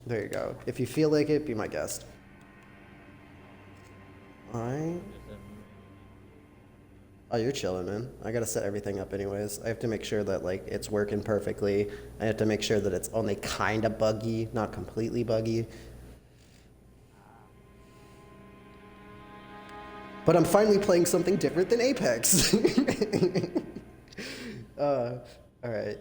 There you go. If you feel like it, be my guest. Alright. Oh, you're chilling, man. I gotta set everything up anyways. I have to make sure that, like, it's working perfectly. I have to make sure that it's only kind of buggy, not completely buggy. But I'm finally playing something different than Apex. Alright.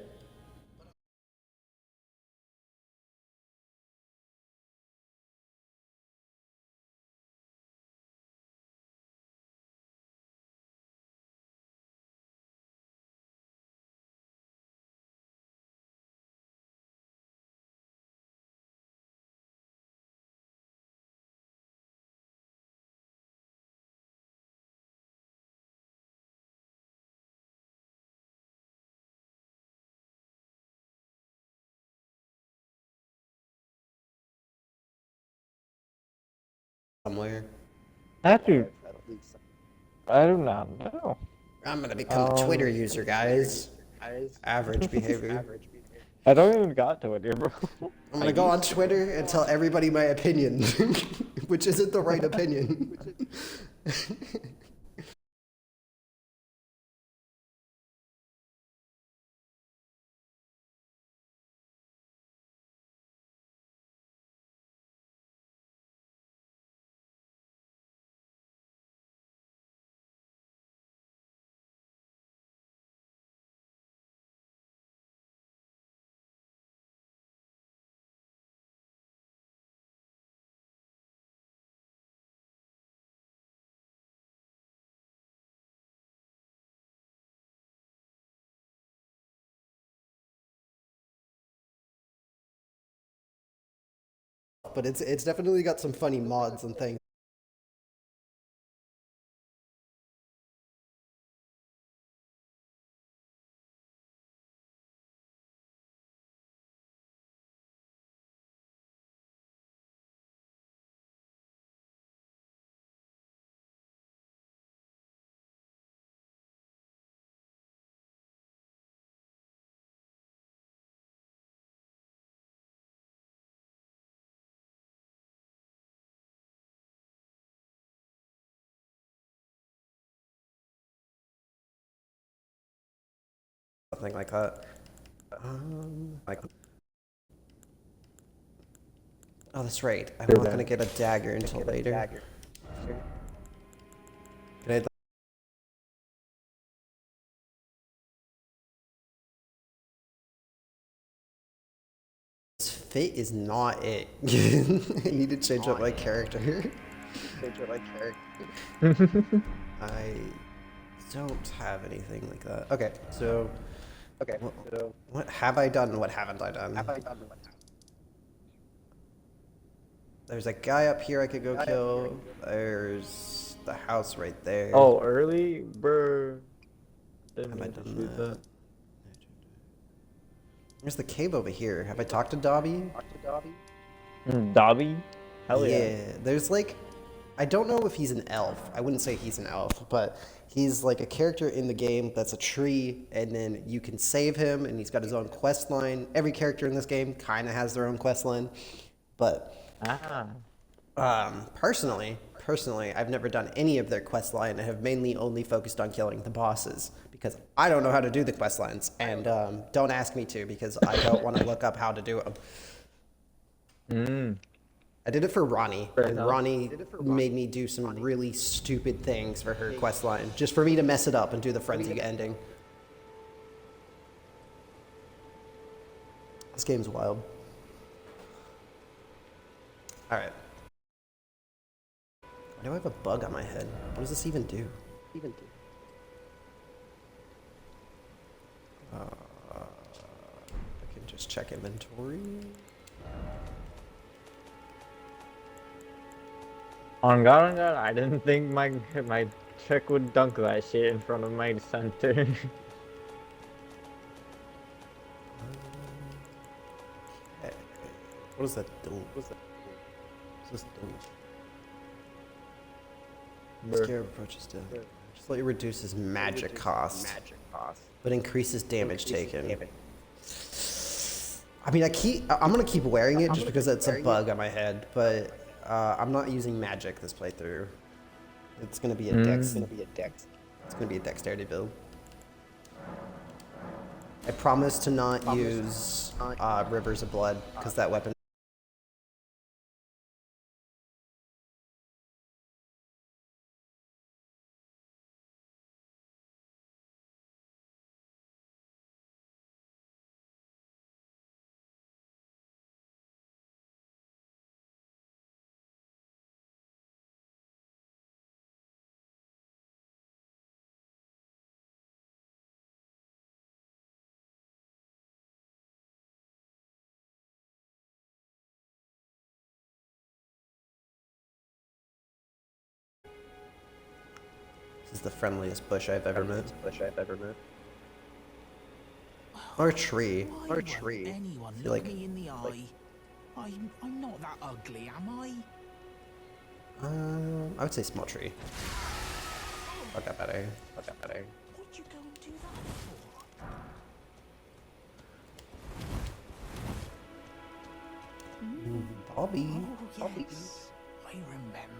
Somewhere. That dude, I do not know. I'm gonna become a Twitter Um, user, guys. Average behavior. I don't even got to it, here, bro. I'm gonna go on Twitter and tell everybody my opinion, which isn't the right opinion. But it's definitely got some funny mods and things. Something like that. Like, oh, that's right. I'm not gonna get a dagger until later. Can I, this fit is not it. I need to change up my character. I don't have anything like that. Okay, so what have I done? What haven't I done? There's a guy up here I could go kill. There's the house right there. Oh, early, bro. Didn't Have I mean to done shoot that? that. There's the cave over here. Have I talked to Dobby? Dobby? Hell yeah. Yeah, there's like, I don't know if he's an elf. I wouldn't say he's an elf, but he's like a character in the game that's a tree, and then you can save him, and he's got his own quest line. Every character in this game kind of has their own quest line, but Ah. personally, I've never done any of their quest line. I have mainly only focused on killing the bosses because I don't know how to do the quest lines, and don't ask me to because I don't want to look up how to do them. I did it for Ronnie, and enough. Ronnie made me do some really stupid things for her quest line, just for me to mess it up and do the frenzy ending. This game's wild. All right. Why do I have a bug on my head? What does this even do? I can just check inventory. On God, I didn't think my check would dunk that shit in front of my center. What does that do? What's this do? Scare approaches death. Slightly reduces magic cost, but increases damage taken. I mean, I'm gonna keep wearing it just because it's a bug on my head, but I'm not using magic this playthrough. It's gonna be a dex. It's gonna be a dexterity build. I promise to not use Rivers of Blood because that weapon. This is the friendliest bush I've ever met. Or a tree. Why won't anyone feel look like- me in the eye? I'm not that ugly, am I? I would say small tree. I got better. What'd you go and do that for? Bobby. Oh, yes. I remember.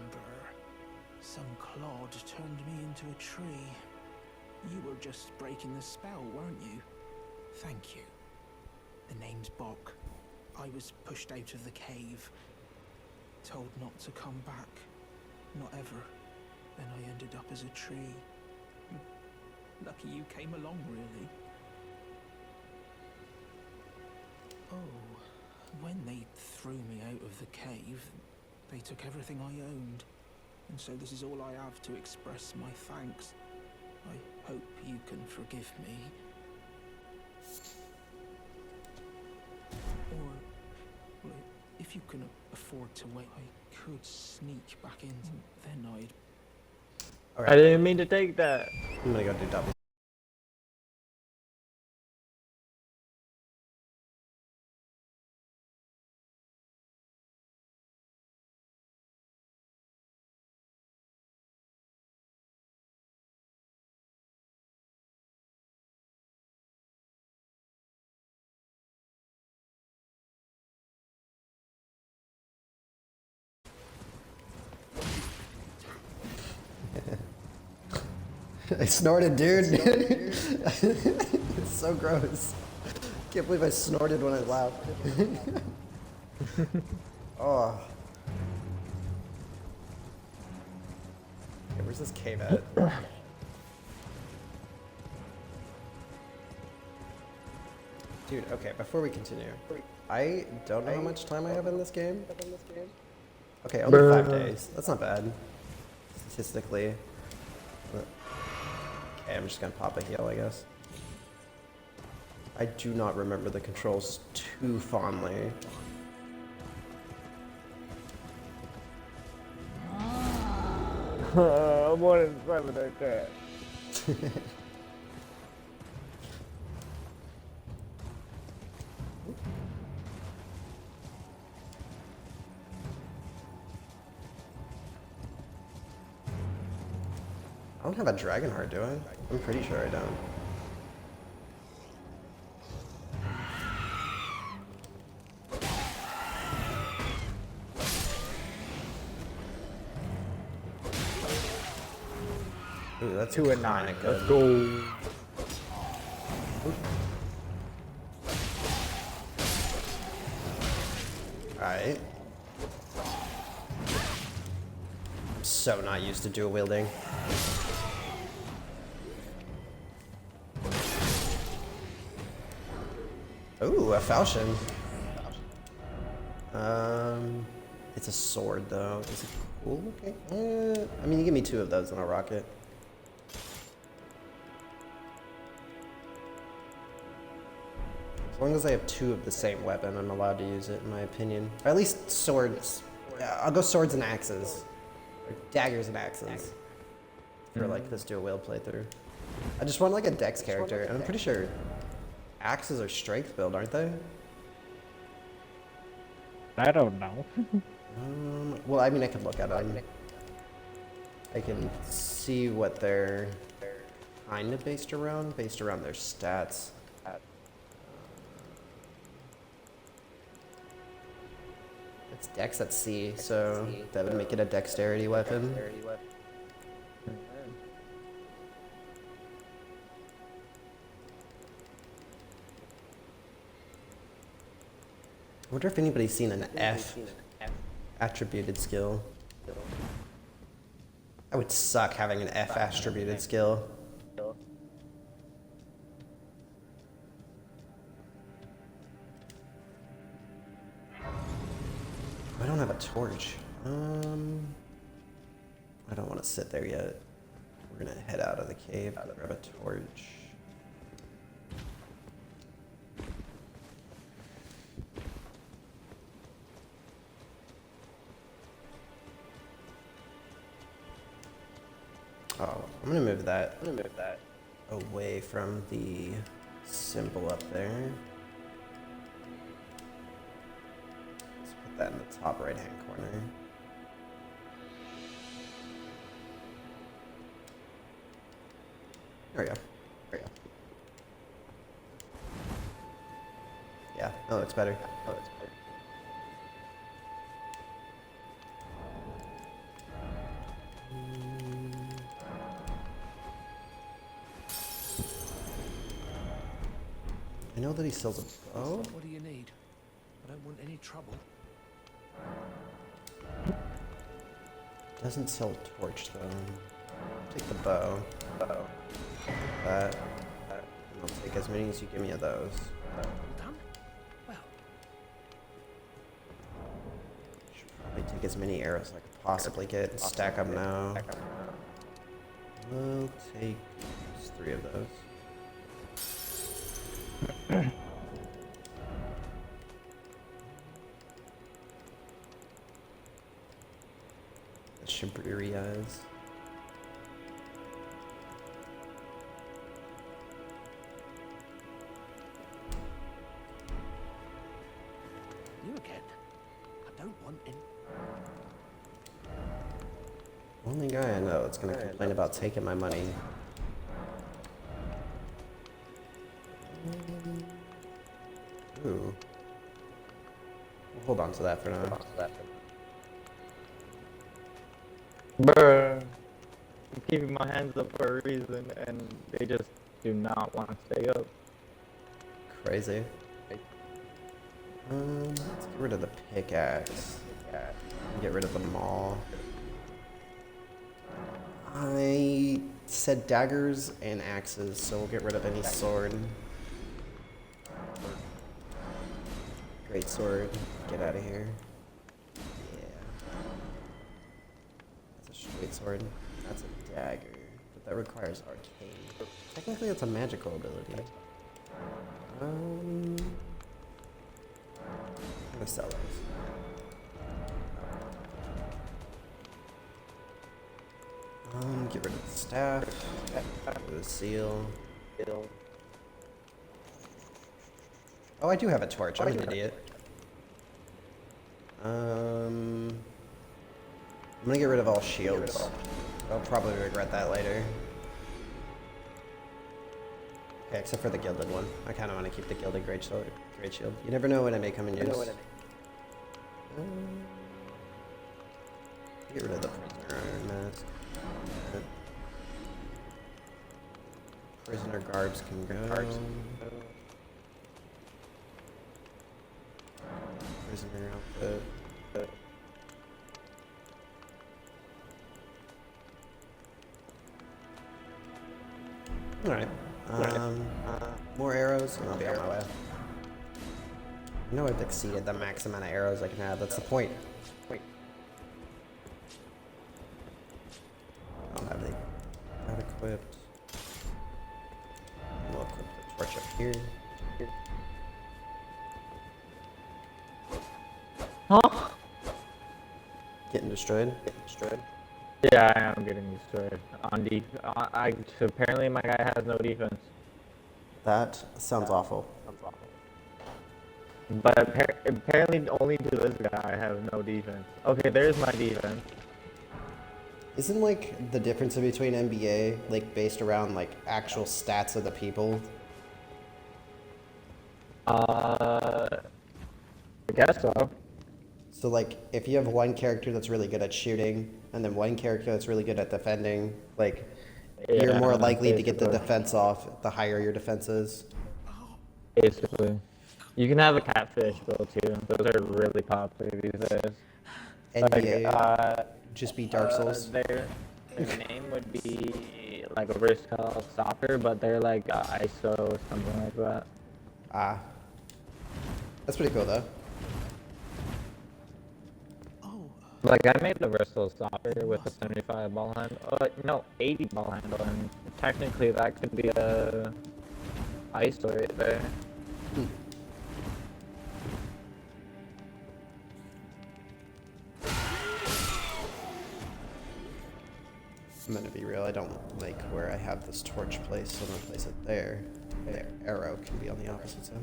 Some clod turned me into a tree. You were just breaking the spell, weren't you? Thank you. The name's Bok. I was pushed out of the cave. Told not to come back. Not ever. Then I ended up as a tree. Lucky you came along, really. Oh, when they threw me out of the cave, they took everything I owned. And so this is all I have to express my thanks. I hope you can forgive me. Or, well, if you can afford to wait, I could sneak back in. Then I'd... I didn't mean to take that. I'm gonna go do double. I snorted, dude. It's so gross. Can't believe I snorted when I laughed. Oh. Okay, where's this cave at? Dude, okay, before we continue, I don't know how much time I have in this game. Okay, only 5 days. That's not bad. Statistically. Okay, I'm just gonna pop a heal, I guess. I do not remember the controls too fondly. I'm more than fine with that. I don't have a dragon heart, do I? I'm pretty sure I don't. Ooh, that's 2 and 9. kinda good. Let's go. Alright. I'm so not used to dual wielding. Ooh, a falchion. It's a sword though. Is it cool looking? I mean, you give me 2 of those and I'll rock it. As long as I have 2 of the same weapon, I'm allowed to use it, in my opinion. Or at least swords. I'll go swords and axes. Or daggers and axes. For like this dual wield playthrough. I just want like a dex character, and I'm pretty sure axes are strength build, aren't they? I don't know. Well, I mean, I can look at them. I can see what they're kind of based around their stats. It's Dex at C, so that would make it a dexterity weapon. I wonder if anybody's seen an F attributed skill. I would suck having an F attributed skill. I don't have a torch. I don't want to sit there yet. We're gonna head out of the cave, grab a torch. Oh, I'm gonna move that away from the symbol up there. Let's put that in the top right hand corner. There we go. Yeah, that looks better. I know that he sells a bow. What do you need? I don't want any trouble. Doesn't sell a torch though. Take the bow. That. And I'll take as many as you give me of those. All done? Well, Should probably take as many arrows as I could possibly get and stack them now. We'll take just 3 of those. The Shiburi eyes. you again. I don't want any. Only guy I know that's gonna complain about taking my money. Ooh. We'll hold on to that for now. Bruh. I'm keeping my hands up for a reason, and they just do not want to stay up. Crazy. Let's get rid of the pickaxe. And get rid of the maul. I said daggers and axes, so we'll get rid of any sword. Great sword. Get out of here. Yeah. That's a straight sword. That's a dagger. But that requires arcane. Technically, it's a magical ability. I'm gonna sell those. Get rid of the staff. Get rid of the seal. Oh, I do have a torch. I'm an idiot. I'm gonna get rid of all shields. I'll probably regret that later. Okay, except for the gilded one. I kind of want to keep the gilded great shield. You never know when it may come in use. Get rid of the prisoner iron mask. Prisoner garbs can go. Prisoner outfit. Alright. More arrows, and I'll be on my way. I know I've exceeded the max amount of arrows I can have. That's the point. I don't have that equipped. We'll equip the torch up here. Huh? Getting destroyed. Yeah, I am getting destroyed. Apparently my guy has no defense. That sounds awful. But apparently only to this guy I have no defense. Okay, there's my defense. Isn't like the difference between NBA like based around like actual stats of the people? I guess so. So like, if you have one character that's really good at shooting, and then one character that's really good at defending, like, you're Yeah, more likely to get the basically. defense off the higher your defense is. Basically. You can have a catfish build too. Those are really popular these days. Like, NBA, just beat Dark Souls. their name would be like a wrist called soccer, but they're like ISO or something like that. Ah, that's pretty cool though. Oh, Like I made the wristles soccer with a 75 ball handle. No, 80 ball handle, and technically that could be a ISO right there. I'm gonna be real, I don't like where I have this torch placed, so I'm gonna place it there. The arrow can be on the opposite side.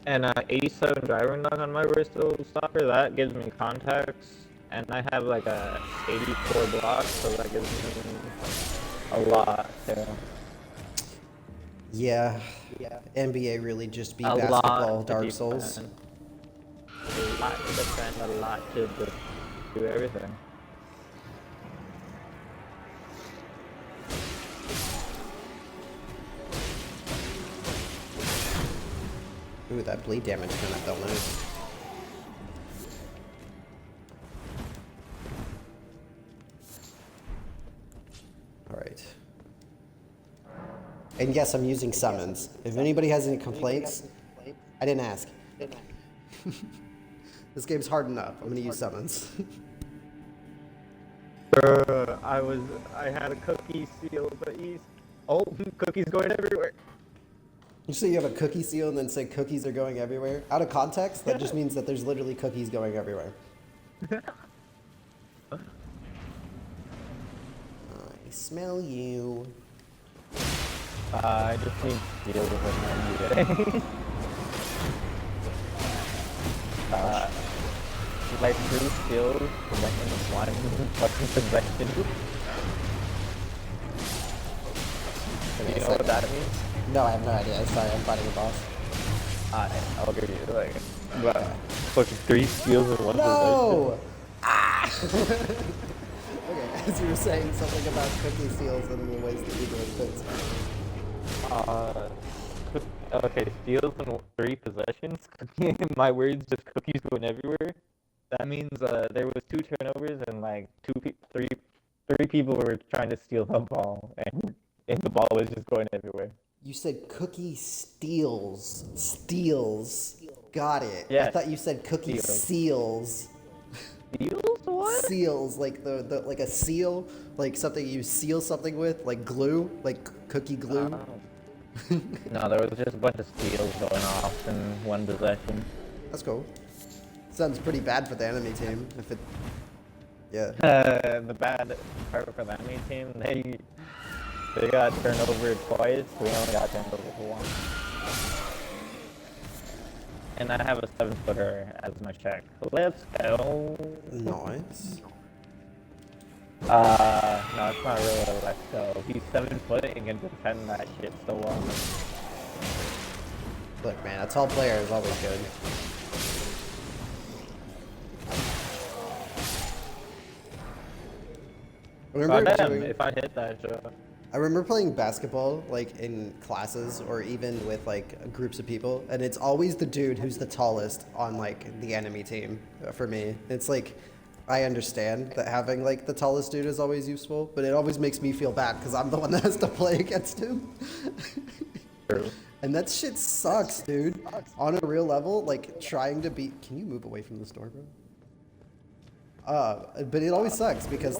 And 87 driver knock on my wristles soccer, that gives me contacts. And I have like a 84 block, so that gives me a lot too. Yeah, NBA really just beat A basketball lot to Dark Souls. defend. A lot to defend, a lot to just do everything. Ooh, that bleed damage kind of felt nice. Alright. And yes, I'm using summons. If anybody has any complaints, I didn't ask. This game's hard enough. I'm gonna use summons. I had a cookie seal, but oh, cookies going everywhere. You say you have a cookie seal and then say cookies are going everywhere? Out of context, that just means that there's literally cookies going everywhere. I smell you. I just need to deal with it every day. Like 3 skills, preventing the slime, fucking possession. You know what that means? No, I have no idea. Sorry, I'm fighting a boss. I'll give you like, but fucking 3 skills in one No! Ah! Okay, as you were saying something about cookie seals and the ways that you do things. Okay, steals in 3 possessions. My words, just cookies going everywhere. That means there was 2 turnovers and like 3 people were trying to steal the ball, and the ball was just going everywhere. You said cookie steals. Steals. Got it. I Yes. thought you said cookie Steals. seals. Steals? What? Seals, like the like a seal, like something you seal something with, like glue, like cookie glue. No, there was just a bunch of steals going off in one possession. That's cool. Sounds pretty bad for the enemy team. If it, yeah. The bad part for the enemy team, they got turned over twice. We only got turned over for 1. And I have a 7-footer as my check. Let's go. Nice. No, it's not really a let's go. He's 7 foot and can defend that shit so well. Look, man, a tall player is always good. If I hit that shot. I remember playing basketball, like, in classes or even with, like, groups of people, and it's always the dude who's the tallest on, like, the enemy team for me. It's like, I understand that having, like, the tallest dude is always useful, but it always makes me feel bad because I'm the one that has to play against him. True. And that shit sucks, dude. On a real level, like, trying to beat... Can you move away from this door, bro? But it always sucks because,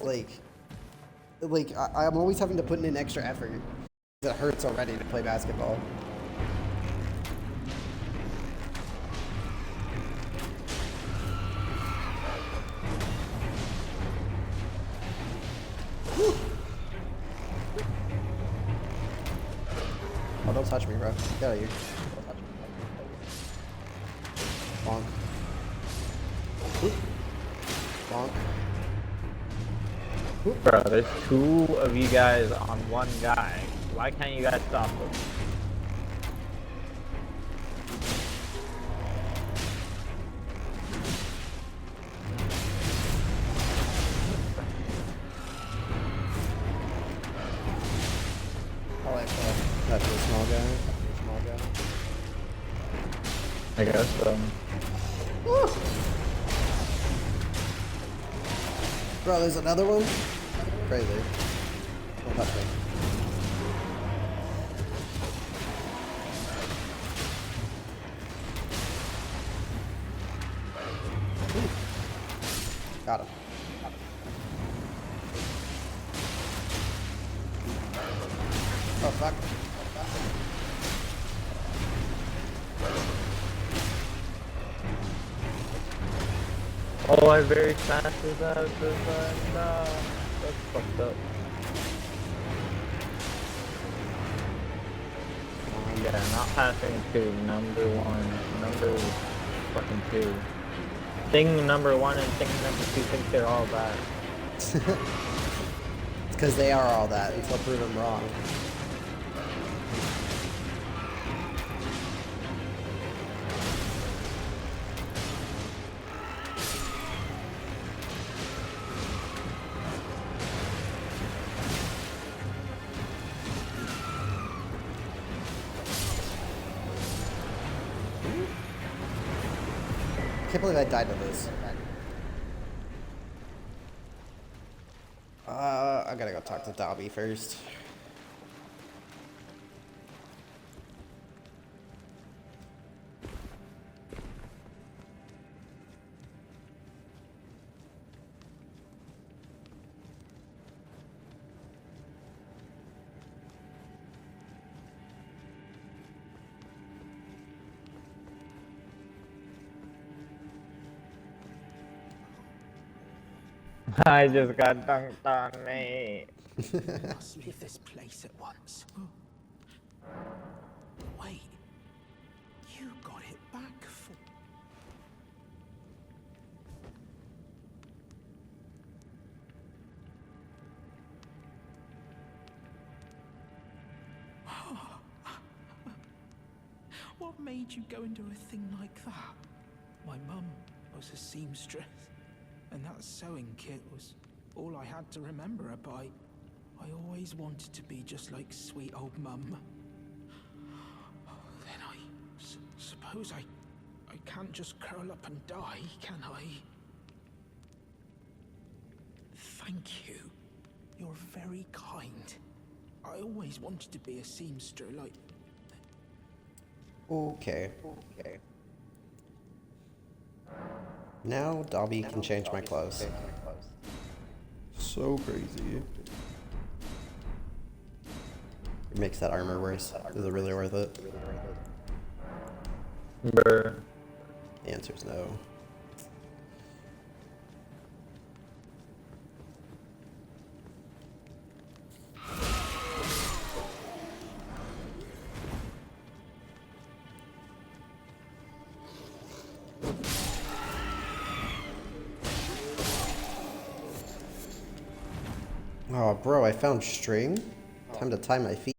I'm always having to put in an extra effort. It hurts already to play basketball. Whew. Oh, don't touch me, bro. Get out of here. Bonk. Whoop. Bonk. Bro, there's 2 of you guys on one guy. Why can't you guys stop him? small guy. Small guy. I guess so. Bro, there's another one? Crazy. Don't touch me. Got him. Oh, fuck. Oh, I very fast as that. No, that's fucked up. Yeah, not passing two. Number one. Number fucking two. Thing number one and thing number two think they're all bad. It's because they are all that until proven wrong. I can't believe I died to this. I gotta go talk to Dobby first. I just got dunked on, mate. Must leave this place at once. Wait. You got it back for... What made you go into a thing like that? My mum was a seamstress, and that sewing kit was all I had to remember her by. I always wanted to be just like sweet old mum. Then I suppose I can't just curl up and die, can I? Thank you. You're very kind. I always wanted to be a seamster like... Okay. Now Dobby can change my clothes. So crazy. It makes that armor worse. Is it really worth it? Brr. The answer is no. Oh, bro, I found string. Time to tie my feet.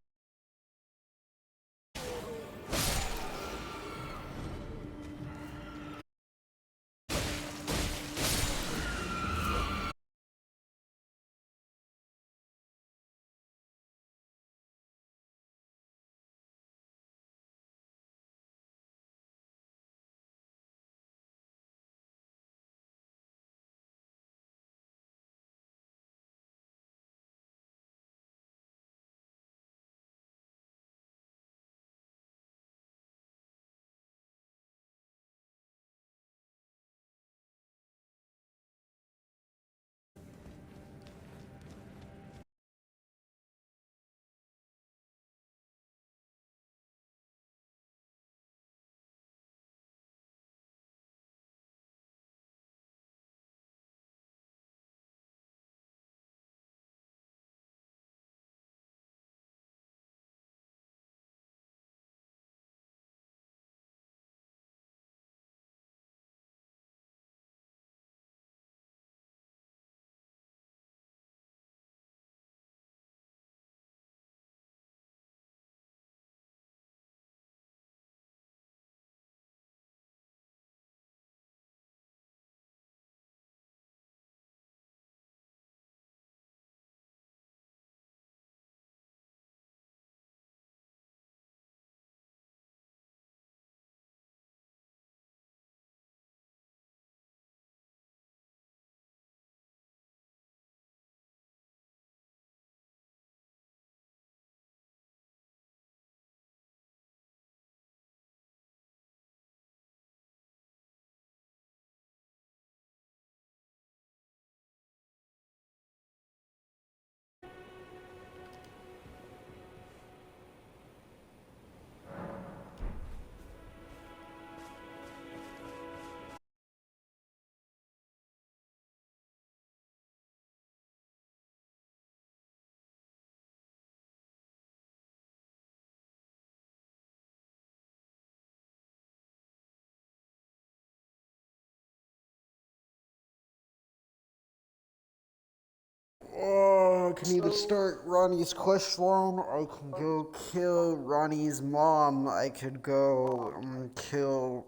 need to start Ronnie's quest line. I can go kill Ronnie's mom. I could go kill.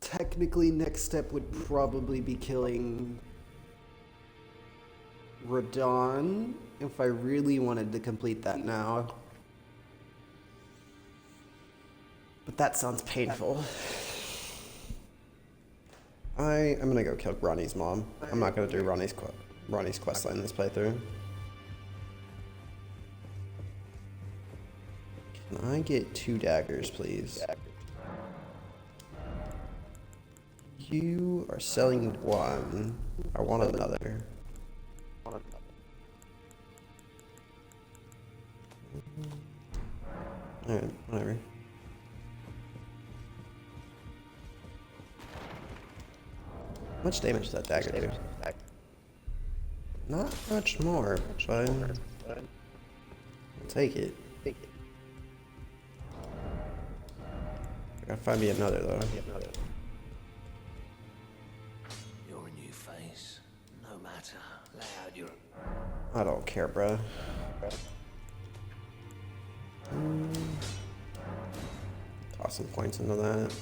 Technically, next step would probably be killing Radon if I really wanted to complete that now. But that sounds painful. I'm gonna go kill Ronnie's mom. I'm not gonna do Ronnie's questline in this playthrough. Can I get 2 daggers, please? You are selling 1. I want another. Alright, whatever. How much damage does that dagger do? Not much more, but I'll take it. I gotta find me another though. You're a new face. No matter. Lay out your... I don't care, bruh. Toss some points into that.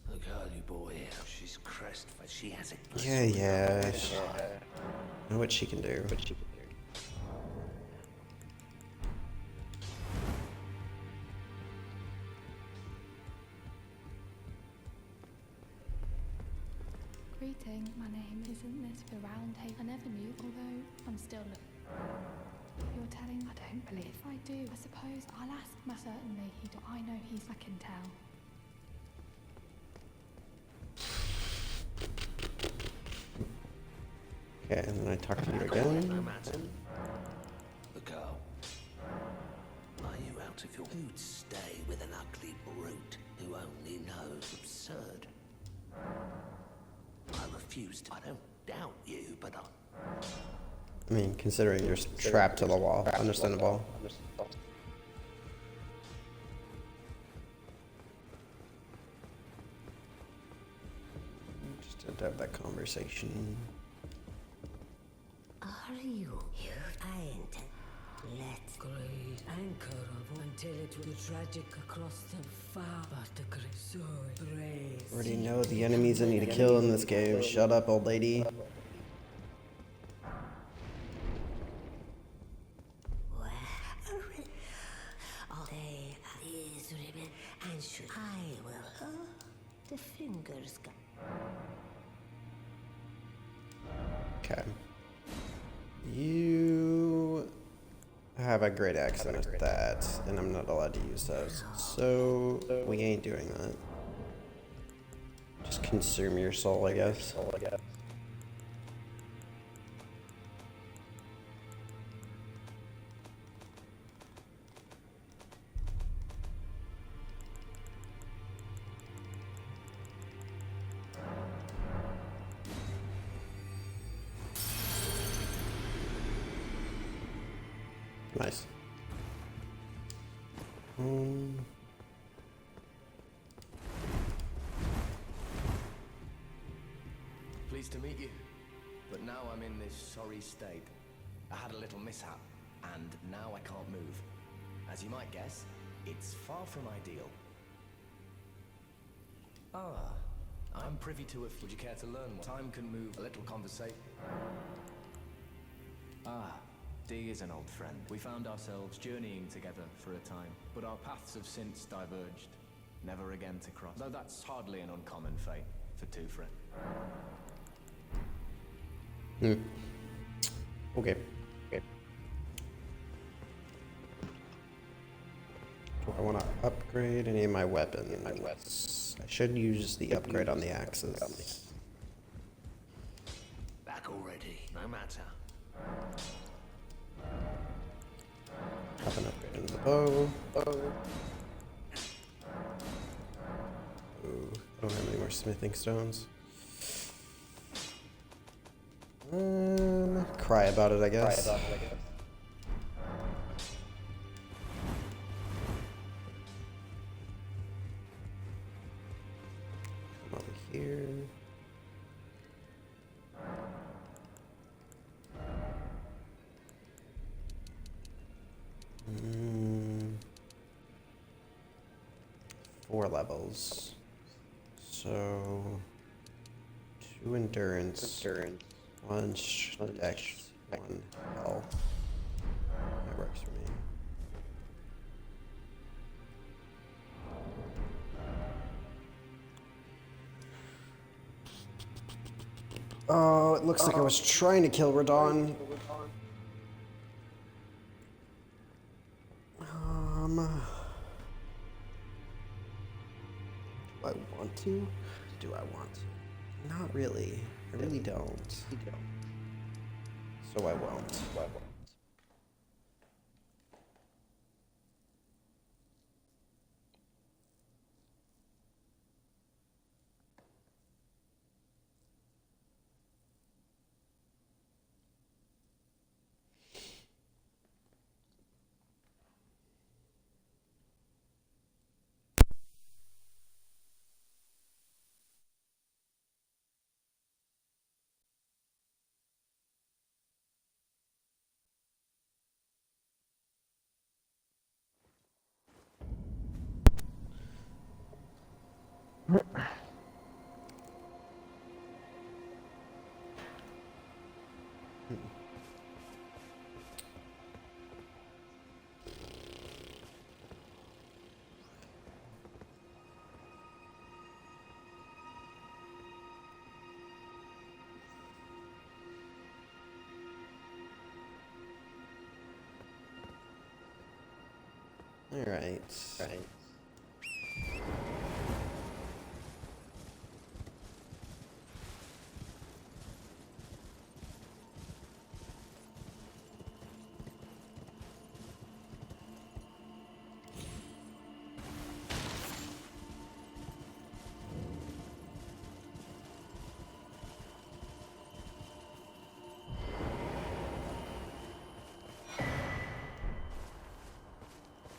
The girly boy, she's crest, but she has a... Yeah. I know what she can do. Greeting, my name isn't this the round table. I never knew, although I'm still You're telling I don't believe. If I do, I suppose I'll ask my certainly I know I can tell. Okay, and then I talk to you again. No matter. The girl. Are you out of your... Who'd stay with an ugly brute who only knows absurd? I refuse to... I don't doubt you, but I mean, considering you're trapped to the wall, understandable. Just had to have that conversation. Are you? You ain't. Let's great anchor of until it will be tragic across the far but the great so brave. Already know the enemies I need to kill in this game. Shut up, old lady. All day is ribbon and should I will the fingers go. Okay. You have a great accent at that, and I'm not allowed to use those. So we ain't doing that. Just consume your soul, I guess. Nice. Pleased to meet you, but now I'm in this sorry state. I had a little mishap, and now I can't move. As you might guess, it's far from ideal. I'm privy to would you care to learn more? Time can move a little conversation. D is an old friend. We found ourselves journeying together for a time, but our paths have since diverged, never again to cross. Though that's hardly an uncommon fate for two friends. Okay. Do I want to upgrade any of my weapons? I should use the upgrade on the axes. back already. No matter. Have an upgrade in the bow. Ooh, I don't have any more smithing stones. Cry about it, I guess. here. Mm, 4 levels. So 2 endurance, 1 dex, 1 health. That works for me. Oh, it looks like I was trying to kill Radon. Do I want to? Do I want to? Not really. I really don't. So I won't. All right.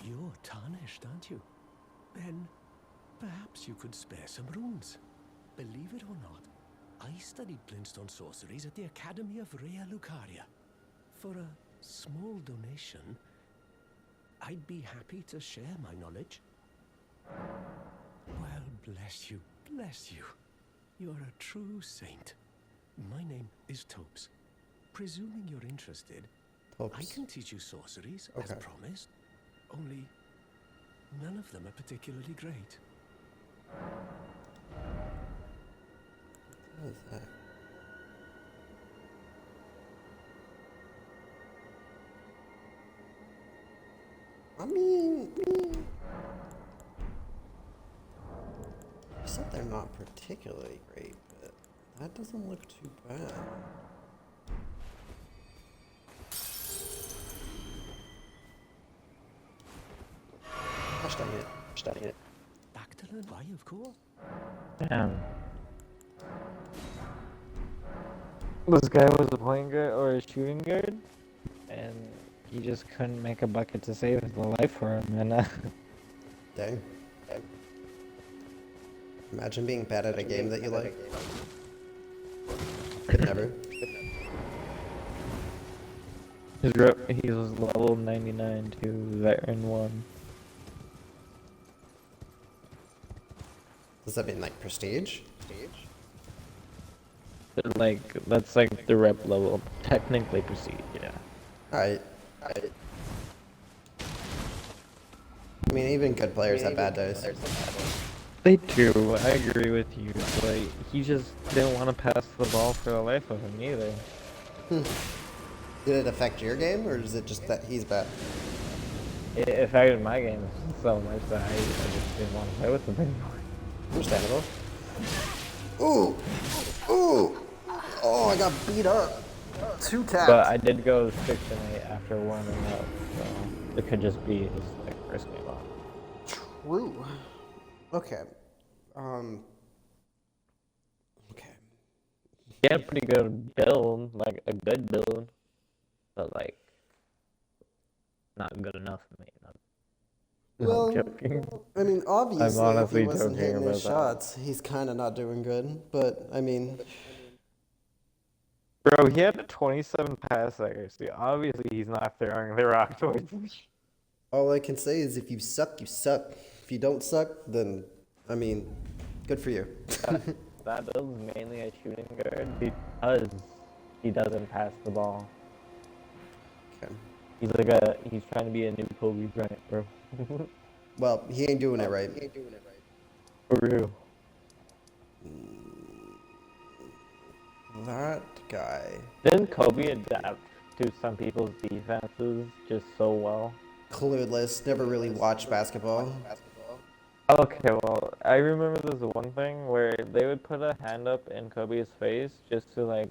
You're tarnished, aren't you? Then perhaps you could spare some runes. Believe it or not, I studied Glintstone sorceries at the Academy of Rea Lucaria. For a small donation, I'd be happy to share my knowledge. Well, bless you, bless you. You're a true saint. My name is Topes. Presuming you're interested, Topes. I can teach you sorceries, as Okay. promised. Only none of them are particularly great. What is that? I mean, you said they're not particularly great, but that doesn't look too bad. Gosh dang it. Back to learn why, of course. Damn. This guy was a point guard or a shooting guard, and he just couldn't make a bucket to save the life for him. And Dang. Imagine being bad at a game that you like. Never. he was level 99 to veteran 1. Does that mean like prestige? Like that's like the rep level, technically proceed. Yeah. Alright. I mean, even good players have bad days. They do. I agree with you. Like he just didn't want to pass the ball for the life of him either. Did it affect your game, or is it just that he's bad? It affected my game so much that I just didn't want to play with him anymore. Understandable. Ooh! Oh, I got beat up. 2 taps. But I did go 6 and 8 after warming up, so it could just be his like first game off. True. Okay. Okay. He had a pretty good build, like a good build, but like not good enough for me. Well, I'm joking. I mean, obviously, if he honestly wasn't joking hitting his about that. shots, he's kind of not doing good. But I mean, Bro, he had a 27 pass accuracy. Obviously, he's not throwing the rock towards me. all I can say is if you suck, you suck. If you don't suck, then I mean, good for you. That build's mainly a shooting guard because he doesn't pass the ball. Okay. He's trying to be a new Kobe Bryant, bro. Well, he ain't doing it right. For real. That guy. Didn't Kobe adapt to some people's defenses just so well? Clueless. Never really watched basketball. Okay, well, I remember this one thing where they would put a hand up in Kobe's face just to, like,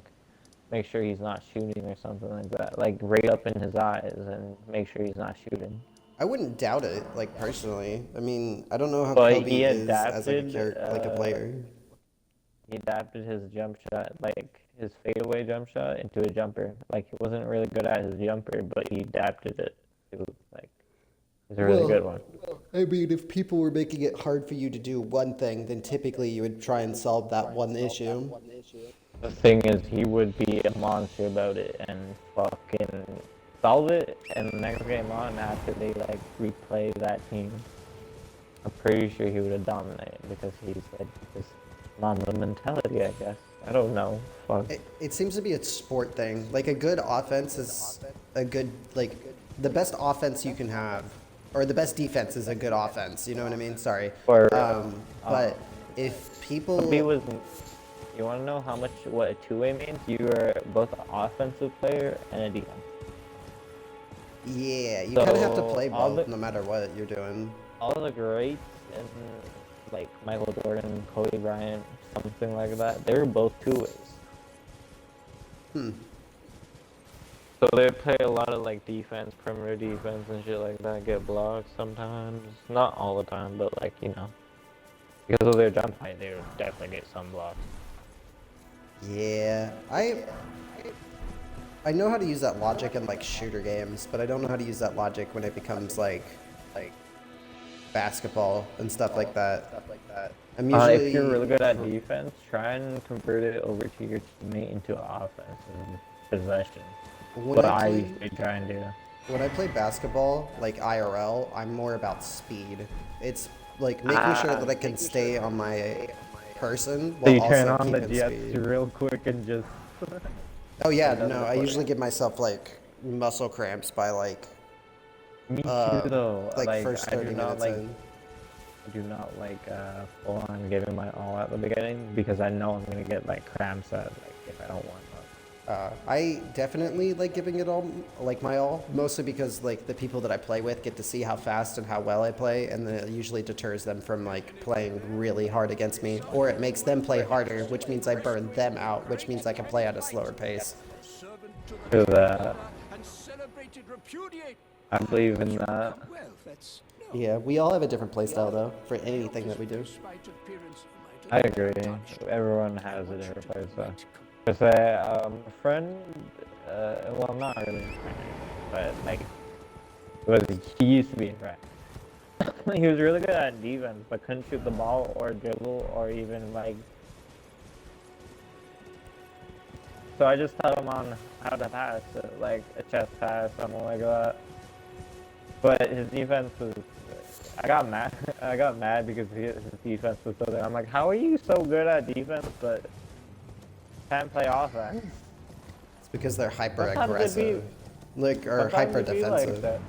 make sure he's not shooting or something like that. Like, right up in his eyes and make sure he's not shooting. I wouldn't doubt it, like personally. I mean, I don't know how But Kobe he is as like a adapted, like a player. He adapted his jump shot, like, his fadeaway jump shot into a jumper. Like, he wasn't really good at his jumper, but he adapted it to, like, it's a really good one. I mean, if people were making it hard for you to do one thing, then typically you would try and solve that one issue. The thing is, he would be a monster about it and fucking solve it, and the next game on, after they, like, replay that team, I'm pretty sure he would have dominated because he's, like, this Mamba mentality, I guess. I don't know. Fuck. It seems to be a sport thing. Like a good offense is a good like the best offense you can have, or the best defense is a good offense. You know what I mean? Sorry. But if people, Kobe was. You want to know what a two-way means? You are both an offensive player and a defense. yeah, you kind of have to play So, all both the- no matter what you're doing. All the greats and like Michael Jordan, Kobe Bryant, something like that, they were both two-ways. So they play a lot of like defense, perimeter defense and shit like that, get blocked sometimes. Not all the time, but like, you know. Because of their jump height, they would definitely get some blocks. Yeah, I know how to use that logic in like shooter games, but I don't know how to use that logic when it becomes like basketball and stuff like that. I'm usually If you're really good at defense, try and convert it over to your teammate into offense and possession. when What I I play, usually try and do. when I play basketball, like IRL, I'm more about speed. It's like making sure that I can stay on my person So while you turn also on the keeping jets speed. real quick and just. Oh yeah, no, I usually give myself like muscle cramps by like Me too, though. like first I 30 do not minutes like. in. I do not like full on giving my all at the beginning because I know I'm gonna get like cramps at like if I don't warm up. I definitely like giving it all, like my all, mostly because like the people that I play with get to see how fast and how well I play, and then it usually deters them from like playing really hard against me, or it makes them play harder, which means I burn them out, which means I can play at a slower pace. To that, And celebrated repudiate. I believe in that. Well, that's Yeah, we all have a different playstyle though for anything that we do. despite appearance. I agree. Everyone has a different place, though. Cause a friend, well, not really a friend, but like, he used to be a friend. He was really good at defense, but couldn't shoot the ball or dribble or even like. So I just taught him on how to pass, like a chest pass, something like that. But his defense was. I got mad. I got mad because his defense was so good. I'm like, how are you so good at defense but can't play offense? It's because they're hyper Sometimes it'd be- aggressive, like or Sometimes hyper it'd be like defensive. that.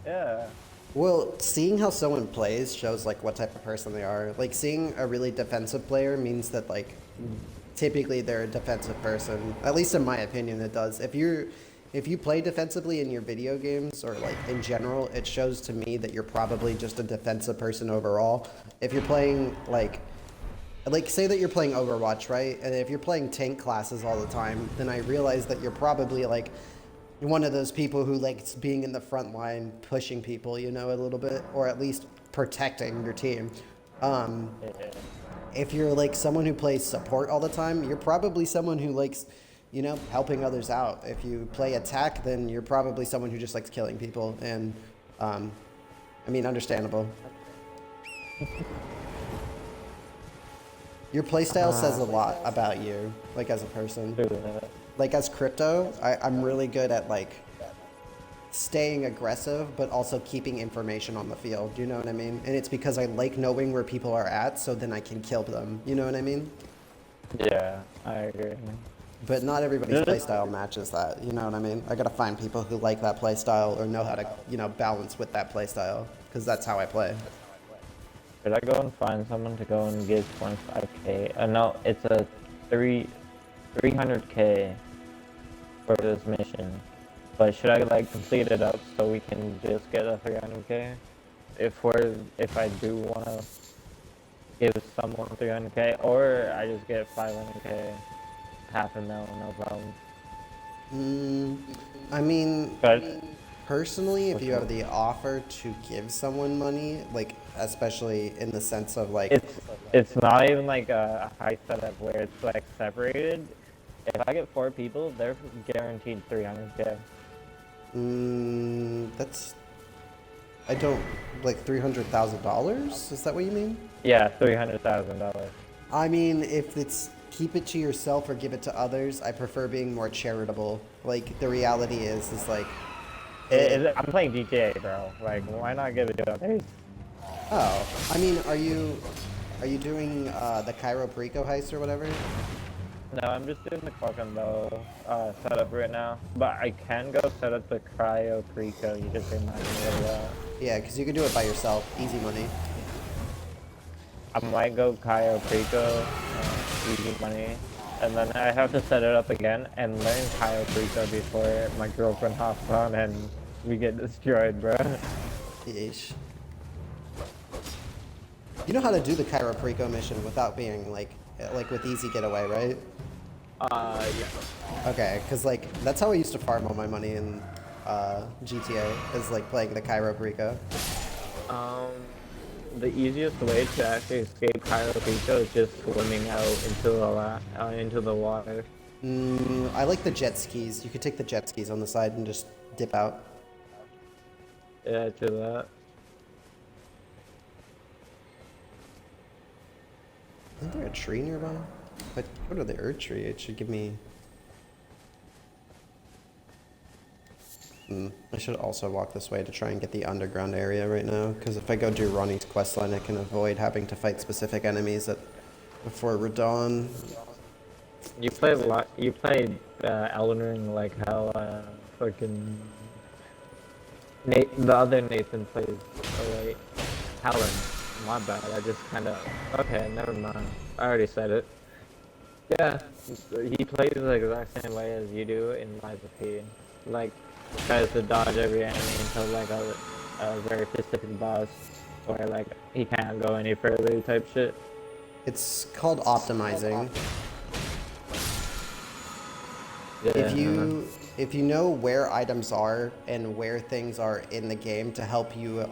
Yeah. Well, seeing how someone plays shows like what type of person they are. Like seeing a really defensive player means that like typically they're a defensive person. At least in my opinion it does. If you play defensively in your video games or like in general, it shows to me that you're probably just a defensive person overall. If you're playing like say that you're playing Overwatch, right? And if you're playing tank classes all the time, then I realize that you're probably like one of those people who likes being in the front line, pushing people, you know, a little bit, or at least protecting your team. If you're like someone who plays support all the time, you're probably someone who likes, you know, helping others out. If you play attack, then you're probably someone who just likes killing people. And I mean, understandable. Your playstyle says a lot about you, like as a person. Do that. Like as crypto, I'm really good at like staying aggressive, but also keeping information on the field. You know what I mean? And it's because I like knowing where people are at, so then I can kill them. You know what I mean? Yeah, I agree. But not everybody's Yeah. playstyle matches that. You know what I mean? I gotta find people who like that playstyle or know how to, you know, balance with that playstyle, because that's how I play. Should I go and find someone to go and give 25k? No, it's a 300k for this mission. But should I like complete it up so we can just get a 300k? If I do wanna give someone 300k, or I just get 500k, half a mil, no problem. I mean, But personally, if you have the offer to give someone money, like especially in the sense of like, it's not even like a high setup where it's like separated. If I get 4 people, they're guaranteed 300k. that's, I don't, like $300,000? Is that what you mean? Yeah, $300,000. I mean, if it's keep it to yourself or give it to others, I prefer being more charitable. Like the reality is like, I'm playing GTA, bro. Like, why not give it to others? oh, I mean, are you doing the Cairo Perico heist or whatever? No, I'm just doing the Quackenbo setup right now. But I can go set up the Cryo Preco. You just reminded me of that. Yeah, because you can do it by yourself, easy money. I might go Cryo Preco, easy money. And then I have to set it up again and learn Cryo Preco before my girlfriend hops on and we get destroyed, bro. Yeesh. You know how to do the Cairo Perico mission without being like with easy getaway, right? Yeah. Okay, because like that's how I used to farm all my money in GTA, is like playing the Cairo Perico. The easiest way to actually escape Cairo Preco is just swimming out into the water. I like the jet skis. You could take the jet skis on the side and just dip out. Yeah, do that. Isn't there a tree nearby? If I go to the Earth tree, it should give me... I should also walk this way to try and get the underground area right now, because if I go do Ronnie's questline, I can avoid having to fight specific enemies before Radon. You played a lot. You played Elden Ring like how fucking the other Nathan plays. Oh wait, Helen. My bad. I just kind of. Okay, never mind. I already said it. Yeah, he plays the exact same way as you do in Lies of P. Like, tries to dodge every enemy until like a very specific boss, where like he can't go any further type shit. It's called optimizing. Yeah. If you know where items are and where things are in the game to help you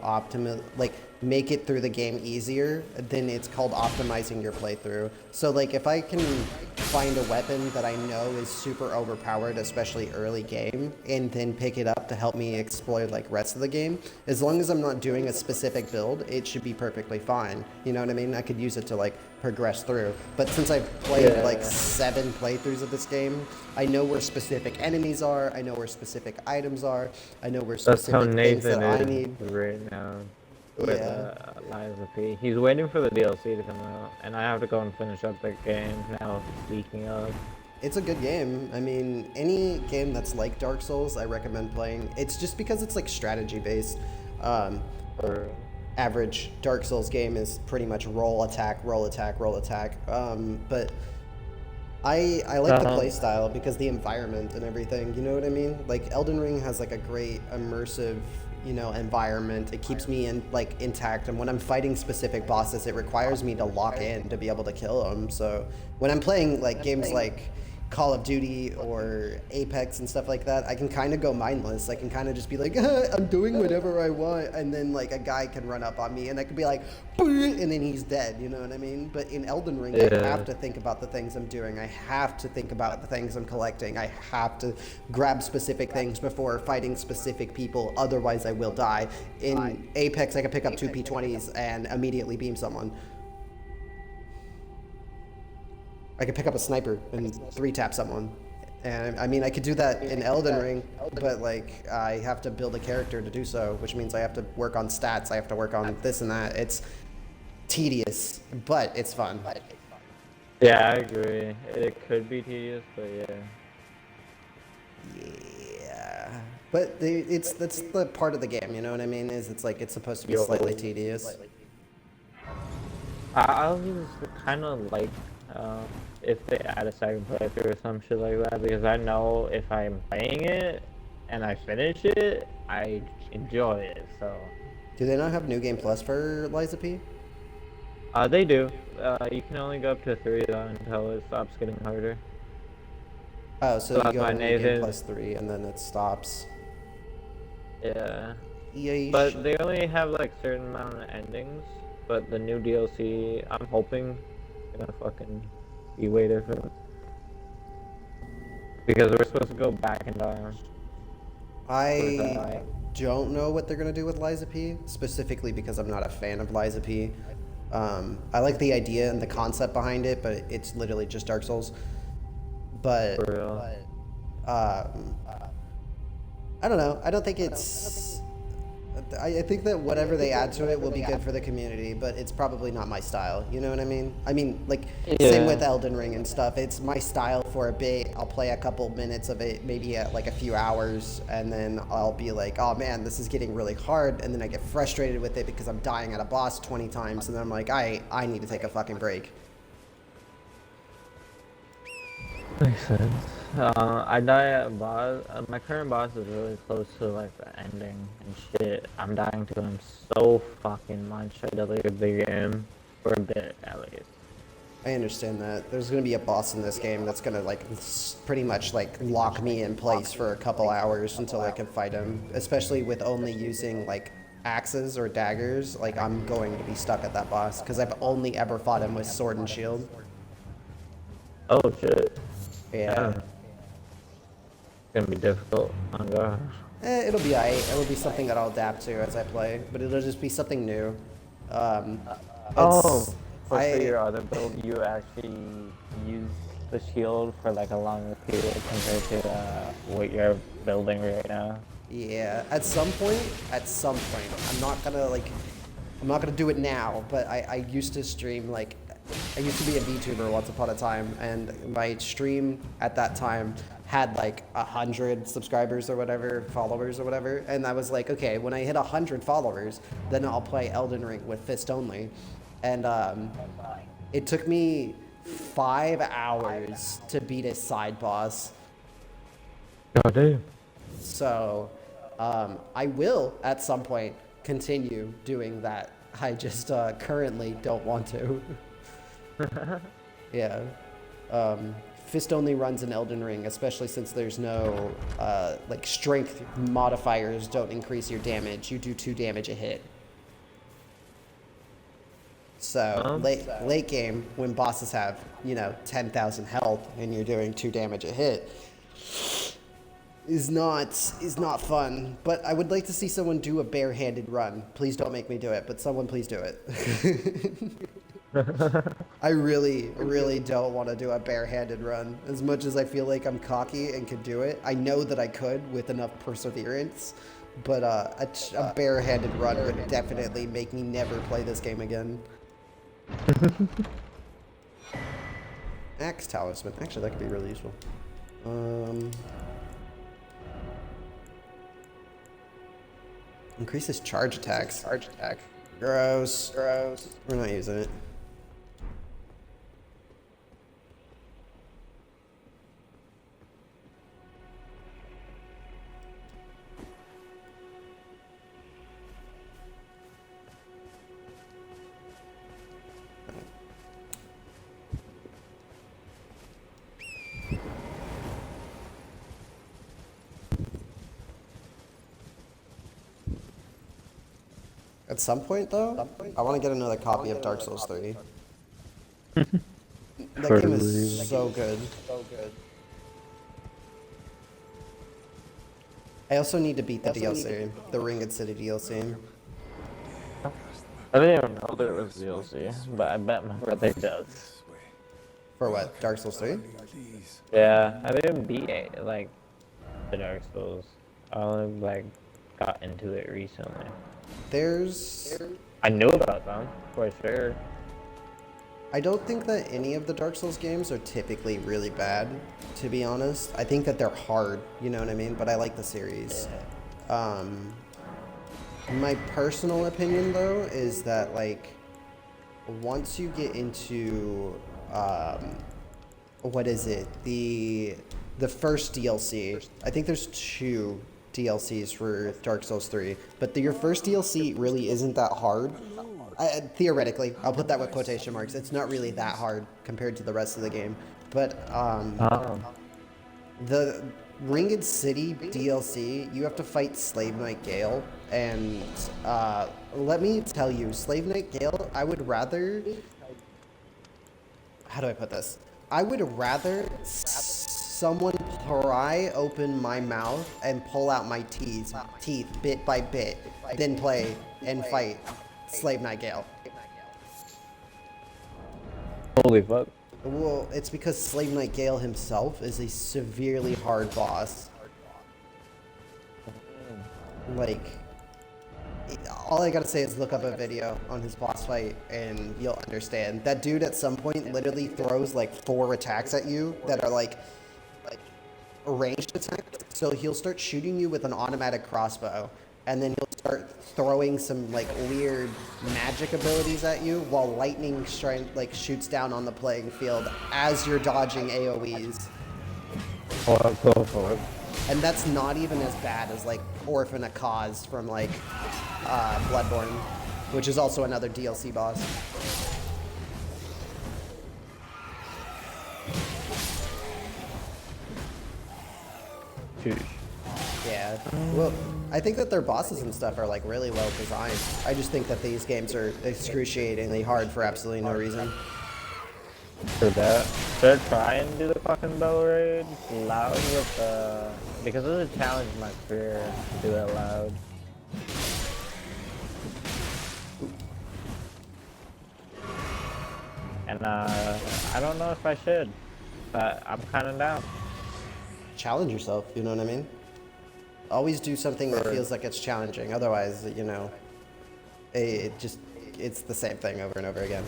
make it through the game easier, then it's called optimizing your playthrough. So like if I can find a weapon that I know is super overpowered, especially early game, and then pick it up to help me explore like rest of the game, as long as I'm not doing a specific build, it should be perfectly fine. You know what I mean? I could use it to like progress through. But since I've played like 7 playthroughs of this game, I know where specific enemies are, I know where specific items are, I know where That's how specific things Nathan that I is need. right now with Yeah. Lies of P. He's waiting for the DLC to come out, and I have to go and finish up the game now. Speaking of, It's a good game. I mean, any game that's like Dark Souls, I recommend playing. It's just because it's like strategy based. or Average Dark Souls game is pretty much roll, attack, roll, attack, roll, attack. But I like the play style because the environment and everything, you know what I mean? Like Elden Ring has like a great immersive, you know, environment. It keeps me intact, and when I'm fighting specific bosses, it requires me to lock in to be able to kill them. So when I'm playing like games like Call of Duty or Apex and stuff like that, I can kind of go mindless. I can kind of just be like, I'm doing whatever I want, and then like a guy can run up on me, and I could be like, and then he's dead. You know what I mean? But in Elden Ring, I have to think about the things I'm doing. I have to think about the things I'm collecting. I have to grab specific things before fighting specific people. Otherwise, I will die. In Apex, I can pick up 2 P20s and immediately beam someone. I could pick up a sniper and 3-tap someone. And I mean, I could do that in Elden Ring, but like, I have to build a character to do so, which means I have to work on stats, I have to work on this and that. It's tedious, but it's fun. Yeah, I agree. It could be tedious, but yeah. Yeah. But that's the part of the game, you know what I mean? Is it's like, it's supposed to be slightly tedious. I was kind of like if they add a second playthrough or some shit like that, because I know if I'm playing it and I finish it, I enjoy it. So. Do they not have New Game Plus for Lies of P? They do. You can only go up to 3 though until it stops getting harder. Oh, so that's you go why New Game Nathan- Plus 3 and then it stops. Yeah. Yeesh. But they only have like certain amount of endings. But the new DLC, I'm hoping, is gonna fucking be way different. Because we're supposed to go back in time. I don't know what they're gonna do with Lies of P, specifically because I'm not a fan of Lies of P. I like the idea and the concept behind it, but it's literally just Dark Souls. But For real. I don't know. I don't think it's. I think that whatever they add to it will be good for the community, but it's probably not my style. You know what I mean? I mean, like, same with Elden Ring and stuff. It's my style for a bit. I'll play a couple minutes of it, maybe at like a few hours, and then I'll be like, oh man, this is getting really hard, and then I get frustrated with it because I'm dying at a boss 20 times, and then I'm like, I need to take a fucking break. Makes sense. I die at a boss. My current boss is really close to like the ending and shit. I'm dying to him so fucking much. I deleted the game for a bit at least. I understand that. There's gonna be a boss in this game that's gonna like pretty much like lock me in place for a couple hours until I can fight him. Especially with only using like axes or daggers. Like I'm going to be stuck at that boss because I've only ever fought him with sword and shield. Oh shit. Yeah. It's gonna be difficult. Oh gosh. It'll be alright. It'll be something that I'll adapt to as I play, but it'll just be something new. For your other build, you actually use the shield for like a longer period compared to what you're building right now. Yeah, at some point, I'm not gonna do it now, but I used to stream like, I used to be a VTuber once upon a time, and my stream at that time had like 100 subscribers or whatever, followers or whatever, and I was like, okay, when I hit 100 followers, then I'll play Elden Ring with fist only, and it took me 5 hours to beat a side boss. Oh damn. So, I will at some point continue doing that. I just currently don't want to. Yeah. Fist only runs in Elden Ring, especially since there's no like strength modifiers don't increase your damage. You do 2 damage a hit. So late game, when bosses have 10,000 health and you're doing 2 damage a hit, is not fun. But I would like to see someone do a barehanded run. Please don't make me do it, but someone please do it. I really, really don't want to do a barehanded run. As much as I feel like I'm cocky and could do it, I know that I could with enough perseverance. But a barehanded run would definitely make me never play this game again. Axe Talisman. Actually, that could be really useful. Increases charge attacks. Gross. We're not using it. At some point, though, I want to get another copy of Dark Souls 3. That For game real. is so good. I also need to beat the DLC, the Ringed City DLC. I didn't even know there was DLC, but I bet my brother does. For what? Dark Souls 3? Yeah, I didn't beat it, like, the Dark Souls. I only, like, got into it recently. There's... I knew about them, for sure. I don't think that any of the Dark Souls games are typically really bad, to be honest. I think that they're hard, you know what I mean? But I like the series. My personal opinion, though, is that, like, once you get into, what is it? The first DLC. I think there's 2 DLCs for Dark Souls 3, but your first DLC really isn't that hard. Theoretically, I'll put that with quotation marks. It's not really that hard compared to the rest of the game. But the Ringed City DLC, you have to fight Slave Knight Gale, and let me tell you, Slave Knight Gale, I would rather... How do I put this? I would rather someone pry open my mouth and pull out my teeth bit by bit than play and fight Slave Knight Gale. Holy fuck. Well, it's because Slave Knight Gale himself is a severely hard boss. Like, all I gotta say is look up a video on his boss fight and you'll understand. That dude at some point literally throws like 4 attacks at you that are like ranged attacks. So he'll start shooting you with an automatic crossbow, and then he'll start throwing some like weird magic abilities at you while lightning shoots down on the playing field as you're dodging AoEs. What the fuck? And that's not even as bad as like Orphan a Cause from like Bloodborne, which is also another DLC boss. Sheesh. Yeah. Well, I think that their bosses and stuff are like really well designed. I just think that these games are excruciatingly hard for absolutely no reason. For that. Should I try and do the fucking bell raid loud with because this is a challenge in my career to do it loud. And I don't know if I should, but I'm kind of down. Challenge yourself, you know what I mean? Always do something that feels like it's challenging. Otherwise, you know, it's the same thing over and over again.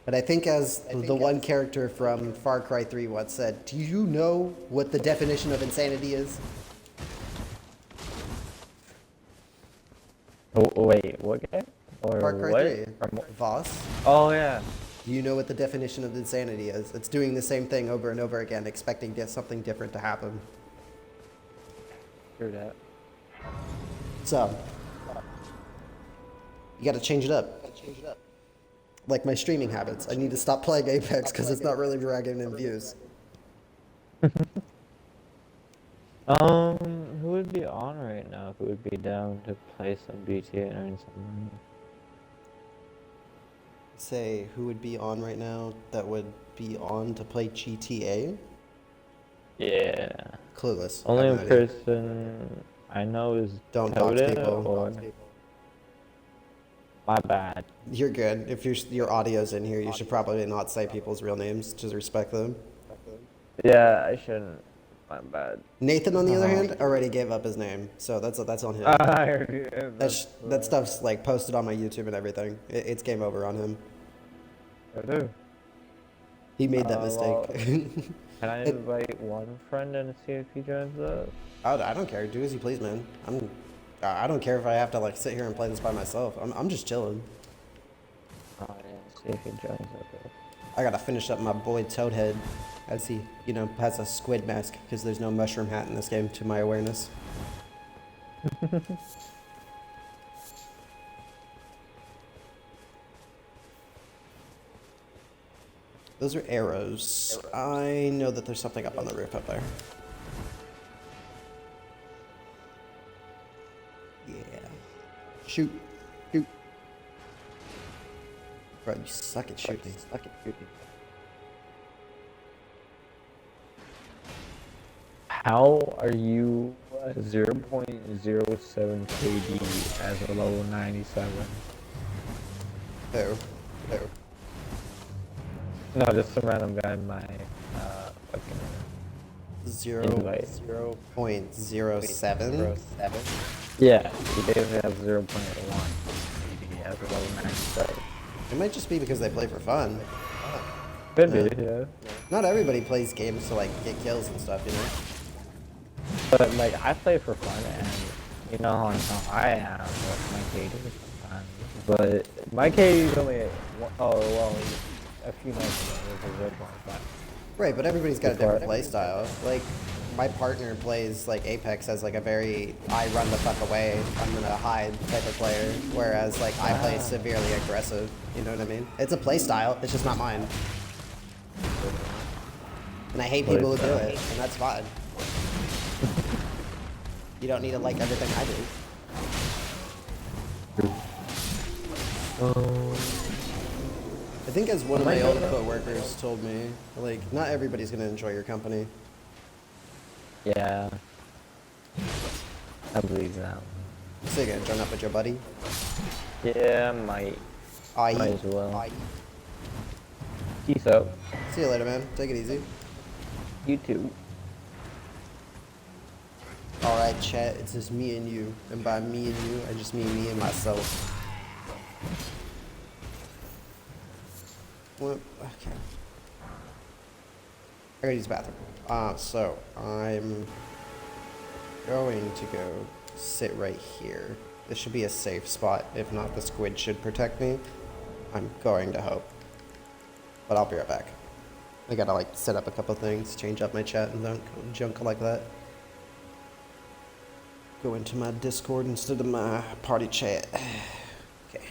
But I think as the one character from Far Cry 3 once said, do you know what the definition of insanity is? Oh, wait, what game? Or Far Cry what? 3. From- Voss? Oh, yeah. Do you know what the definition of insanity is? It's doing the same thing over and over again, expecting something different to happen. Hear that. So, you gotta change it up. Like my streaming habits. I need to stop playing Apex because it's not really dragging in views. Who would be on right now? Who would be down to play some GTA and earn some money? Say, who would be on right now that would be on to play GTA? Yeah. Clueless. Only I have no idea. person I know is Don't dox Toda people. or... My bad. You're good. If your audio's in here, you should probably not say people's real names. Just respect them. Yeah, I shouldn't. My bad. Nathan, on the other hand, already gave up his name, so that's on him. That stuff's like posted on my YouTube and everything. It's game over on him. I do. He made that Well, mistake. can I invite one friend and see if he joins up? I don't care. Do as you please, man. I don't care if I have to like sit here and play this by myself. I'm just chilling. Oh yeah, see if he joins up. I gotta finish up my boy Toadhead, as he, you know, has a squid mask because there's no mushroom hat in this game, to my awareness. Those are arrows. I know that there's something up on the roof up there. Yeah. Shoot. Shoot. Bro, you suck at shooting. How are you 0.07 KD as a level 97? Who? No, just some random guy in my fucking invite. 0.07? Yeah, he basically has 0.1 KD as a level 97. It might just be because they play for fun. Could be, yeah. Not everybody plays games to like get kills and stuff, you know? But like, I play for fun, and you know how I am with my KD sometimes. But my KD is only a few nights ago it was a 0.5. Right, but everybody's got a different play style. Like, my partner plays like Apex as like a very I run the fuck away, I'm gonna hide type of player, whereas like I play severely aggressive. You know what I mean? It's a play style. It's just not mine. And I hate people who do it, and that's fine. You don't need to like everything I do. I think as one of my old coworkers told me, like, not everybody's gonna enjoy your company. Yeah. I believe that. So you're gonna join up with your buddy? Yeah, might as well. Peace out. See you later, man. Take it easy. You too. Alright, chat, it's just me and you. And by me and you, I just mean me and myself. What? Okay. I gotta use the bathroom. So, I'm going to go sit right here. This should be a safe spot. If not, the squid should protect me. I'm going to hope. But I'll be right back. I gotta, like, set up a couple things, change up my chat and junk like that. Go into my Discord instead of my party chat. Okay.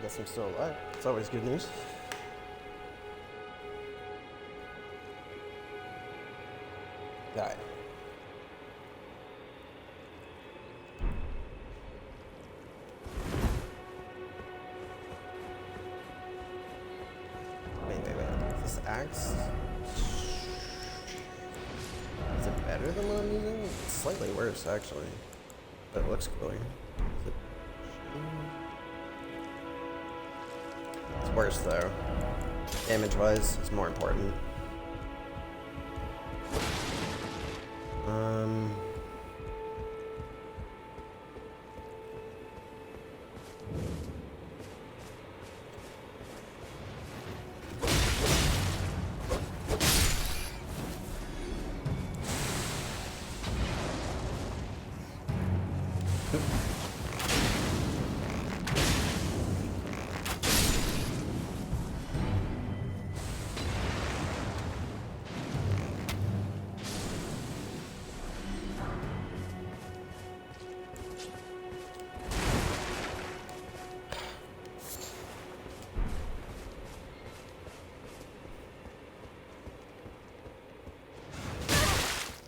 guess I'm still alive. It's always good news. Die. Wait. This axe. Is it better than what I'm using? It's slightly worse, actually. But it looks cooler. Is it... It's worse, though. Damage-wise, it's more important.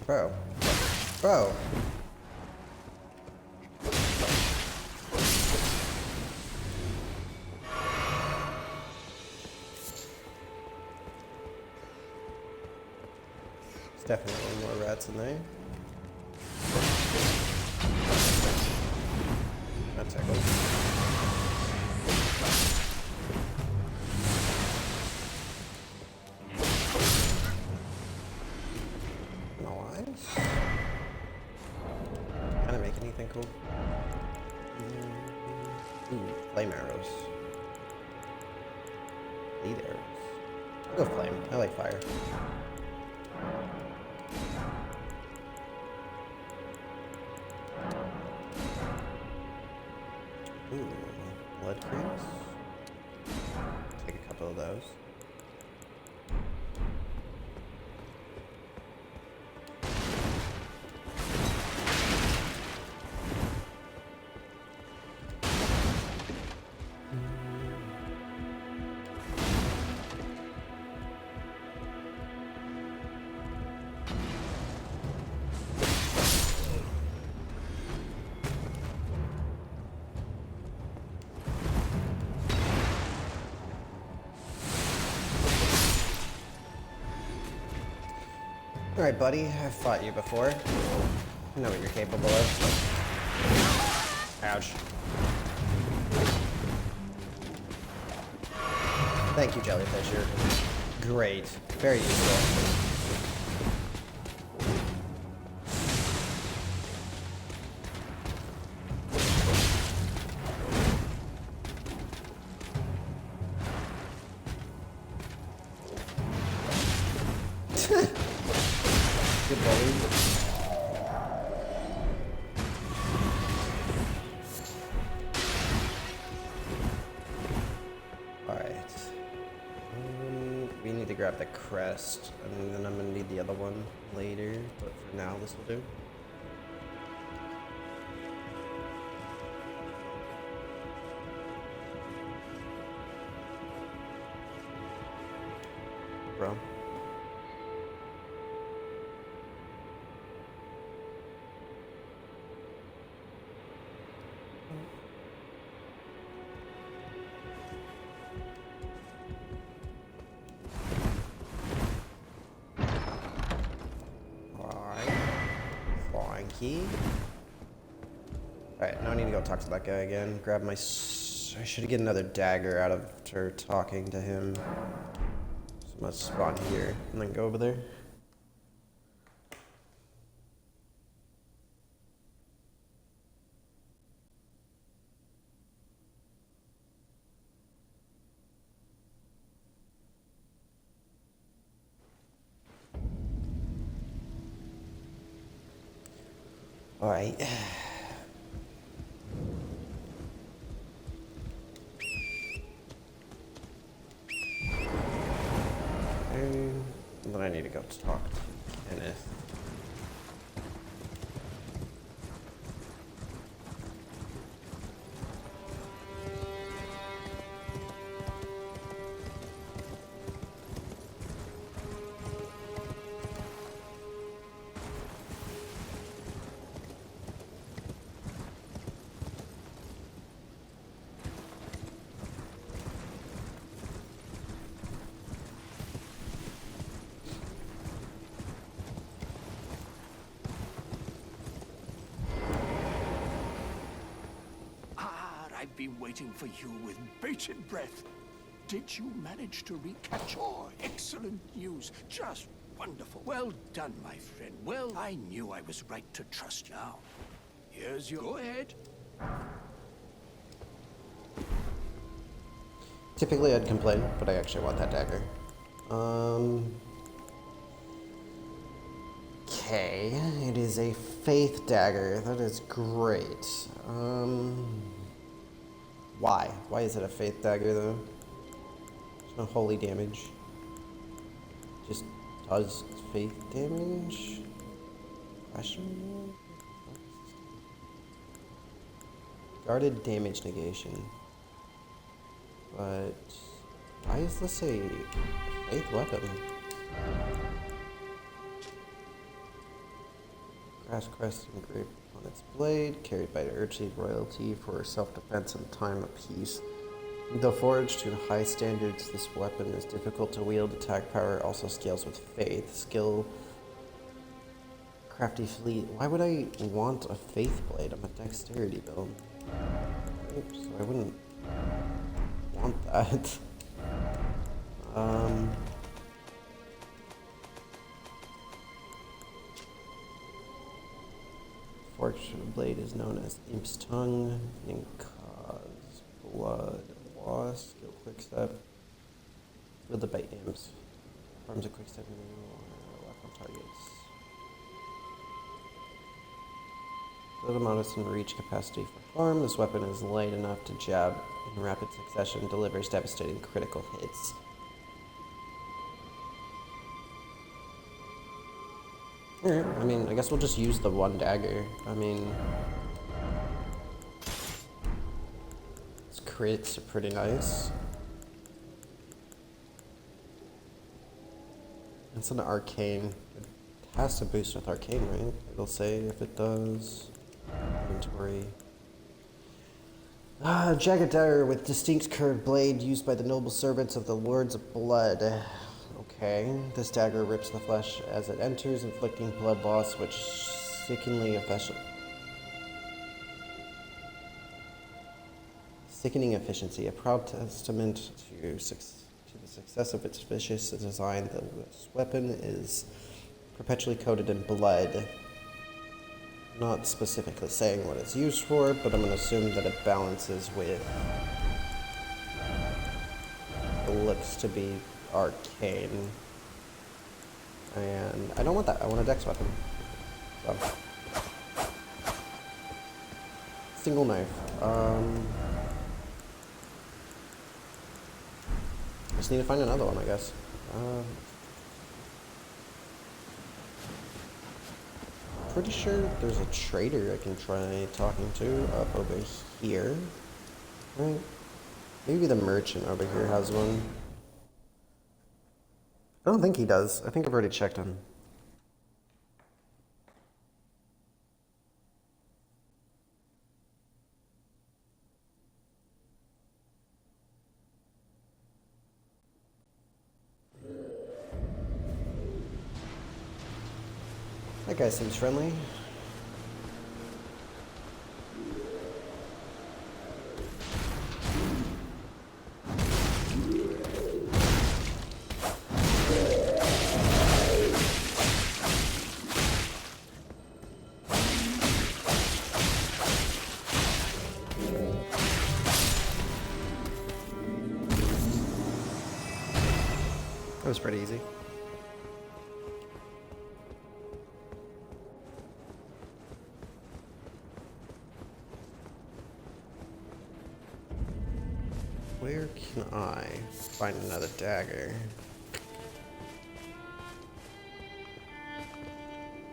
Bro. There's definitely more rats in there. That tickles. Can I make anything cool? Ooh, flame arrows. Lead arrows. I'll go flame. I like fire. Ooh, blood creams. Take a couple of those. Alright, buddy, I've fought you before. I know what you're capable of. Ouch. Thank you, Jellyfish. You're great. Very useful. Good bully. Alright. We need to grab the crest, and then I'm gonna need the other one later, but for now this will do. Bro. Alright, now I need to go talk to that guy again. Grab my... I should get another dagger out of her talking to him. So I'm gonna spawn here and then go over there. Alright. Then I need to go talk to Kenneth. I've been waiting for you with bated breath. Did you manage to recapture? Excellent news. Just wonderful. Well done, my friend. Well, I knew I was right to trust you. Now, here's your... Go ahead. Typically I'd complain, but I actually want that dagger. Okay, it is a faith dagger. That is great. Why? Why is it a faith dagger though? There's no holy damage. Just does faith damage? Question mark? Guarded damage negation. But why is this a faith weapon? Grass crest engraved on its blade, carried by Urchley royalty for self-defense and time of peace. Though forged to high standards, this weapon is difficult to wield. Attack power also scales with faith. Skill, crafty fleet. Why would I want a faith blade? I'm a dexterity build. Oops, so I wouldn't want that. Forged blade is known as Imp's Tongue and cause blood loss. Skill quick step. Wielded by imps. Performs a quick step and left on targets. Little modest in reach capacity for harm. This weapon is light enough to jab in rapid succession, delivers devastating critical hits. Alright, I mean, I guess we'll just use the one dagger. I mean, its crits are pretty nice. It's an arcane. It has to boost with arcane, right? It'll say if it does. Inventory. Jagged dagger with distinct curved blade used by the noble servants of the Lords of Blood. Okay, this dagger rips the flesh as it enters, inflicting blood loss, which sickening efficiency. A proud testament to the success of its vicious design. This weapon is perpetually coated in blood. Not specifically saying what it's used for, but I'm going to assume that it balances with what looks to be arcane. And I don't want that. I want a dex weapon. So. Single knife. Just need to find another one, I guess. Pretty sure there's a trader I can try talking to up over here. Right? Maybe the merchant over here has one. I don't think he does. I think I've already checked him. That guy seems friendly. That was pretty easy. Where can I find another dagger?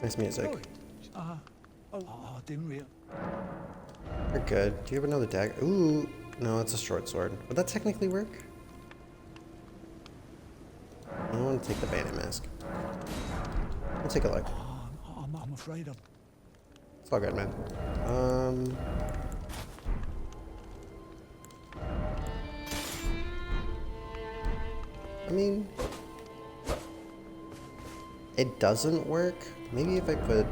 Nice music. Didn't realize. We're good. Do you have another dagger? Ooh, no, it's a short sword. Would that technically work? I want to take the bandit mask. We'll take a look. I'm afraid of. It's all good, man. I mean, it doesn't work. Maybe if I put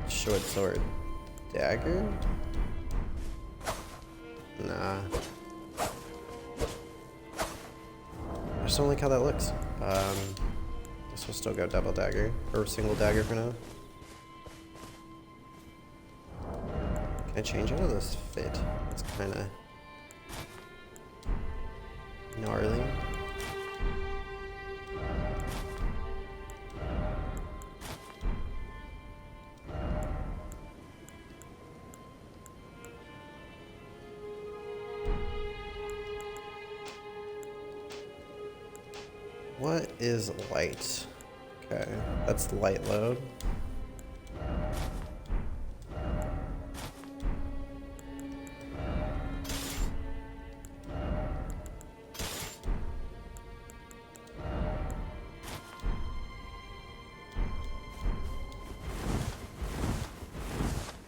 short sword dagger. Nah. I just don't like how that looks. Guess we'll still go double dagger, or single dagger for now. Can I change out of this fit? It's kinda gnarly. What is light? Okay, that's the light load.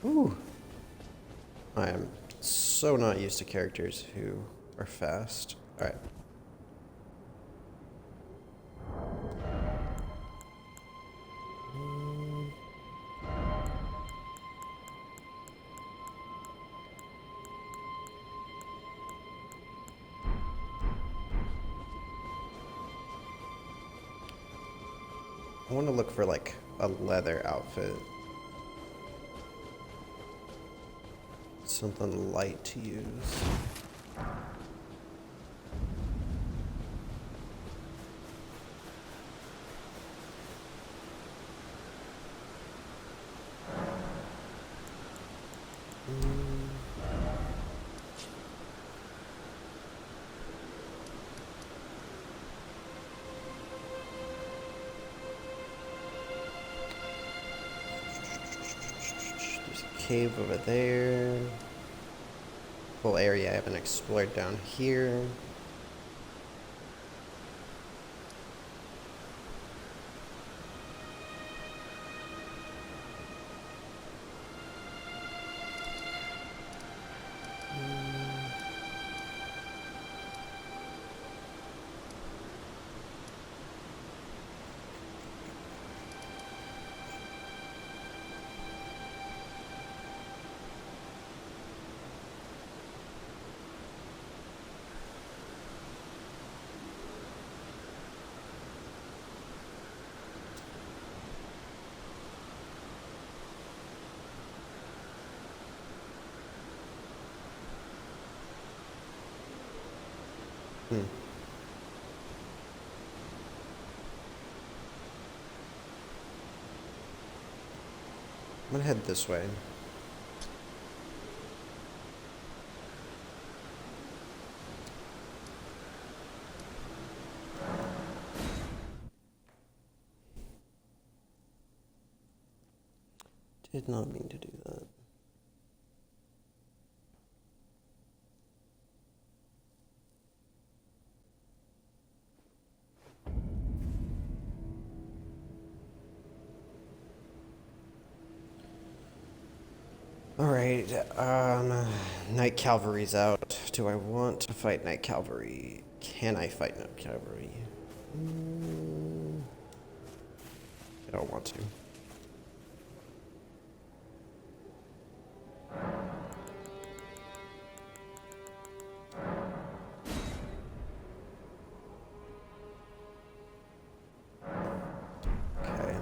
Ooh. I am so not used to characters who are fast. Alright. I want to look for like a leather outfit. Something light to use. There's a cave over there. Whole area I haven't explored down here. Hmm. I'm gonna head this way. Did not mean to do that. Alright, Night Cavalry's out. Do I want to fight Night Cavalry? Can I fight Night Cavalry? I don't want to. Okay.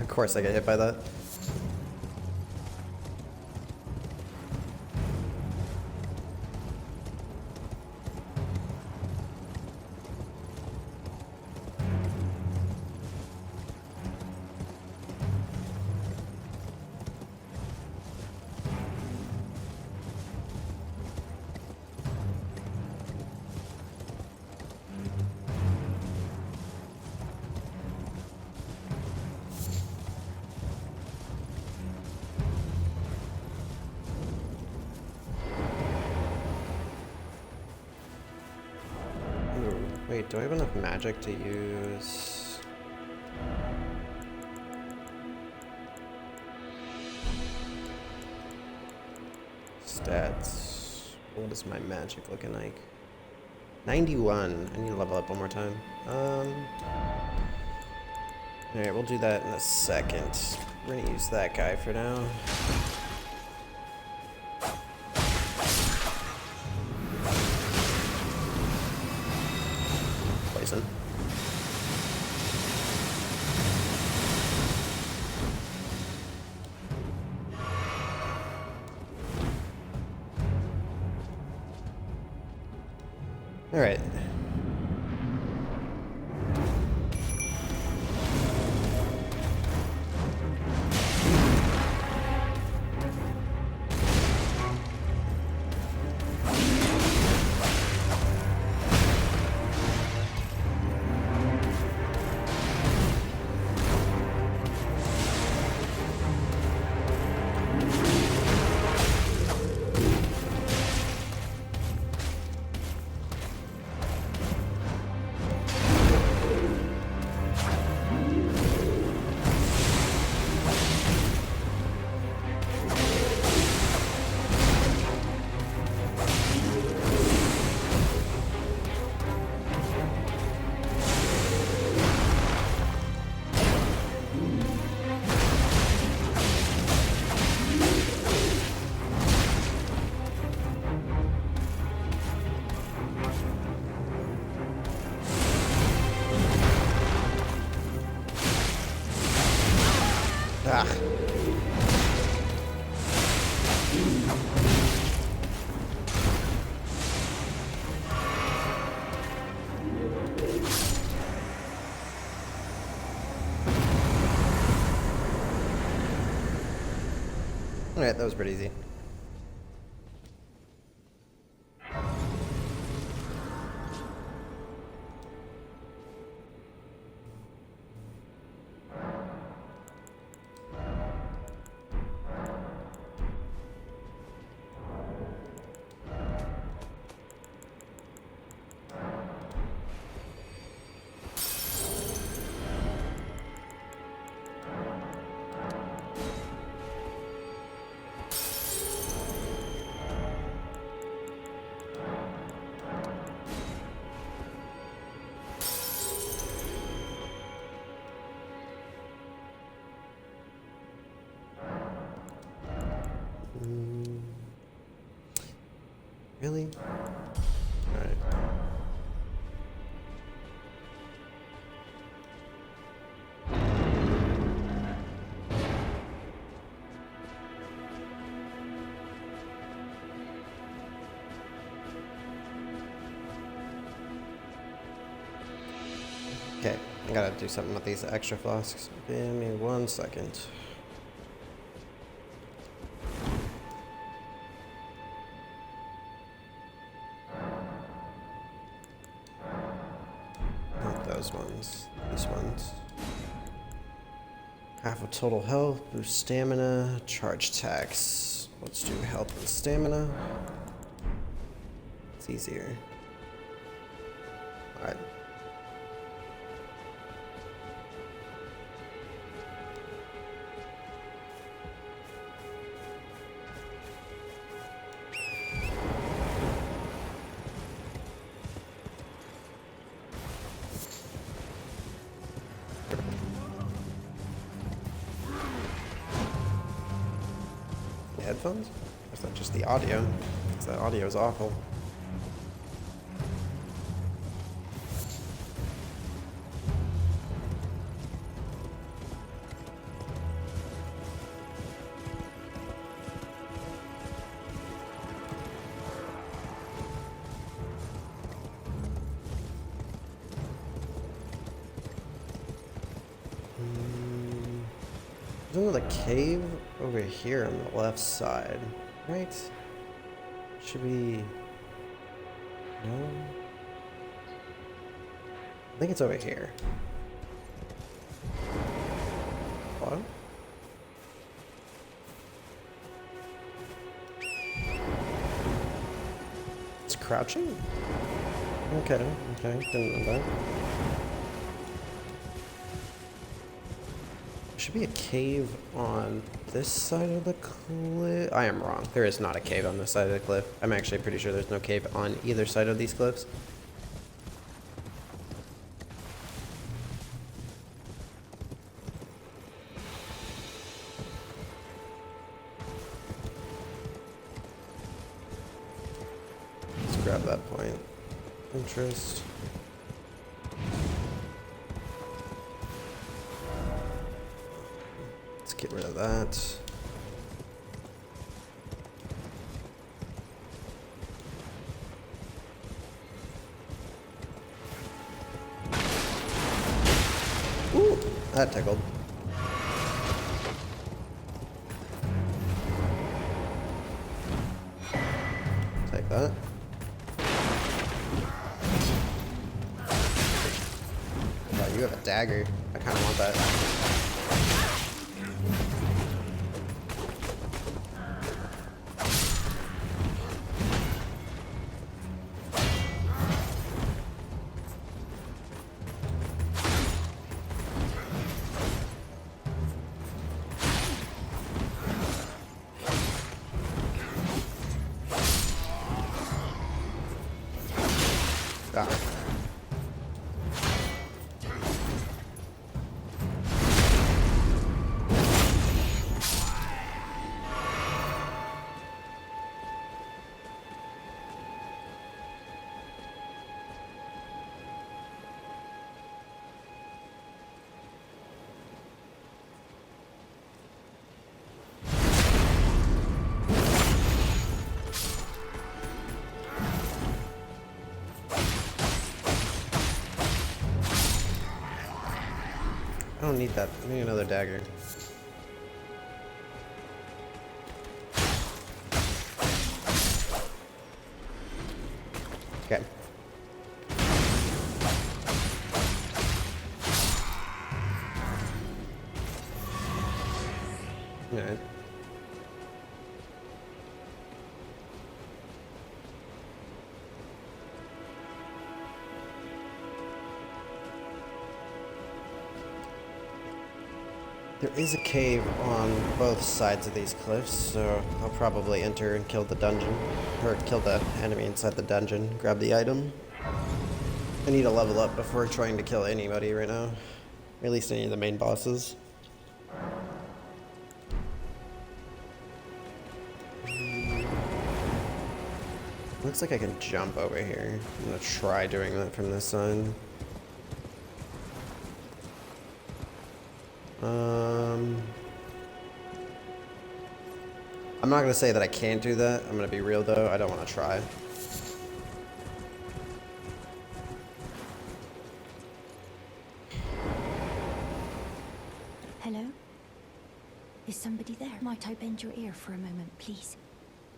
Of course I get hit by that. Wait, do I have enough magic to use? Stats. What is my magic looking like? 91. I need to level up one more time. Alright, we'll do that in a second. We're gonna use that guy for now. Poison. Alright. Ah. Alright, that was pretty easy. Really? Alright. Okay, I gotta do something with these extra flasks. Give me 1 second. Not those ones, these ones. Half of total health, boost stamina, charge attacks. Let's do health and stamina. It's easier. Alright. Headphones? Or is that just the audio? Because that audio is awful. There's another cave over here on the left side, right? Should we... No? I think it's over here. Hello? It's crouching? Okay, didn't know that. should be a cave on this side of the cliff. I am wrong. There is not a cave on this side of the cliff. I'm actually pretty sure there's no cave on either side of these cliffs. Let's grab that point. Interest. Let's get rid of that. Ooh, that tickled. Take that. Oh, you have a dagger. I kind of want that. Ah. I don't need that. I need another dagger. Okay. Alright. There is a cave on both sides of these cliffs, so I'll probably enter and kill the dungeon, or kill the enemy inside the dungeon, grab the item. I need to level up before trying to kill anybody right now, or at least any of the main bosses. Looks like I can jump over here. I'm gonna try doing that from this side. I'm not gonna say that I can't do that. I'm gonna be real though. I don't want to try. Hello? Is somebody there? Might I bend your ear for a moment, please?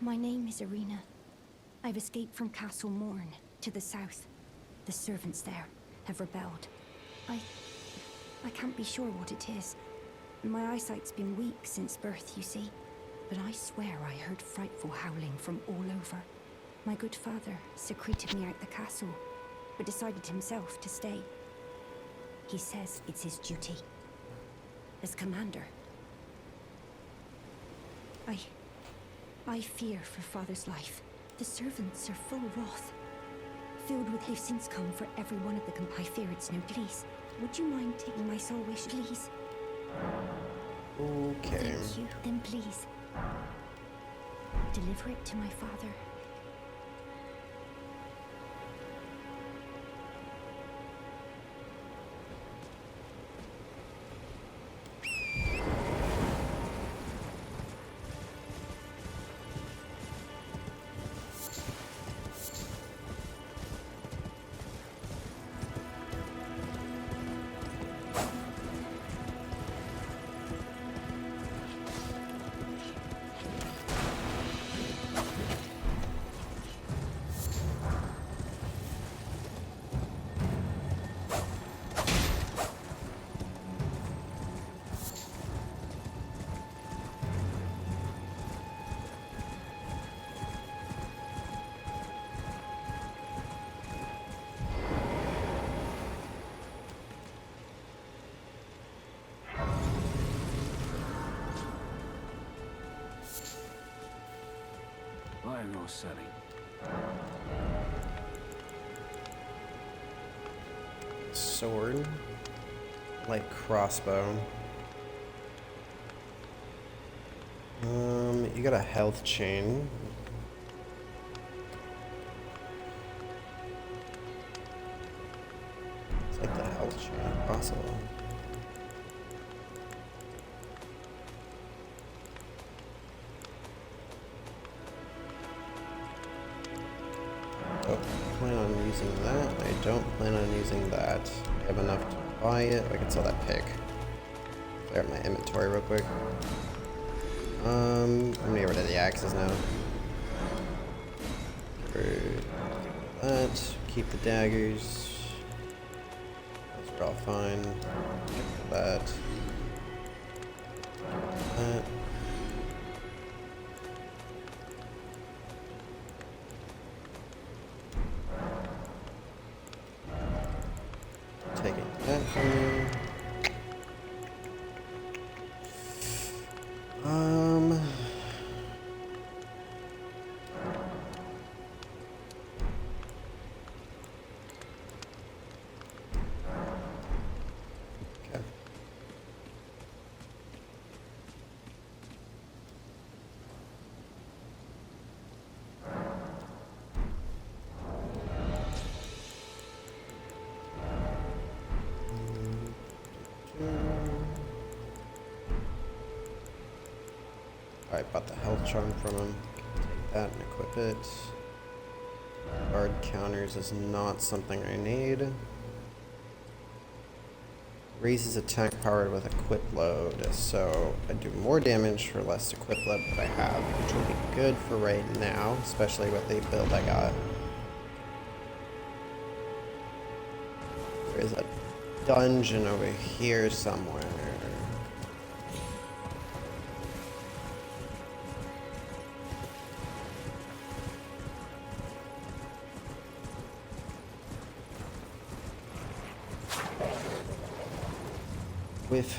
My name is Irina. I've escaped from Castle Morn to the south. The servants there have rebelled. I can't be sure what it is. My eyesight's been weak since birth, you see. But I swear I heard frightful howling from all over. My good father secreted me out the castle, but decided himself to stay. He says it's his duty. As commander. I fear for father's life. The servants are full wrath. Filled with they've since come for every one of the I fear it's no please. Would you mind taking my soul wish, please? Okay. Thank you. Then please, deliver it to my father. I ain't no selling. Sword. Light crossbow. You got a health chain. It's like the health chain possible. Don't plan on using that. I don't plan on using that. I have enough to buy it. I can sell that pick. Clear up my inventory real quick. I'm gonna get rid of the axes now. Get rid of that. Keep the daggers. Those are all fine. Get that. That. Taking that from you. Okay. Alright, bought the health charm from him. Take that and equip it. Guard counters is not something I need. Raises attack power with equip load, so I do more damage for less equip load that I have, which will be good for right now, especially with the build I got. There's a dungeon over here somewhere. With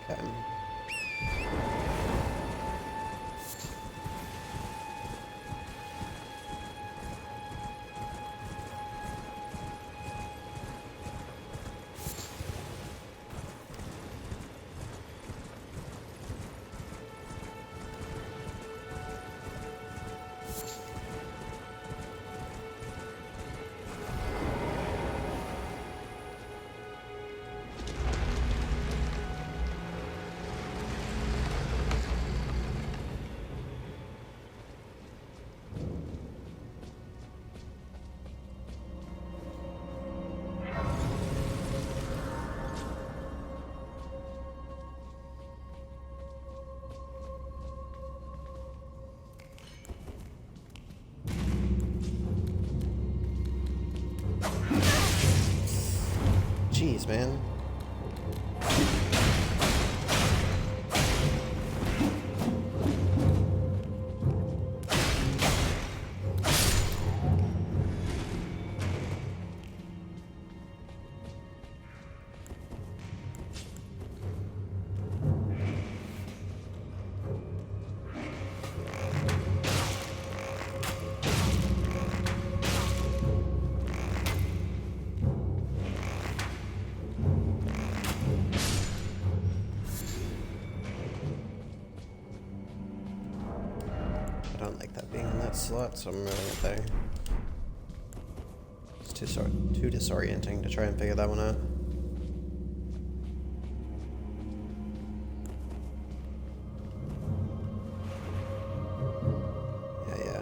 okay. Jeez, man. I don't like that being in that slot, so I'm moving it there. It's too disorienting to try and figure that one out. Yeah.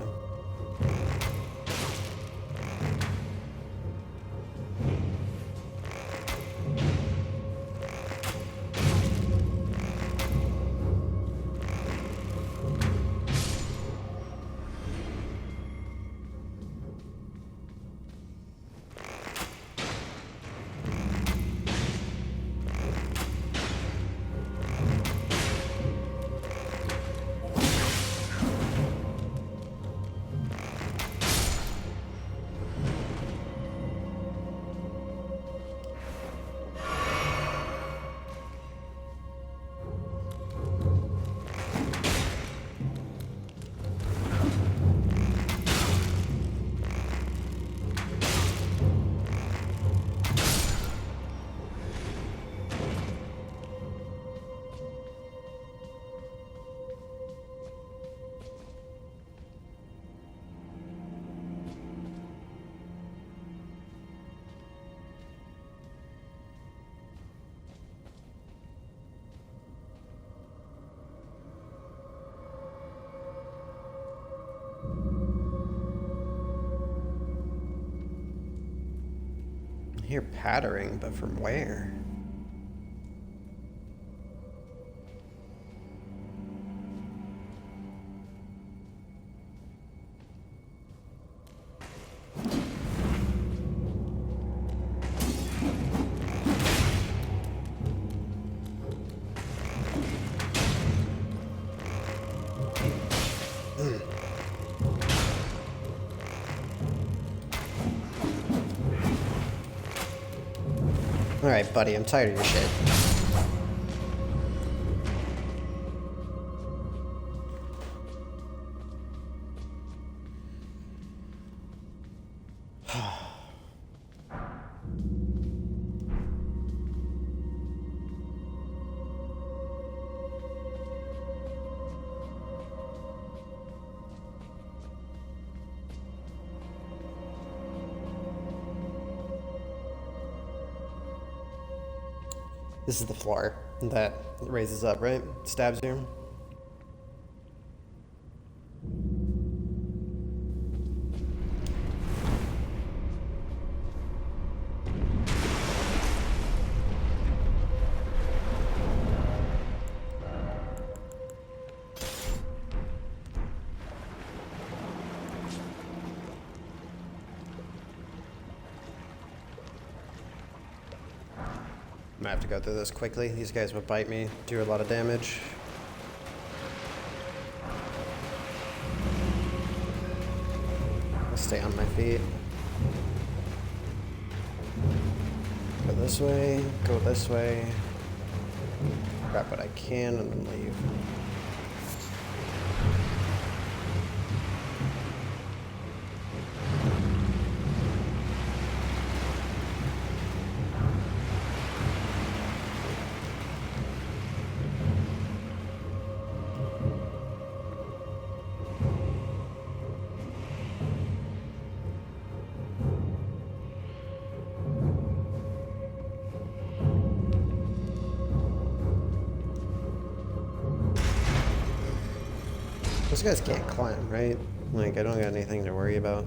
I hear pattering, but from where? Alright, buddy, I'm tired of your shit. This is the floor that raises up, right? Stabs you. I'm gonna have to go through this quickly. These guys would bite me, do a lot of damage. I'll stay on my feet. Go this way, go this way. Grab what I can and then leave. Those guys can't climb, right? Like, I don't got anything to worry about.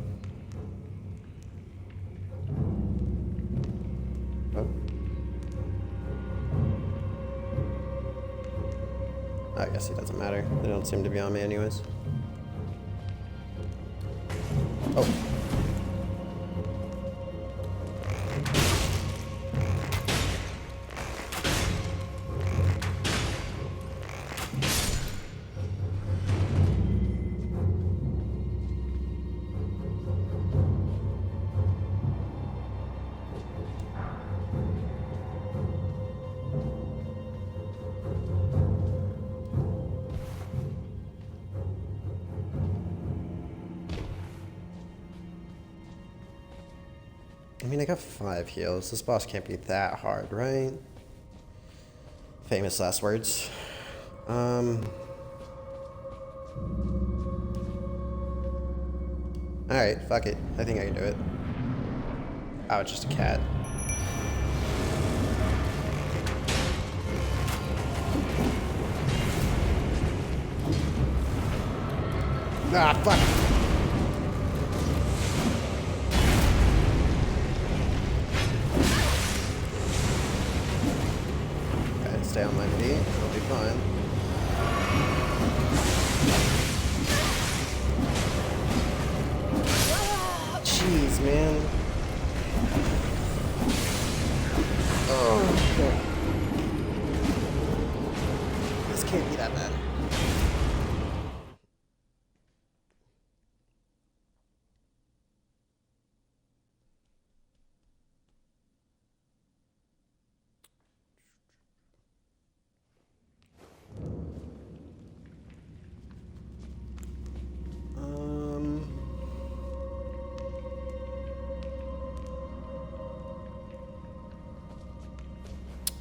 Oh. I guess it doesn't matter. They don't seem to be on me anyways. Oh. I mean, I got 5 heals. This boss can't be that hard, right? Famous last words. Alright, fuck it. I think I can do it. Oh, it's just a cat. Ah, fuck! Stay on my feet, I'll be fine. Jeez, man. Oh, shit. This can't be that bad.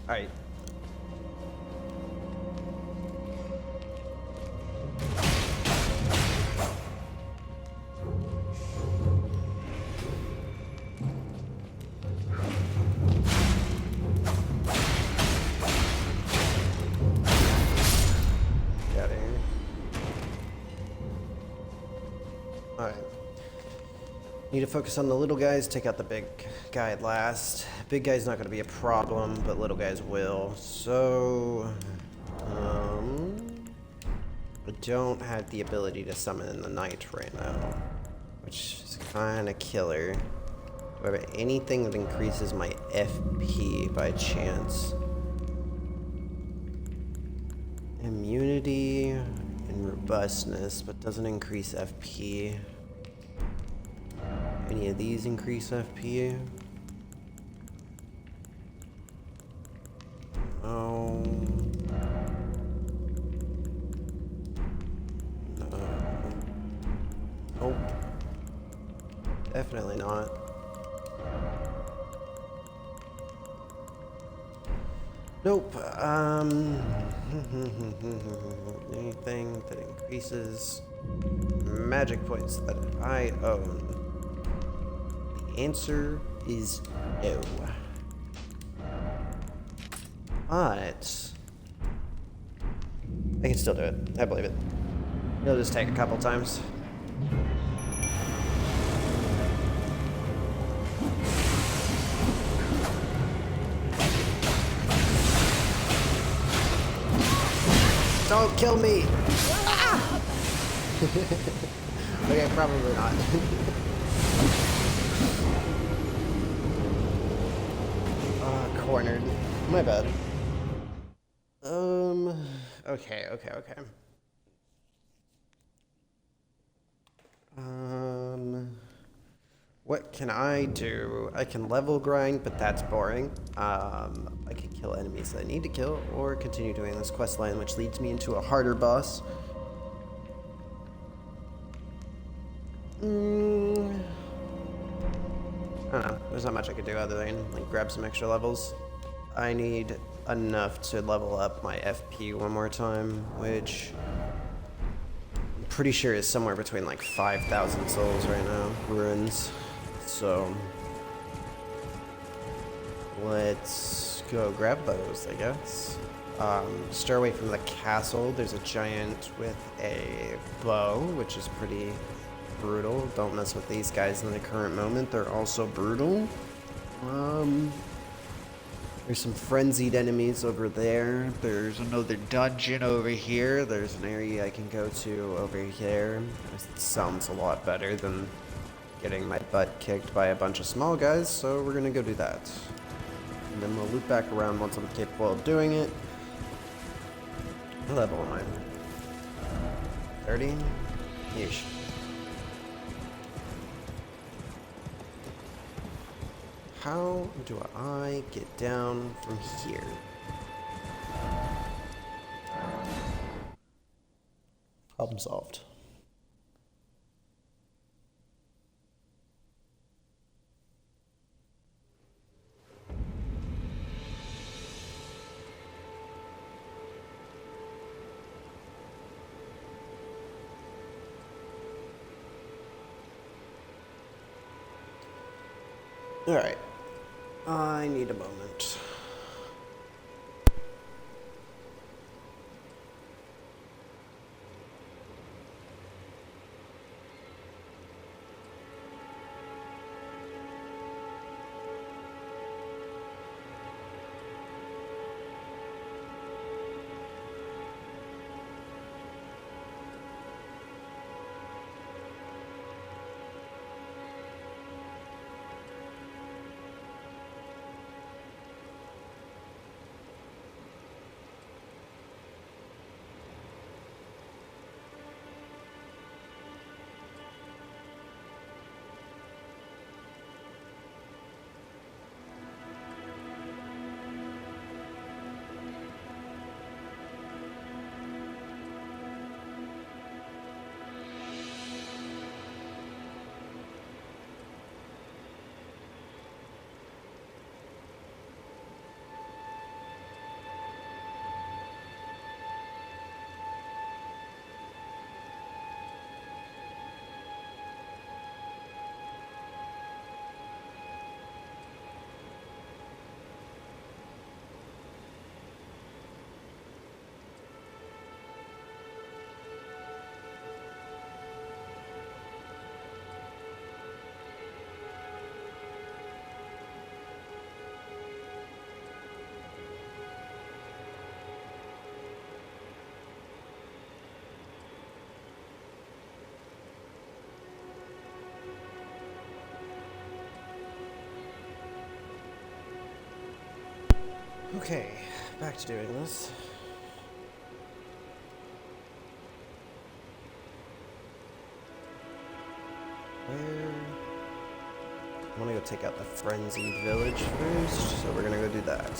All right. Get out of here. All right. Need to focus on the little guys, take out the big guy last. Big guy's not going to be a problem, but little guys will. So, I don't have the ability to summon in the night right now, which is kind of killer. Do I have anything that increases my FP by chance? Immunity and robustness, but doesn't increase FP. Any of these increase FP? No. No. Nope. Definitely not. Nope. Anything that increases magic points that I own. The answer is no. But I can still do it. I believe it. It'll just take a couple times. Don't kill me! Ah! Okay, probably not. Cornered. My bad. Okay. What can I do? I can level grind, but that's boring. I can kill enemies that I need to kill, or continue doing this quest line, which leads me into a harder boss. I don't know. There's not much I could do other than like grab some extra levels. I need enough to level up my FP one more time, which I'm pretty sure is somewhere between like 5,000 souls right now. Ruins. So let's go grab those, I guess. Stay away from the castle. There's a giant with a bow, which is pretty brutal. Don't mess with these guys in the current moment. They're also brutal. There's some frenzied enemies over there. There's another dungeon over here. There's an area I can go to over here. This sounds a lot better than getting my butt kicked by a bunch of small guys, so we're gonna go do that. And then we'll loop back around once I'm capable of doing it. What level am I? 30? Yeesh. How do I get down from here? Problem solved. All right. I need a moment. Okay, back to doing this. Where? I want to go take out the frenzied village first, so we're gonna go do that.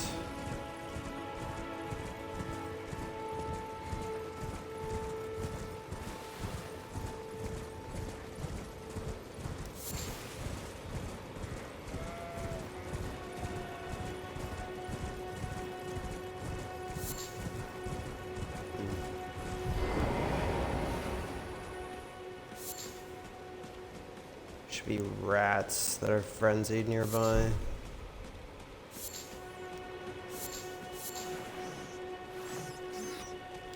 Should be rats that are frenzied nearby.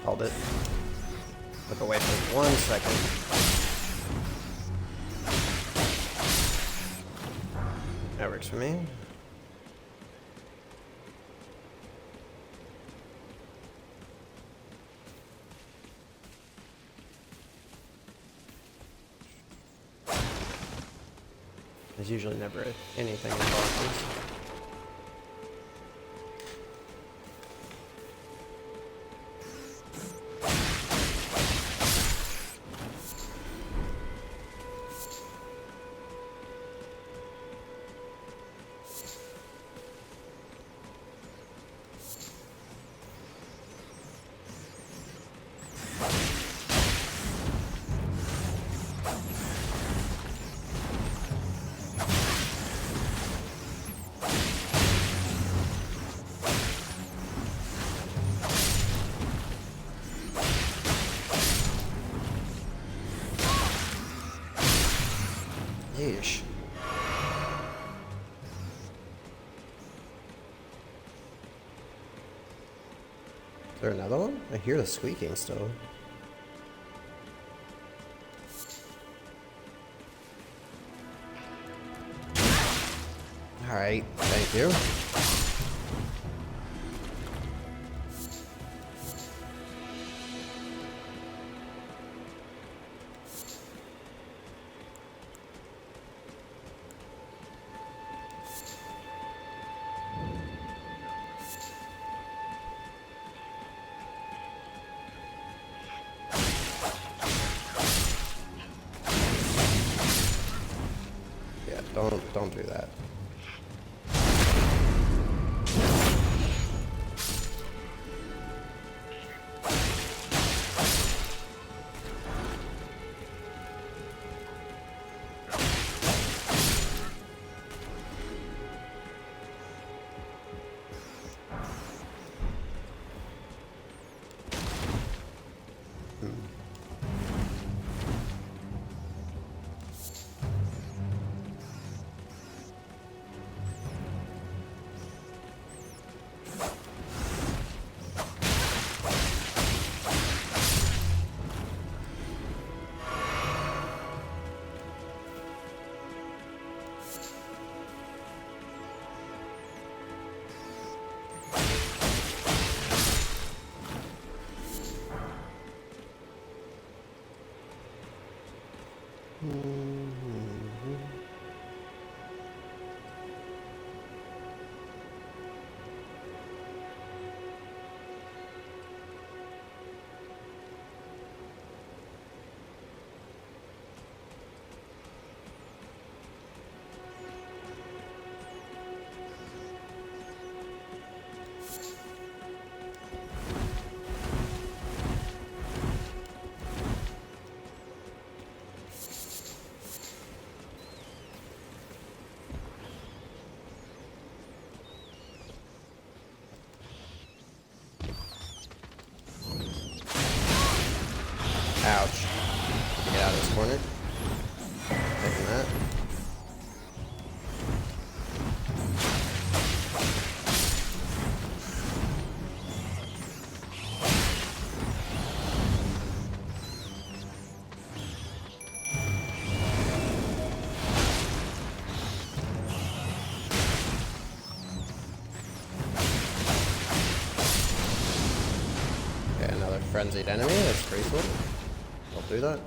Hold it. Look away for 1 second. That works for me. There's usually never anything in boxes. Yeesh. Is there another one? I hear the squeaking still. Alright, thank you. Don't do that. Ouch. Get out of this corner. Taking that. Okay, another frenzied enemy. That's pretty cool. I'll do that.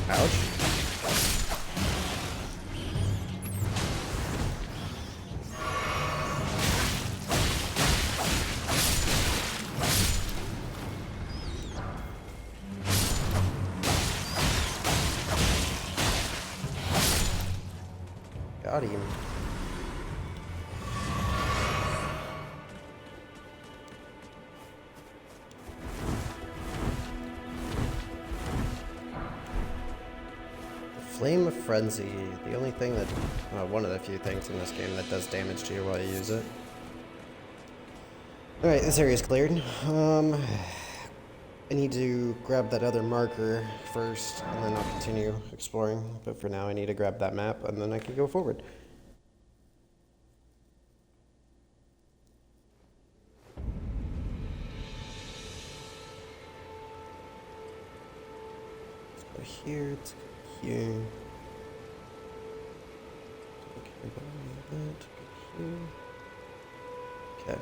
Ouch. Got him. Flame of Frenzy, the only thing that, one of the few things in this game that does damage to you while you use it. Alright, this area is cleared. I need to grab that other marker first, and then I'll continue exploring. But for now, I need to grab that map, and then I can go forward. Let's go here, let's go here. Okay.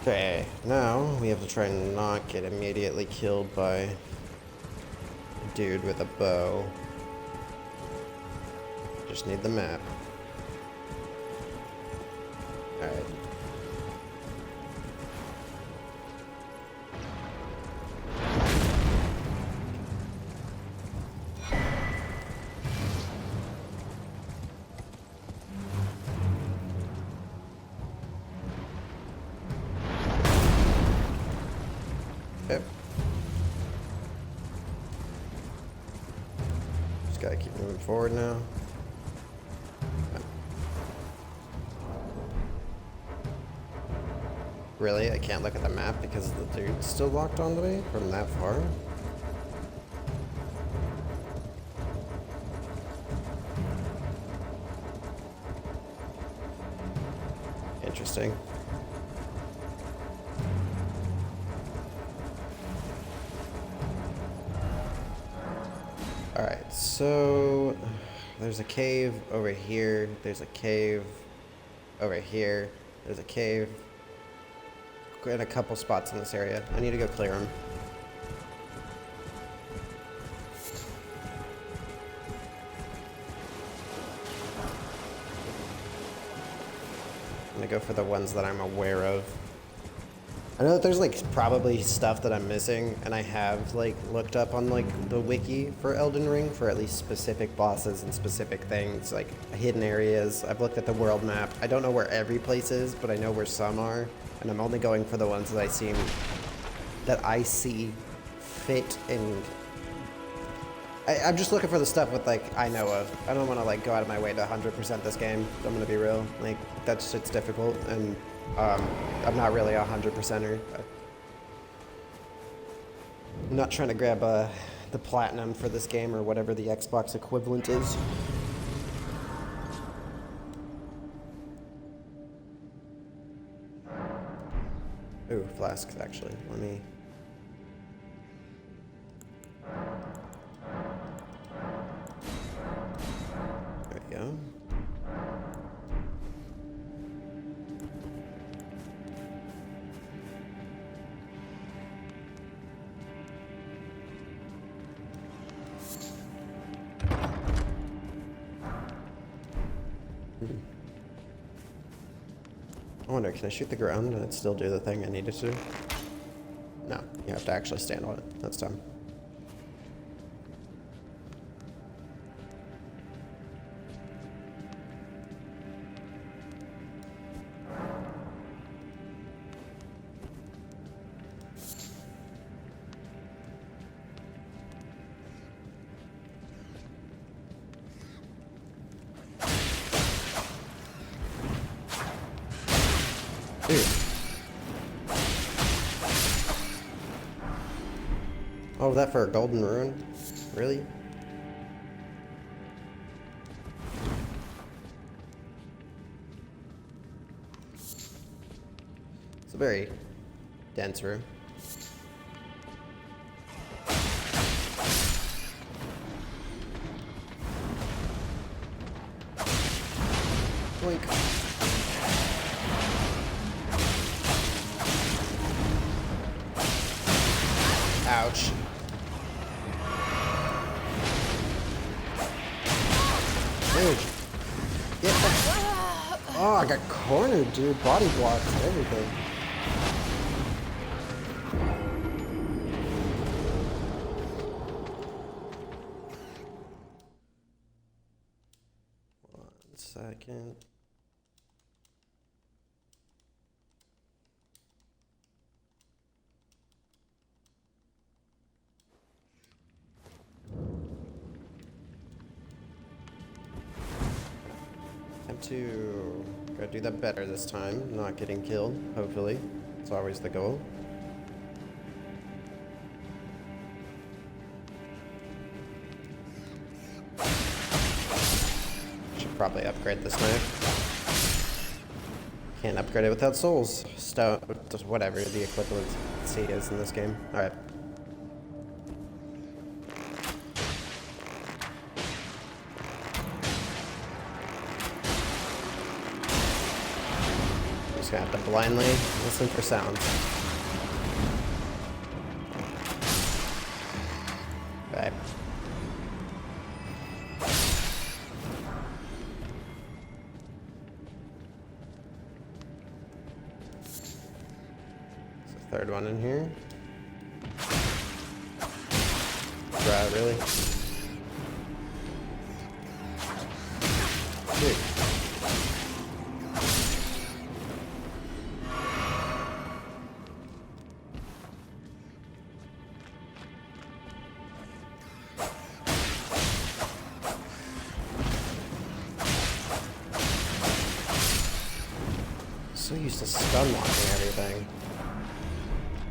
Okay, now we have to try and not get immediately killed by a dude with a bow. Just need the map. Alright. Yep. Just gotta keep moving forward now. Really? I can't look at the map because the dude's still locked onto me from that far? Interesting. Alright, so there's a cave over here, there's a cave over here, there's a cave in a couple spots in this area. I need to go clear them. I'm gonna go for the ones that I'm aware of. I know that there's like probably stuff that I'm missing, and I have like looked up on like the wiki for Elden Ring for at least specific bosses and specific things, like hidden areas. I've looked at the world map. I don't know where every place is, but I know where some are, and I'm only going for the ones that I see fit, and I'm just looking for the stuff with like I know of. I don't want to like go out of my way to 100% this game. I'm gonna be real. Like that shit's difficult, and I'm not really a 100%er. I'm not trying to grab the platinum for this game or whatever the Xbox equivalent is. Ooh, flasks actually. Let me. There we go. I wonder, can I shoot the ground and it still do the thing I needed to? No, you have to actually stand on it. That's dumb. Dude. Oh, that for a golden rune? Really? It's a very dense room. Blink. Ouch. Dude. Get the... Oh, I got cornered, dude. Body blocks and everything. second. Time to go do that better this time, not getting killed, hopefully. It's always the goal. Should probably upgrade this knife. Can't upgrade it without souls. Stone, just whatever the equivalency is in this game. Alright. Just gonna have to blindly listen for sounds. Okay. Third one in here. Bruh, really? Dude. So used to stun locking everything.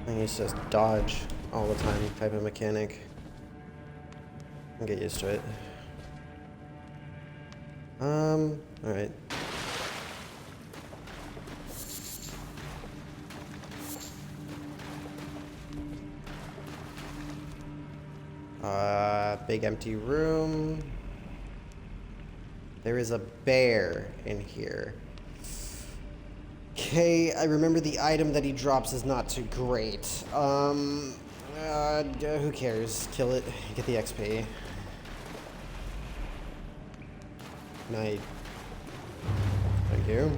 I used to just dodge all the time type of mechanic. And get used to it. Alright. Big empty room. There is a bear in here. Okay, I remember the item that he drops is not too great. Who cares? Kill it, get the XP. Night. Thank you.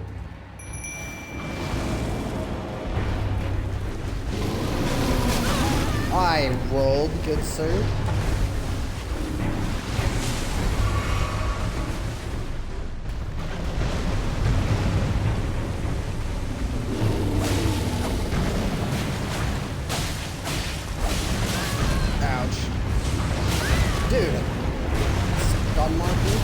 I rolled, good sir. Dude, stun lock me?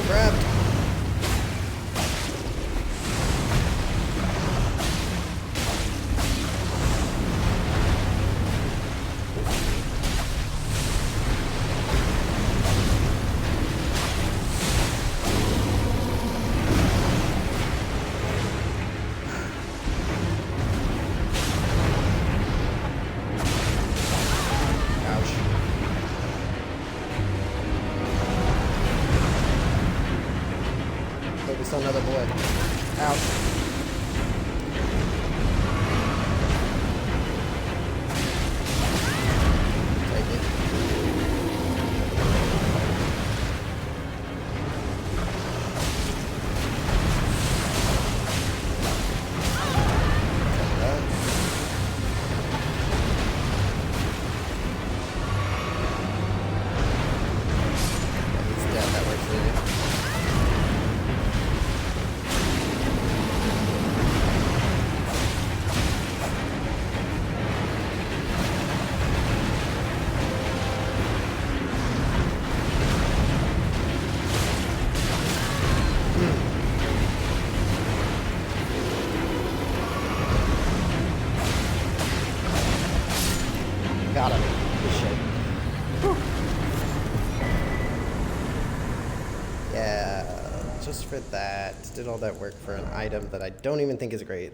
Grab me. Focus on another bullet. Ouch. Take it. Take that. He's dead, that works really. Got him. Good shit. Whew. Yeah, just for that. Did all that work for an item that I don't even think is great.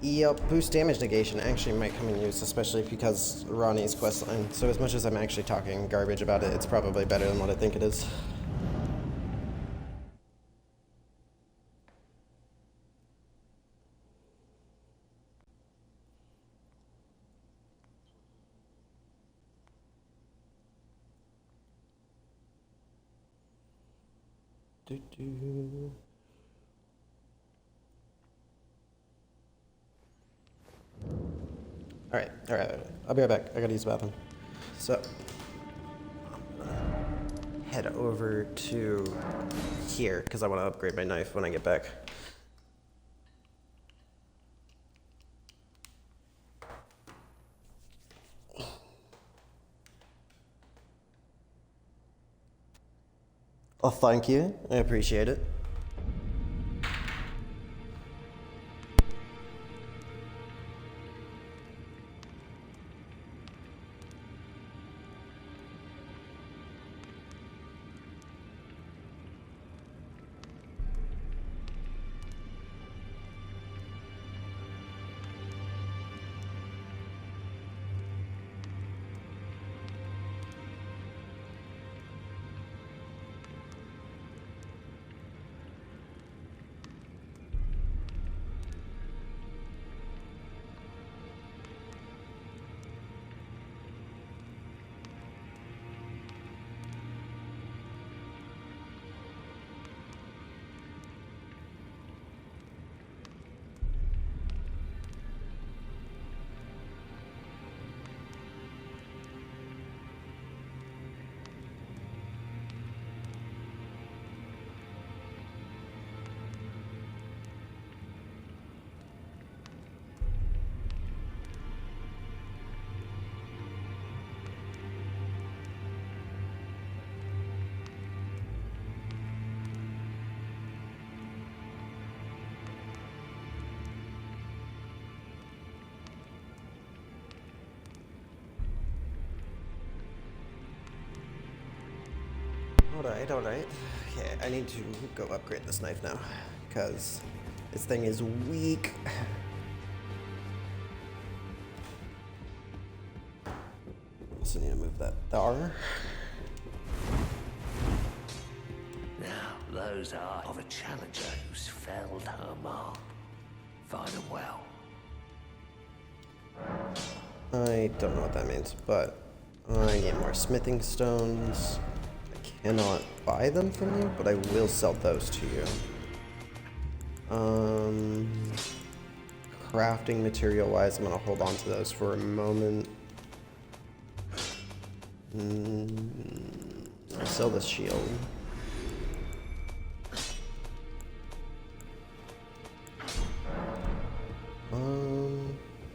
Yep, boost damage negation actually might come in use, especially because Ronnie's questline. So as much as I'm actually talking garbage about it, it's probably better than what I think it is. Doo-doo. All right. I'll be right back. I gotta use the bathroom. So, head over to here because I want to upgrade my knife when I get back. Oh, thank you. I appreciate it. Alright. Okay, I need to go upgrade this knife now, because this thing is weak. Also need to move that there. Now, those are of a challenger who's felled her mark. Find them well. I don't know what that means, but I need more smithing stones. I cannot buy them from you, but I will sell those to you. Crafting material wise, I'm gonna hold on to those for a moment. I'll sell this shield.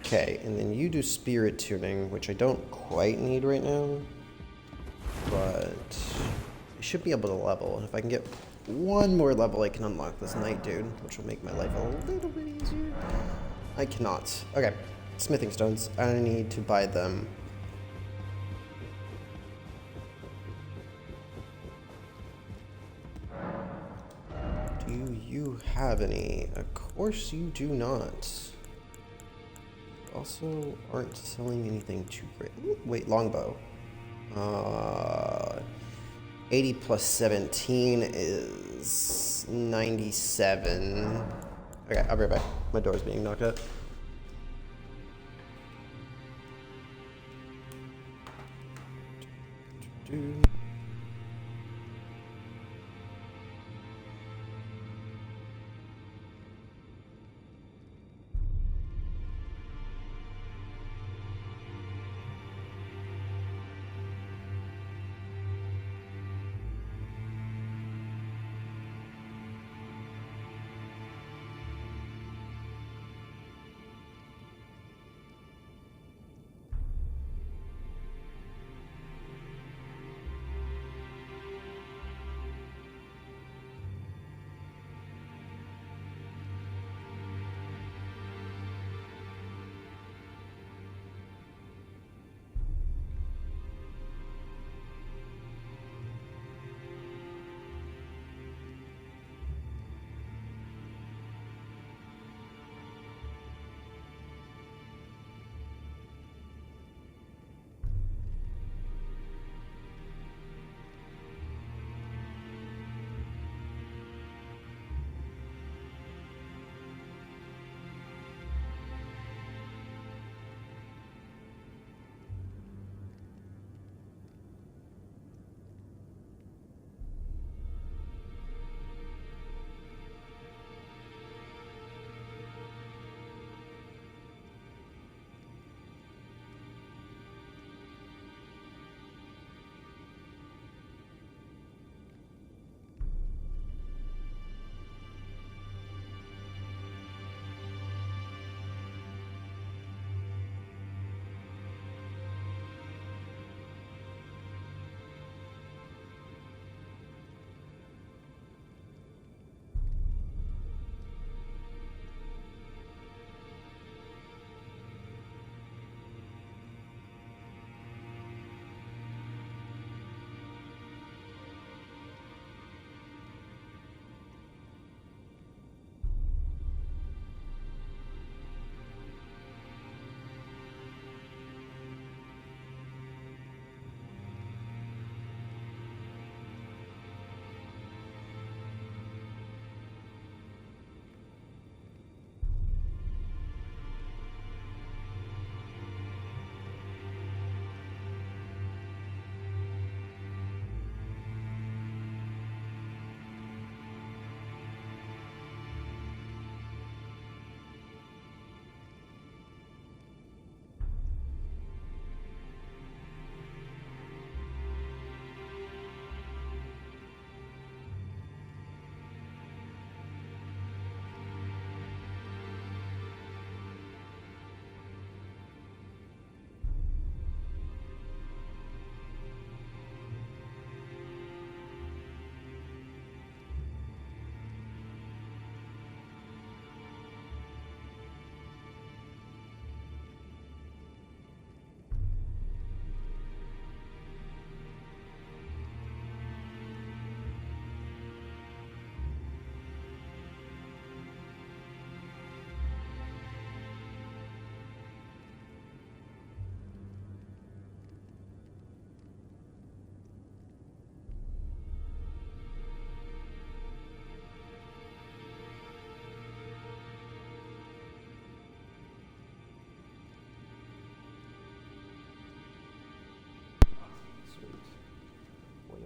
Okay, and then you do spirit tuning, which I don't quite need right now, but I should be able to level. And if I can get one more level, I can unlock this Night Dude, which will make my life a little bit easier. I cannot. Okay, smithing stones. I need to buy them. Do you have any? Of course you do not. Also aren't selling anything too great. Ooh, wait, longbow. 80 plus 17 is 97. Okay, I'll be right back. My door's being knocked out.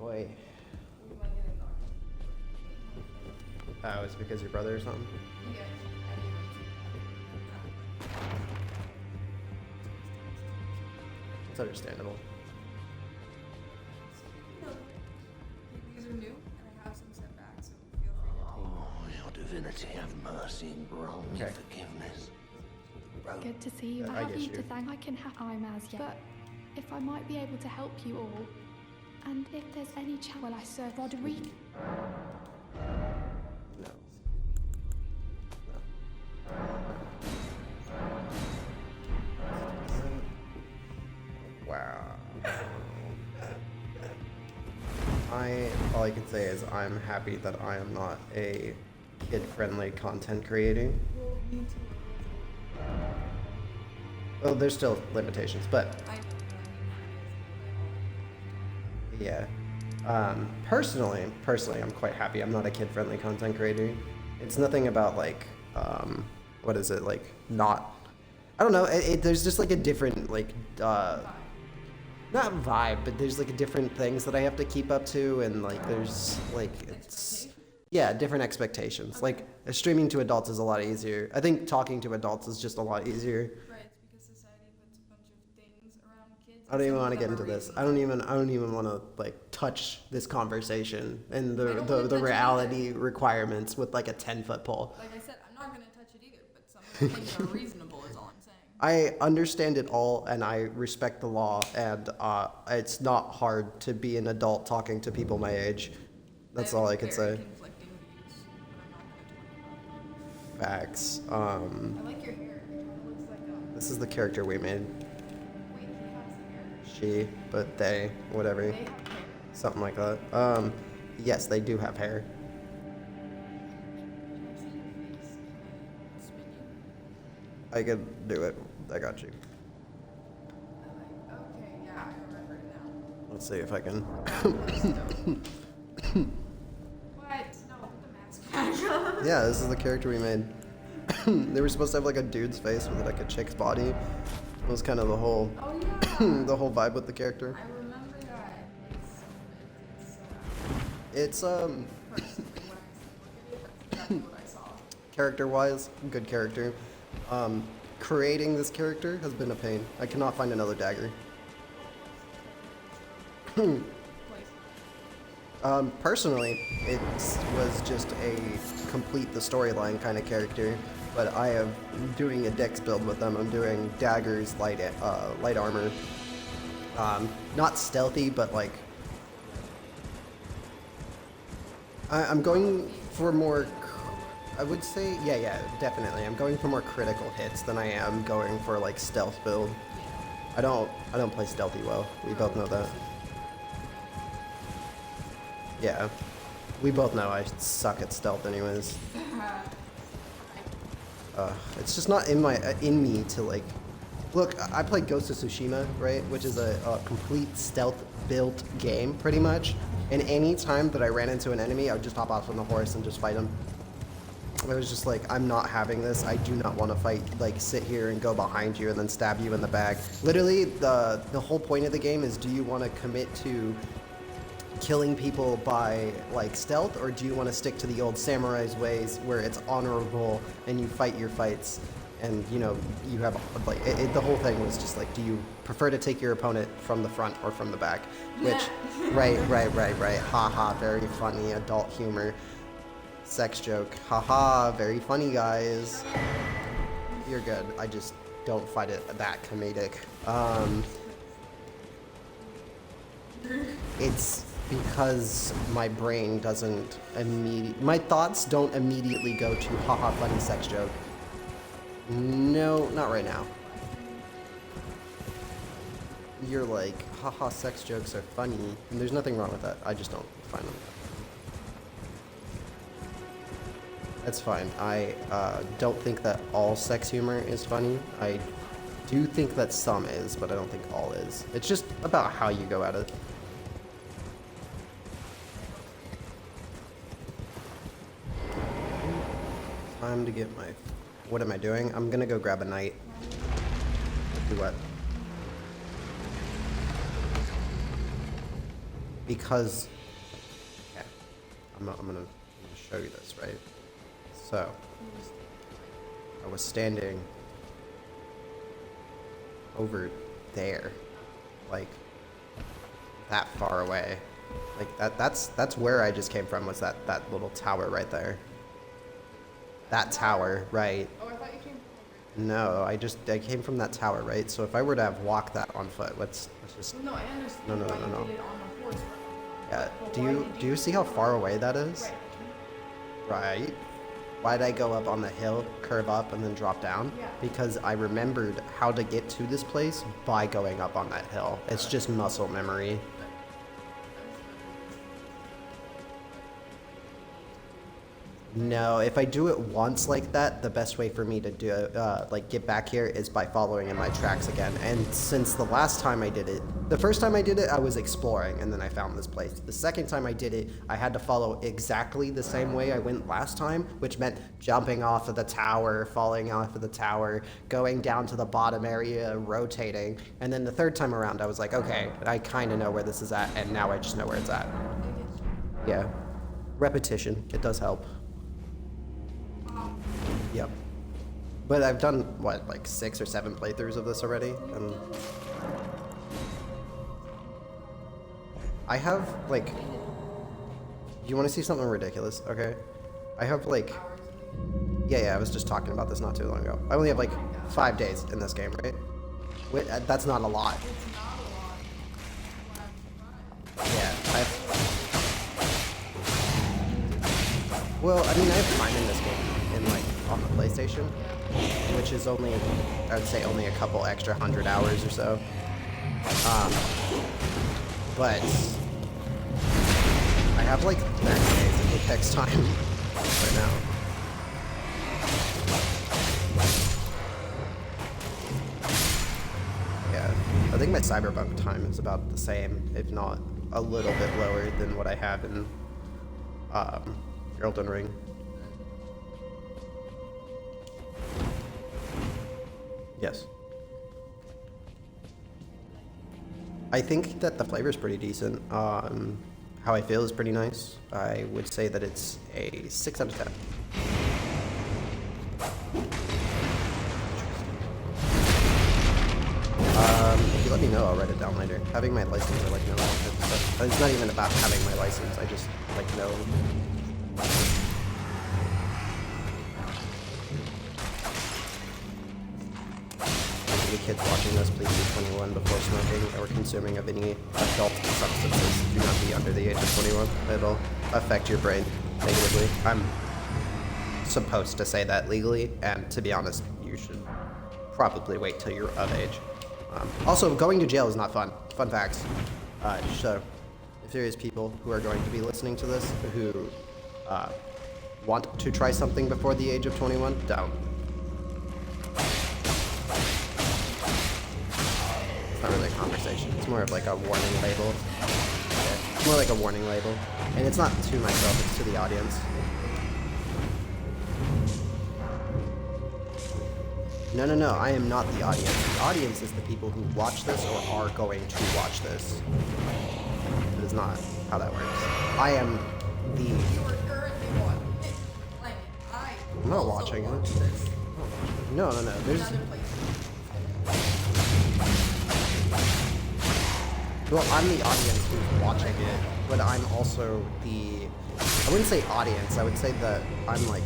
Boy. Oh, it's because your brother or something? It's understandable. These are new, and I have some setbacks, so feel free to take them. Oh, your divinity, have mercy and grant me Okay. forgiveness. Good to see you. I I have get you you. to thank. I can have I'm as yet, but if I might be able to help you all, and if there's any chance, well, I serve Roderick. No. Wow. All I can say is I'm happy that I am not a kid-friendly content creator. Well, me too. Well, there's still limitations, but I know, yeah. Personally, I'm quite happy. I'm not a kid-friendly content creator. It's nothing about like, what is it like? Not, I don't know. There's just like a different like, not vibe, but there's like different things that I have to keep up to, and like there's like it's yeah, different expectations. Like streaming to adults is a lot easier. I think talking to adults is just a lot easier. right, it's because society puts a bunch of things around kids. I don't even and want to some get of them into are this. I don't reasonable. even want to like touch this conversation and I don't wanna touch the it reality requirements with like a 10-foot pole. Like I said, I'm not gonna touch it either, but some of the things are reasonable is all I'm saying. I understand it all and I respect the law, and it's not hard to be an adult talking to people my age. That's all I can Very say. conflicting views, but I'm not gonna talk about Facts. it. I like your hair. It looks like This is the character we made. wait, he has hair. She, but they, whatever. They have hair. Something like that. Yes, they do have hair. Can I see your face? Can I spin you? I could do it. I got you. Okay, yeah, I remember it now. Let's see if I can. What? No, put the mask back on. Yeah, this is the character we made. They were supposed to have like a dude's face with like a chick's body. It was kind of the whole Oh yeah. the whole vibe with the character. I remember that. It's Personally, when I look at it, that's exactly what I saw. character-wise, good character. Creating this character has been a pain. I cannot find another dagger. Place. Personally, it was just a complete the storyline kind of character, but I am doing a dex build with them. I'm doing daggers, light armor. Not stealthy, but like I'm going for more. I would say, yeah, definitely. I'm going for more critical hits than I am going for like stealth build. I don't play stealthy well. We both know that. Yeah, we both know I suck at stealth, anyways. It's just not in me to like. Look, I played Ghost of Tsushima, right, which is a complete stealth-built game, pretty much. And any time that I ran into an enemy, I would just hop off on the horse and just fight him. I was just like, I'm not having this. I do not want to fight, like, sit here and go behind you and then stab you in the back. Literally, the whole point of the game is, do you want to commit to killing people by, like, stealth, or do you want to stick to the old samurai's ways where it's honorable and you fight your fights and, you know, you have, like, the whole thing was just like, do you prefer to take your opponent from the front or from the back? Which, right. Haha, very funny, adult humor. Sex joke. Haha, very funny, guys. You're good. I just don't find it that comedic. It's because my brain doesn't my thoughts don't immediately go to haha, funny sex joke. No, not right now. You're like, haha, sex jokes are funny. And there's nothing wrong with that. I just don't find them. That's fine. I don't think that all sex humor is funny. I do think that some is, but I don't think all is. It's just about how you go at it. Time to get my... What am I doing? I'm gonna go grab a knight. Do what? because yeah, I'm gonna show you this, right? So I was standing over there, like that far away. Like that's where I just came from, was that little tower right there. That tower, right? Oh, I thought you came from No, I came from that tower, right? So if I were to have walked that on foot, let's just Well, no, I understand No, why no. you did it on a horse. yeah. But Do why you did do you see how far away that is? Right. Right. Why'd I go up on the hill, curve up, and then drop down? Yeah. Because I remembered how to get to this place by going up on that hill. It's just muscle memory. No, if I do it once like that, the best way for me to do it, like get back here, is by following in my tracks again. And since the last time I did it, the first time I did it, I was exploring, and then I found this place. The second time I did it, I had to follow exactly the same way I went last time, which meant jumping off of the tower, falling off of the tower, going down to the bottom area, rotating. And then the third time around, I was like, okay, I kind of know where this is at, and now I just know where it's at. Yeah. Repetition, it does help. Yep. But I've done, what, like 6 or 7 playthroughs of this already? And I have, like... You want to see something ridiculous? Okay. I have, like... Yeah, I was just talking about this not too long ago. I only have, like, 5 days in this game, right? Wait, that's not a lot. Yeah, Well, I mean, I have time in this game, in, like, on the PlayStation, which is only, I would say, only a couple extra 100 hours or so. But I have, like, 30 days of Apex time right now. Yeah, I think my Cyberpunk time is about the same, if not a little bit lower than what I have in, Elden Ring. Yes. I think that the flavor is pretty decent. How I feel is pretty nice. I would say that it's a 6 out of 10. If you let me know, I'll write it down later. Having my license, I like know all that stuff. It's not even about having my license. I just like know. Any kids watching this, please be 21 before smoking or consuming of any adult substances. Do not be under the age of 21. It'll affect your brain negatively. I'm supposed to say that legally, and to be honest, you should probably wait till you're of age. Also, going to jail is not fun. Fun facts. So, if there is people who are going to be listening to this who want to try something before the age of 21, don't. It's not really a conversation. It's more of like a warning label. Yeah, it's more like a warning label. And it's not to myself, it's to the audience. No, I am not the audience. The audience is the people who watch this or are going to watch this. That is not how that works. I am the... You were currently watching it. Like, I'm not watching it. This. No. There's... Another place. Well, I'm the audience who's watching it, but I'm also the... I wouldn't say audience, I would say that I'm like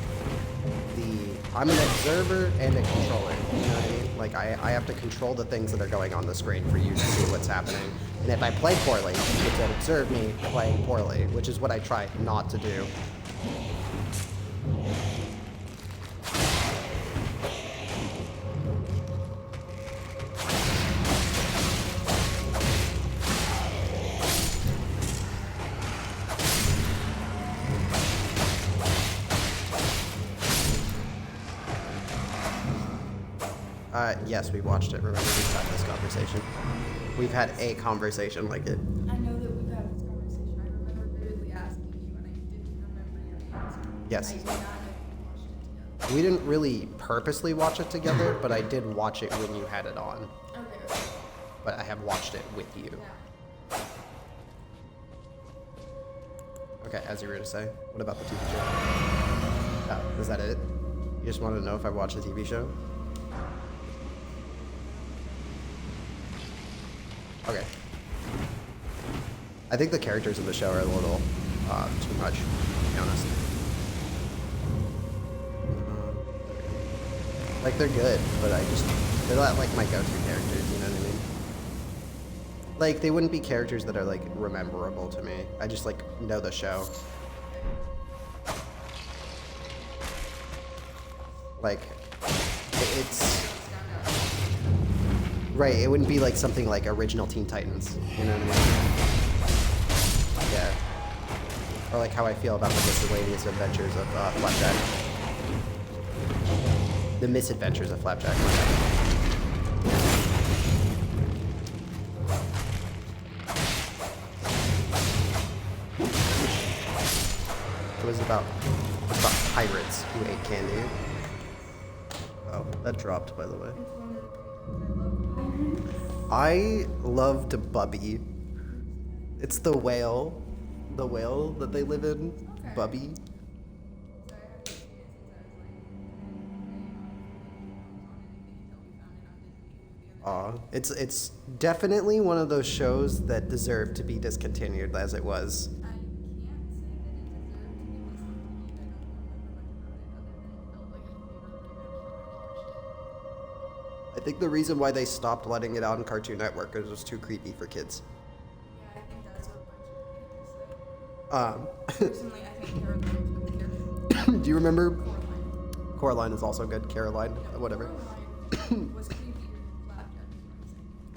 I'm an observer and a controller, you know what I mean? Like, I have to control the things that are going on the screen for you to see what's happening. And if I play poorly, you can observe me playing poorly, which is what I try not to do. Yes, we watched it. Remember, we've had this conversation. We've had a conversation like it. I know that we've had this conversation. I remember vividly asking you, and I didn't remember your answer. Yes. I did not know you watched it together. We didn't really purposely watch it together, but I did watch it when you had it on. Okay. But I have watched it with you. Yeah. Okay, as you were to say. What about the TV show? Oh, is that it? You just wanted to know if I watched the TV show? Okay. I think the characters in the show are a little too much, to be honest. Like, they're good, but they're not like my go-to characters, you know what I mean? Like, they wouldn't be characters that are, like, rememberable to me. I just, like, know the show. Like, it's... Right, it wouldn't be like something like original Teen Titans, you know what I mean? Yeah. Or like how I feel about the miscellaneous adventures of Flapjack. The misadventures of Flapjack. It was about pirates who ate candy. Oh, that dropped, by the way. I loved Bubby. It's the whale that they live in. Okay. Bubby. It's definitely one of those shows that deserve to be discontinued as it was. I think the reason why they stopped letting it out on Cartoon Network is it was too creepy for kids. Yeah, I think that's what a bunch of people say. Personally, I think Caroline's really good. Do you remember? Coraline. Coraline is also good. Caroline, whatever. Coraline was creepy. Flapjack.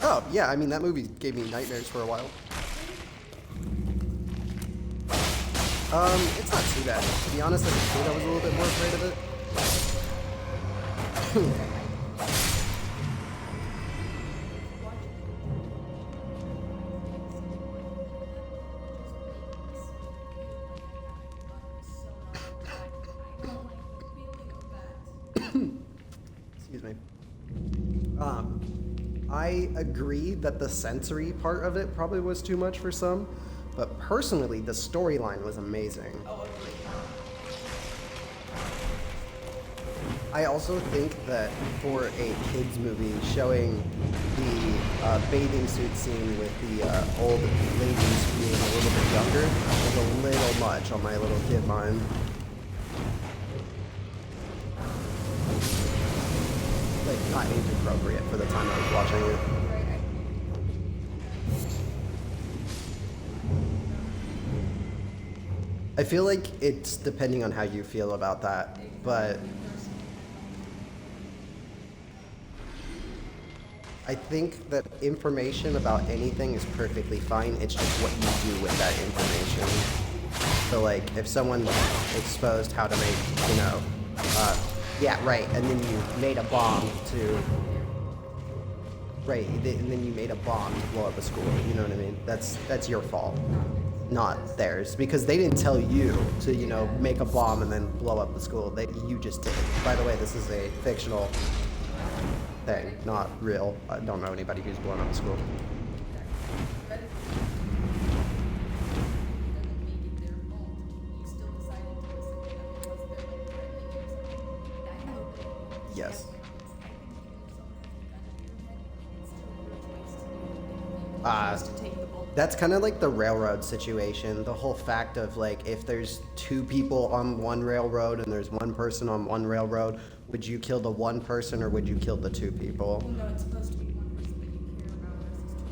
Oh, yeah, I mean, that movie gave me nightmares for a while. It's not too bad. To be honest, as a kid, I was a little bit more afraid of it. Excuse me. I agree that the sensory part of it probably was too much for some, but personally, the storyline was amazing. I also think that for a kids movie, showing the bathing suit scene with the old ladies being a little bit younger was a little much on my little kid mind. Like, not age appropriate for the time I was watching it. I feel like it's depending on how you feel about that, but I think that information about anything is perfectly fine. It's just what you do with that information. So like, if someone exposed how to make, you know, yeah, right, and then you made a bomb to, right, and then you made a bomb to blow up a school, you know what I mean? That's your fault, not theirs, because they didn't tell you to, you know, make a bomb and then blow up the school. You just did. By the way, this is a fictional thing, not real. I don't know anybody who's blown up a school. Yes. That's kind of like the railroad situation. The whole fact of like, if there's two people on one railroad and there's one person on one railroad, would you kill the one person or would you kill the two people? Well, no, it's supposed to be one person that you care about versus two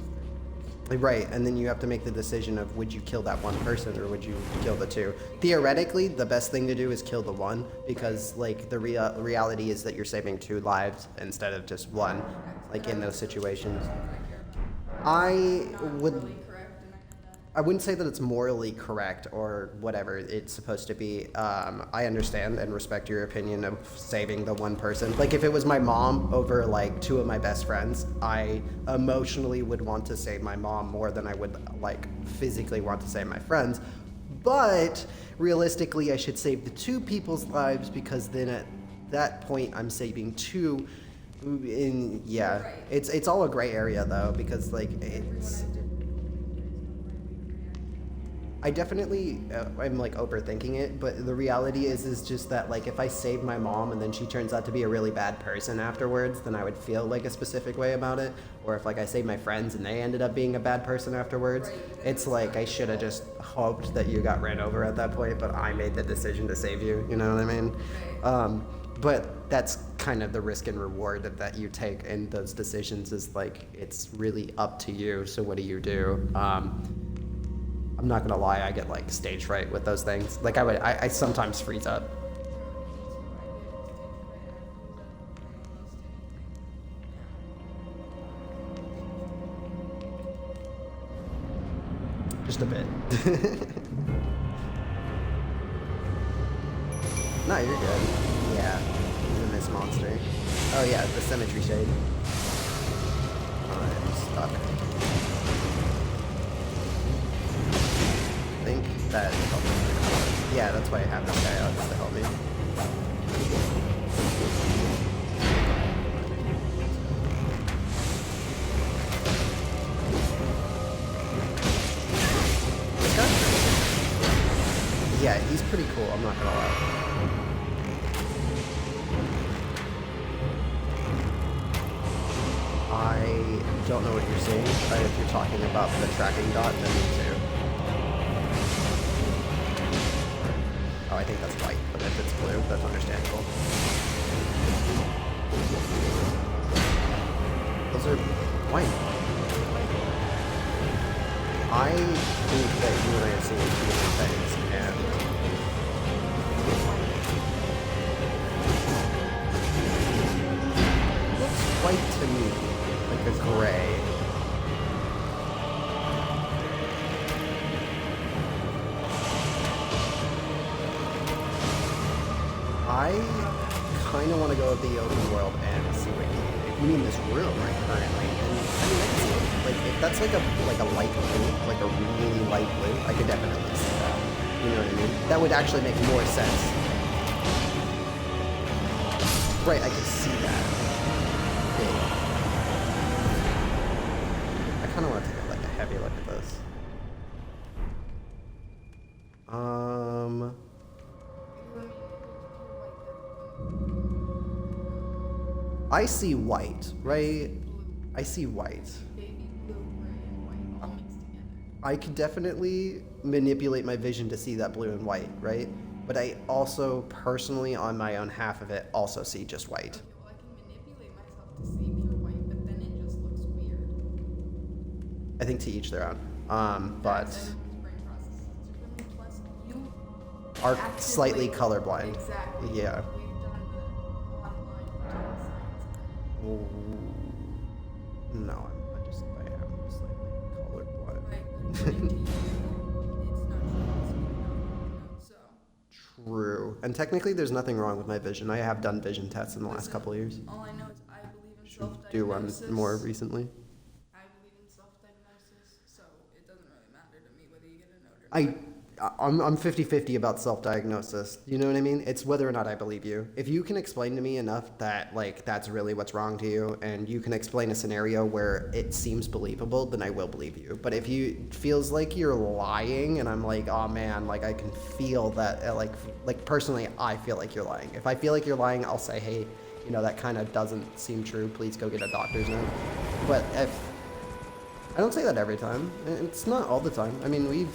strangers. Right, and then you have to make the decision of would you kill that one person or would you kill the two. Theoretically, the best thing to do is kill the one because like the reality is that you're saving two lives instead of just one, like in those situations. I wouldn't say that it's morally correct or whatever it's supposed to be. I understand and respect your opinion of saving the one person. Like if it was my mom over like two of my best friends, I emotionally would want to save my mom more than I would like physically want to save my friends. But realistically, I should save the two people's lives because then at that point I'm saving two. Yeah, it's all a gray area though because like it's. I definitely I'm like overthinking it, but the reality is just that like if I save my mom and then she turns out to be a really bad person afterwards, then I would feel like a specific way about it. Or if like I save my friends and they ended up being a bad person afterwards, it's like I should have just hoped that you got ran over at that point, but I made the decision to save you. You know what I mean? But that's kind of the risk and reward that you take in those decisions. Is like it's really up to you. So what do you do? I'm not gonna lie, I get like stage fright with those things. Like I sometimes freeze up. Just a bit. No, you're good. Yeah, even this monster. Oh yeah, the symmetry shade. I'm stuck. I think that helped me. Yeah, that's why I have this guy out, just to help me. This guy? Yeah, he's pretty cool, I'm not gonna lie. I don't know what you're saying, but if you're talking about the tracking dot, then me too. Oh, I think that's white, but if it's blue, that's understandable. Those are white. I think that you and I are seeing two different things, and it looks white to me, like a gray. I kind of want to go with the open world and see what you mean. If you mean this room right currently, then I mean I can see it. Like if that's like a light blue, like a really light blue, I could definitely see that. You know what I mean? That would actually make more sense. Right, I could see that. Big. I kind of want to take like a heavy look at this. I see white, right? I see white. Baby blue, gray, and white all mixed together. I could definitely manipulate my vision to see that blue and white, right? But I also personally, on my own half of it, also see just white. Okay, well, I can manipulate myself to see pure white, but then it just looks weird. I think to each their own. But That's everyone's brain process is different. Plus, you are actively- slightly colorblind. Exactly. Yeah. We've done the online total science. No, I am slightly colorblind. Like, according to you, it's not true. So. True. And technically, there's nothing wrong with my vision. I have done vision tests in the last couple of years. All I know is I believe in Should self-diagnosis. do one more recently. I believe in self-diagnosis, so it doesn't really matter to me whether you get a note or not. I'm 50-50 about self-diagnosis. You know what I mean? It's whether or not I believe you. If you can explain to me enough that like that's really what's wrong to you, and you can explain a scenario where it seems believable, then I will believe you. But if you feels like you're lying, and I'm like, oh man, like I can feel that, like personally, I feel like you're lying. If I feel like you're lying, I'll say, hey, you know, that kind of doesn't seem true. Please go get a doctor's note. But if I don't say that every time, it's not all the time. I mean,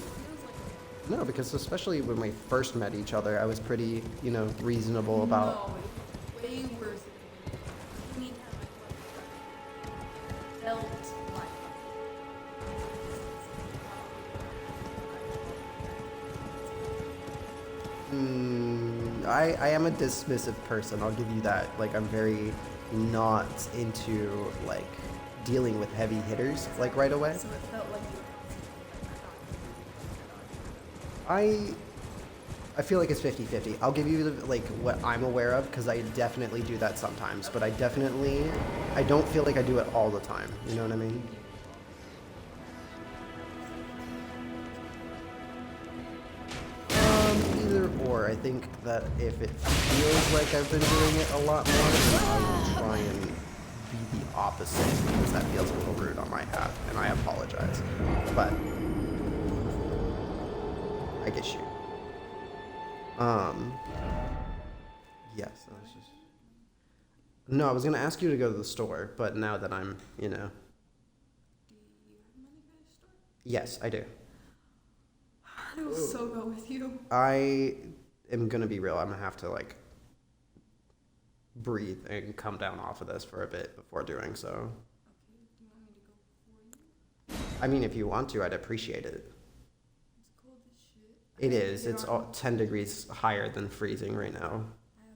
no, because especially when we first met each other, I was pretty, you know, reasonable about. No, it's way worse than anytime I felt like I am a dismissive person. I'll give you that. Like, I'm very not into like dealing with heavy hitters like right away. so it felt like you I feel like it's 50-50. I'll give you like what I'm aware of, because I definitely do that sometimes, but I don't feel like I do it all the time. You know what I mean? Either or. I think that if it feels like I've been doing it a lot more, then I will try and be the opposite, because that feels a little rude on my half, and I apologize. But Yes, I was just. No, I was gonna ask you to go to the store, but now that I'm, Do you have money for the store? yes, I do. I will so go with you. I am gonna be real. I'm gonna have to like breathe and come down off of this for a bit before doing so. Okay, do you want me to go for you? I mean, if you want to, I'd appreciate it. It's cold as shit. It is. It's all 10 degrees higher than freezing right now. I have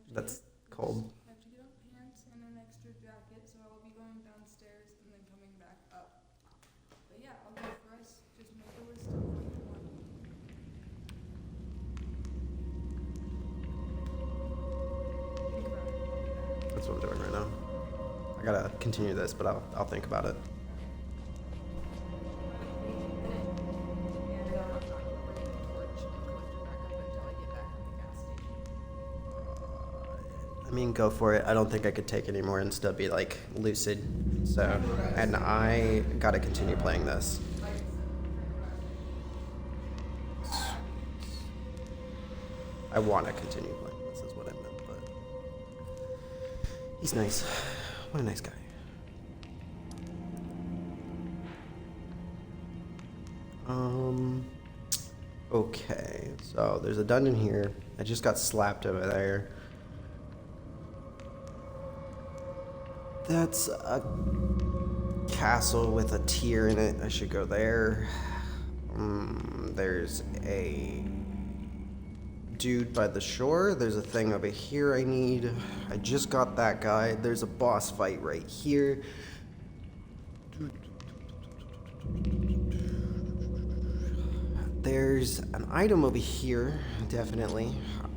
to That's get- cold. I have to get on pants and an extra jacket, so I will be going downstairs and then coming back up. But yeah, I'll go for us. Just make a list of what you want. Think about it. I'll be back. That's what I'm doing right now. I gotta continue this, but I'll think about it. And I'm not gonna bring the torch and collect it back up until I get back from the gas station. I mean, go for it. I don't think I could take anymore and still be like lucid. So, and I gotta continue playing this. I want to continue playing this, is what I meant, but he's nice. What a nice guy. Okay, so there's a dungeon here. I just got slapped over there. That's a castle with a tier in it. I should go there. There's a dude by the shore. There's a thing over here I need. I just got that guy. There's a boss fight right here. There's an item over here, definitely.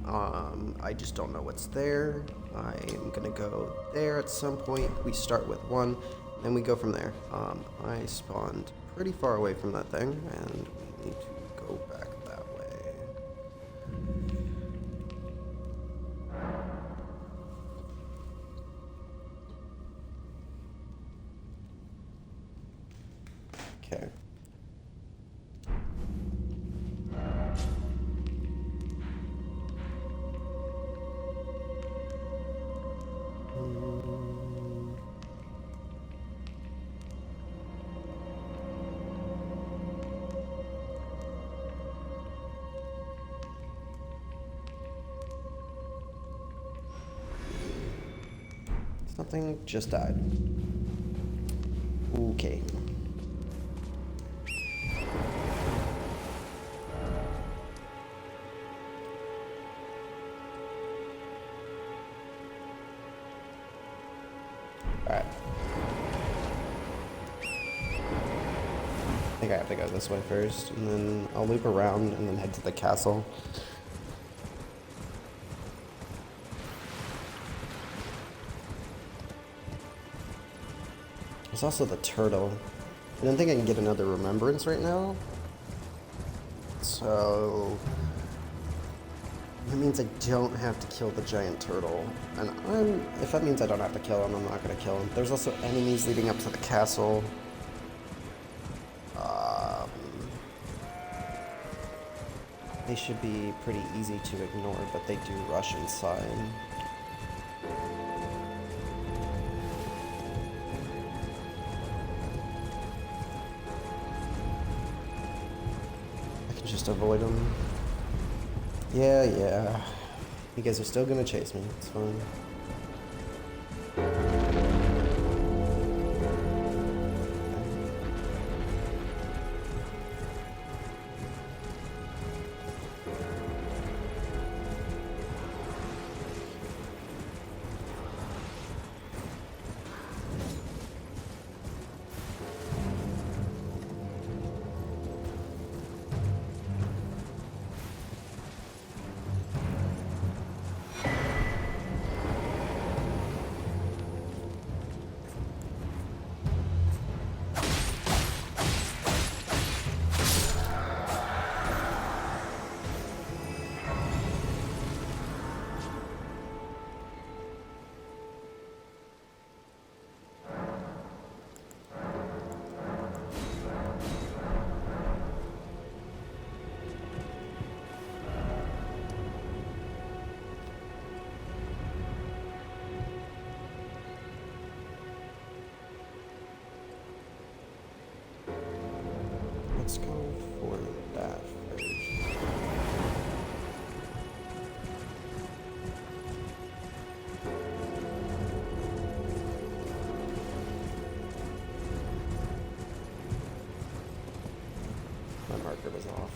I just don't know what's there. I'm gonna go there at some point. We start with one, and we go from there. I spawned pretty far away from that thing, and we need to go back that way. Okay. Something just died. Okay. Alright. I think I have to go this way first, and then I'll loop around and then head to the castle. There's also the turtle. I don't think I can get another remembrance right now. So that means I don't have to kill the giant turtle. And if that means I don't have to kill him, I'm not gonna kill him. There's also enemies leading up to the castle. They should be pretty easy to ignore, but they do rush inside. Just avoid them. Yeah. You guys are still gonna chase me. It's fine. let's go for that first. My marker was off.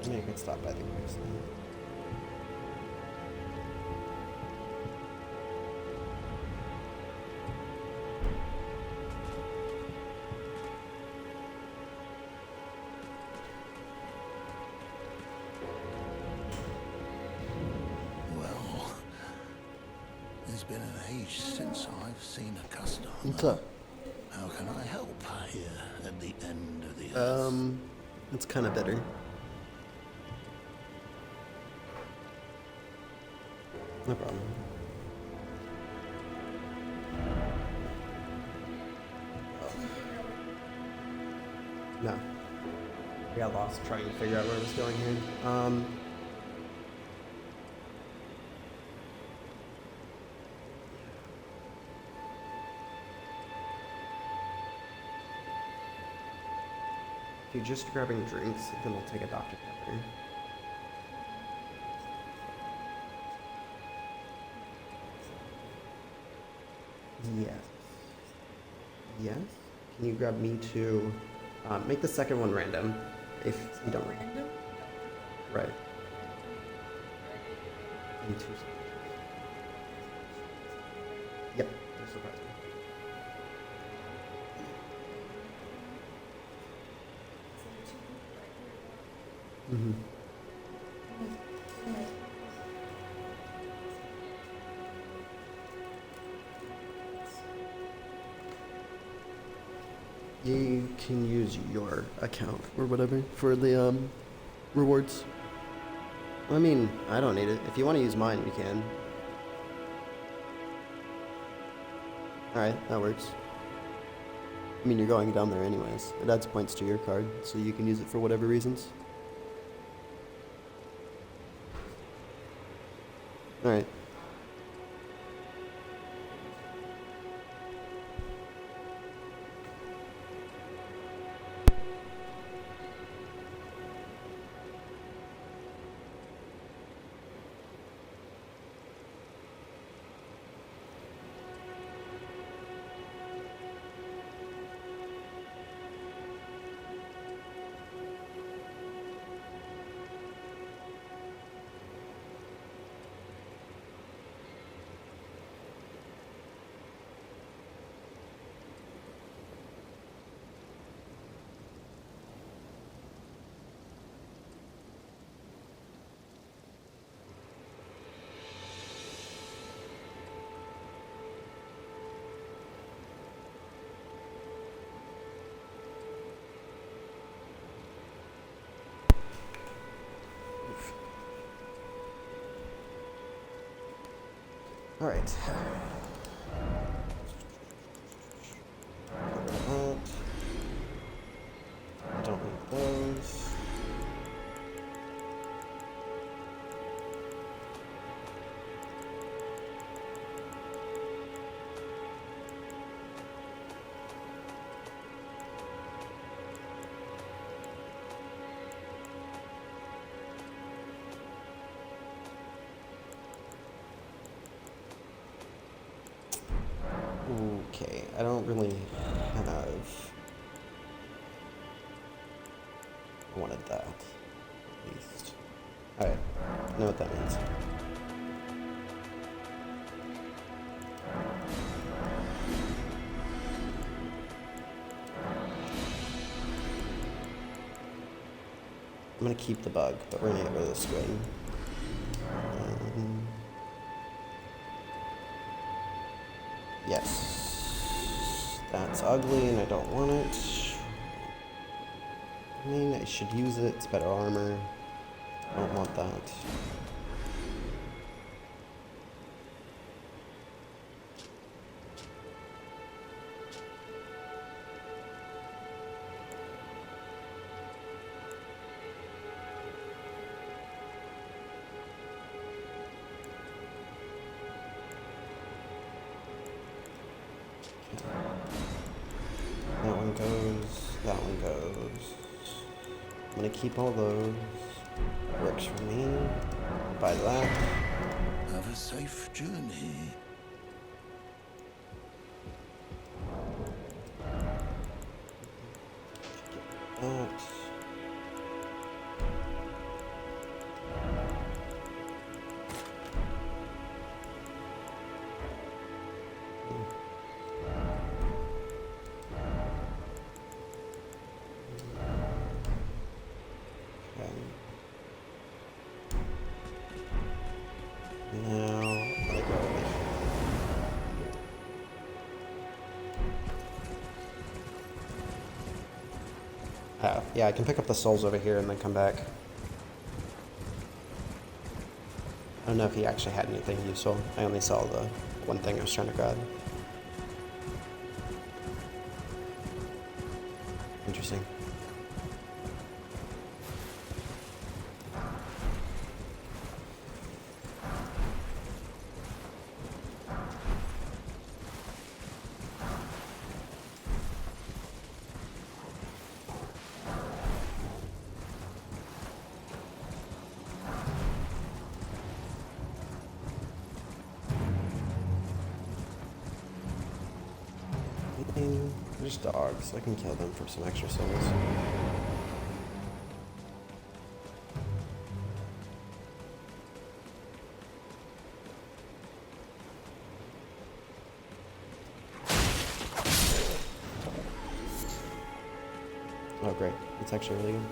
Yeah, you can stop by the graves. Well, it's been an age since I've seen a customer. What's up? How can I help here at the end of the earth? It's kind of bitter. No problem. No. I got lost trying to figure out where I was going here. If you're just grabbing drinks, then we'll take a Dr. Pepper. Yes. Yes? Can you grab me to make the second one random if you don't like it? Random? Right. Give me 2 seconds. Yep, they're surprising. Mm-hmm. You can use your account or whatever for the rewards. I mean, I don't need it. If you want to use mine, you can. Alright, that works. I mean, you're going down there anyways. It adds points to your card, so you can use it for whatever reasons. Alright. All right. Don't need those. Okay, I don't really have. I wanted that, at least. Alright, I know what that means. I'm gonna keep the bug, but we're gonna get rid of the squid. Yes. That's ugly and I don't want it. I mean, I should use it. It's better armor. I don't want that. That one goes, that one goes. I'm gonna keep all those. Works for me. Buy that. Have a safe journey. That. Now, I'm gonna go over here. Yeah, I can pick up the souls over here and then come back. I don't know if he actually had anything useful. I only saw the one thing I was trying to grab. Interesting. There's dogs. I can kill them for some extra souls. Oh great, it's actually really good.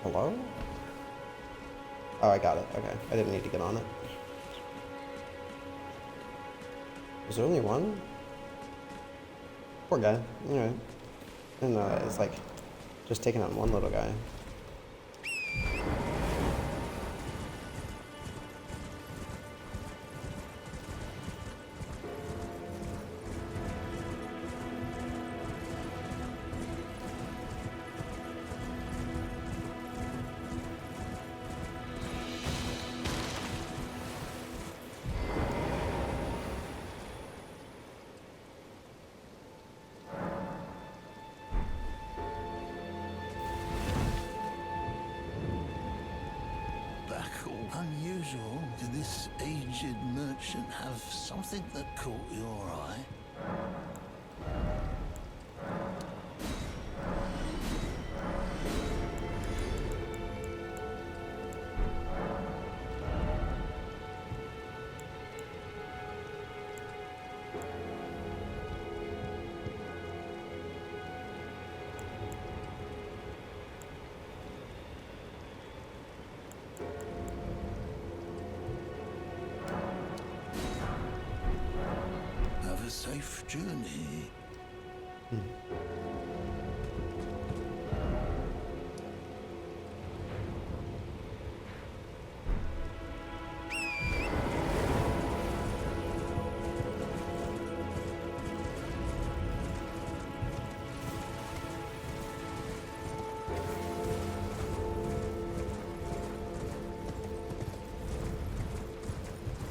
Hello? Oh, I got it. Okay, I didn't need to get on it. Was there only one? Poor guy. Alright. I didn't know that. It's like just taking on one little guy. Unusual. Did this aged merchant have something that caught your eye? Have a safe journey.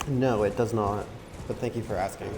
No, it does not. But thank you for asking.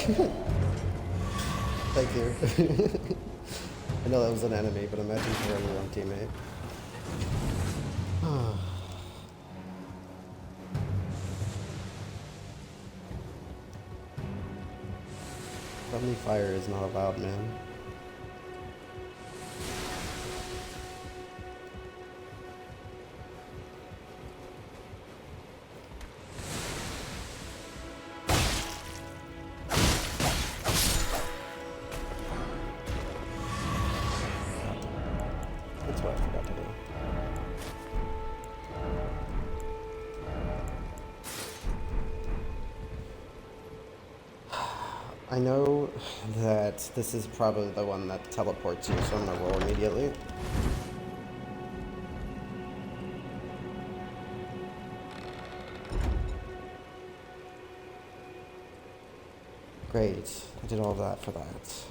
Thank you. I know that was an enemy, but imagine if you were your own teammate. Friendly fire is not allowed, man. That's what I forgot to do. I know that this is probably the one that teleports you, so I'm gonna roll immediately. Great, I did all of that for that.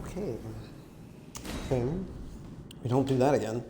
Okay. Okay. We don't do that again.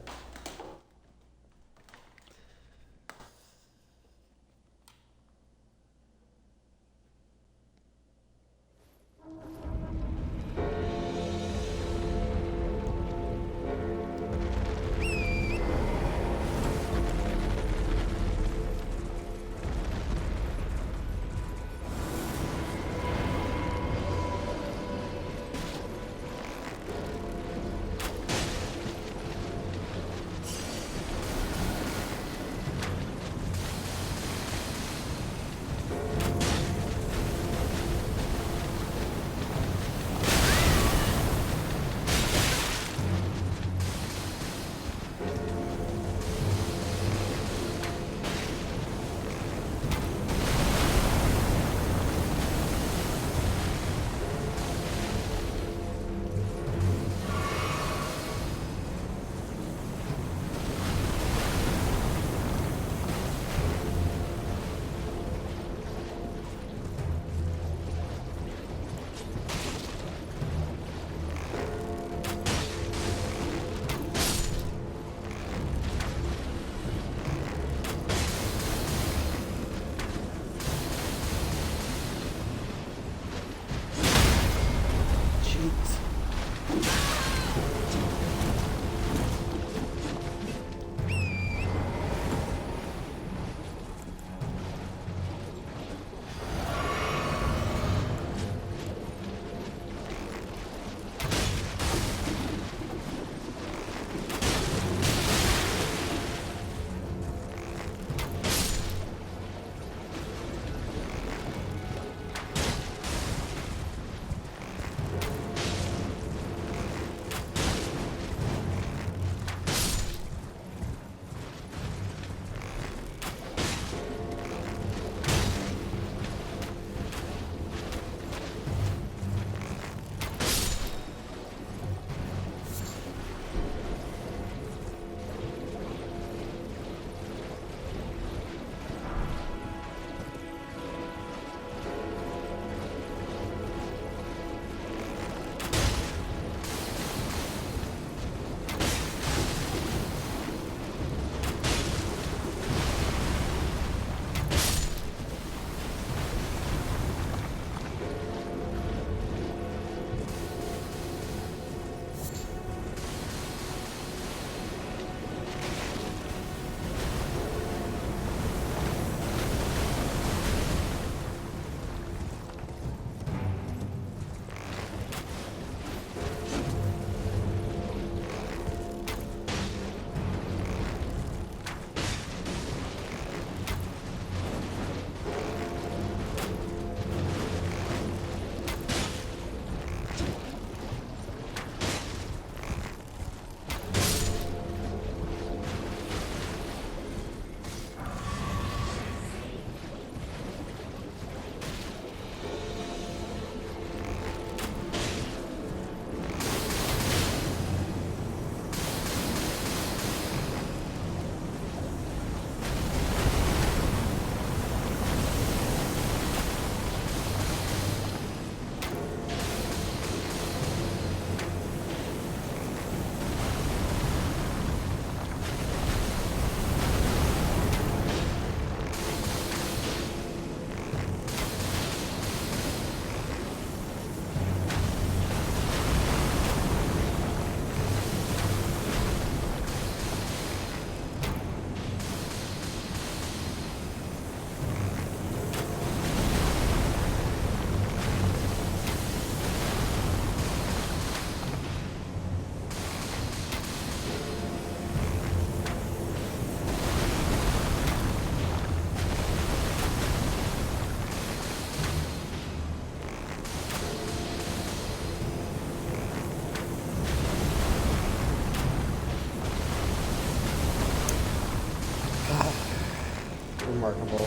remarkable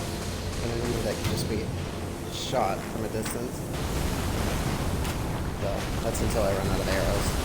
enemy that can just be shot from a distance. So that's until I run out of arrows.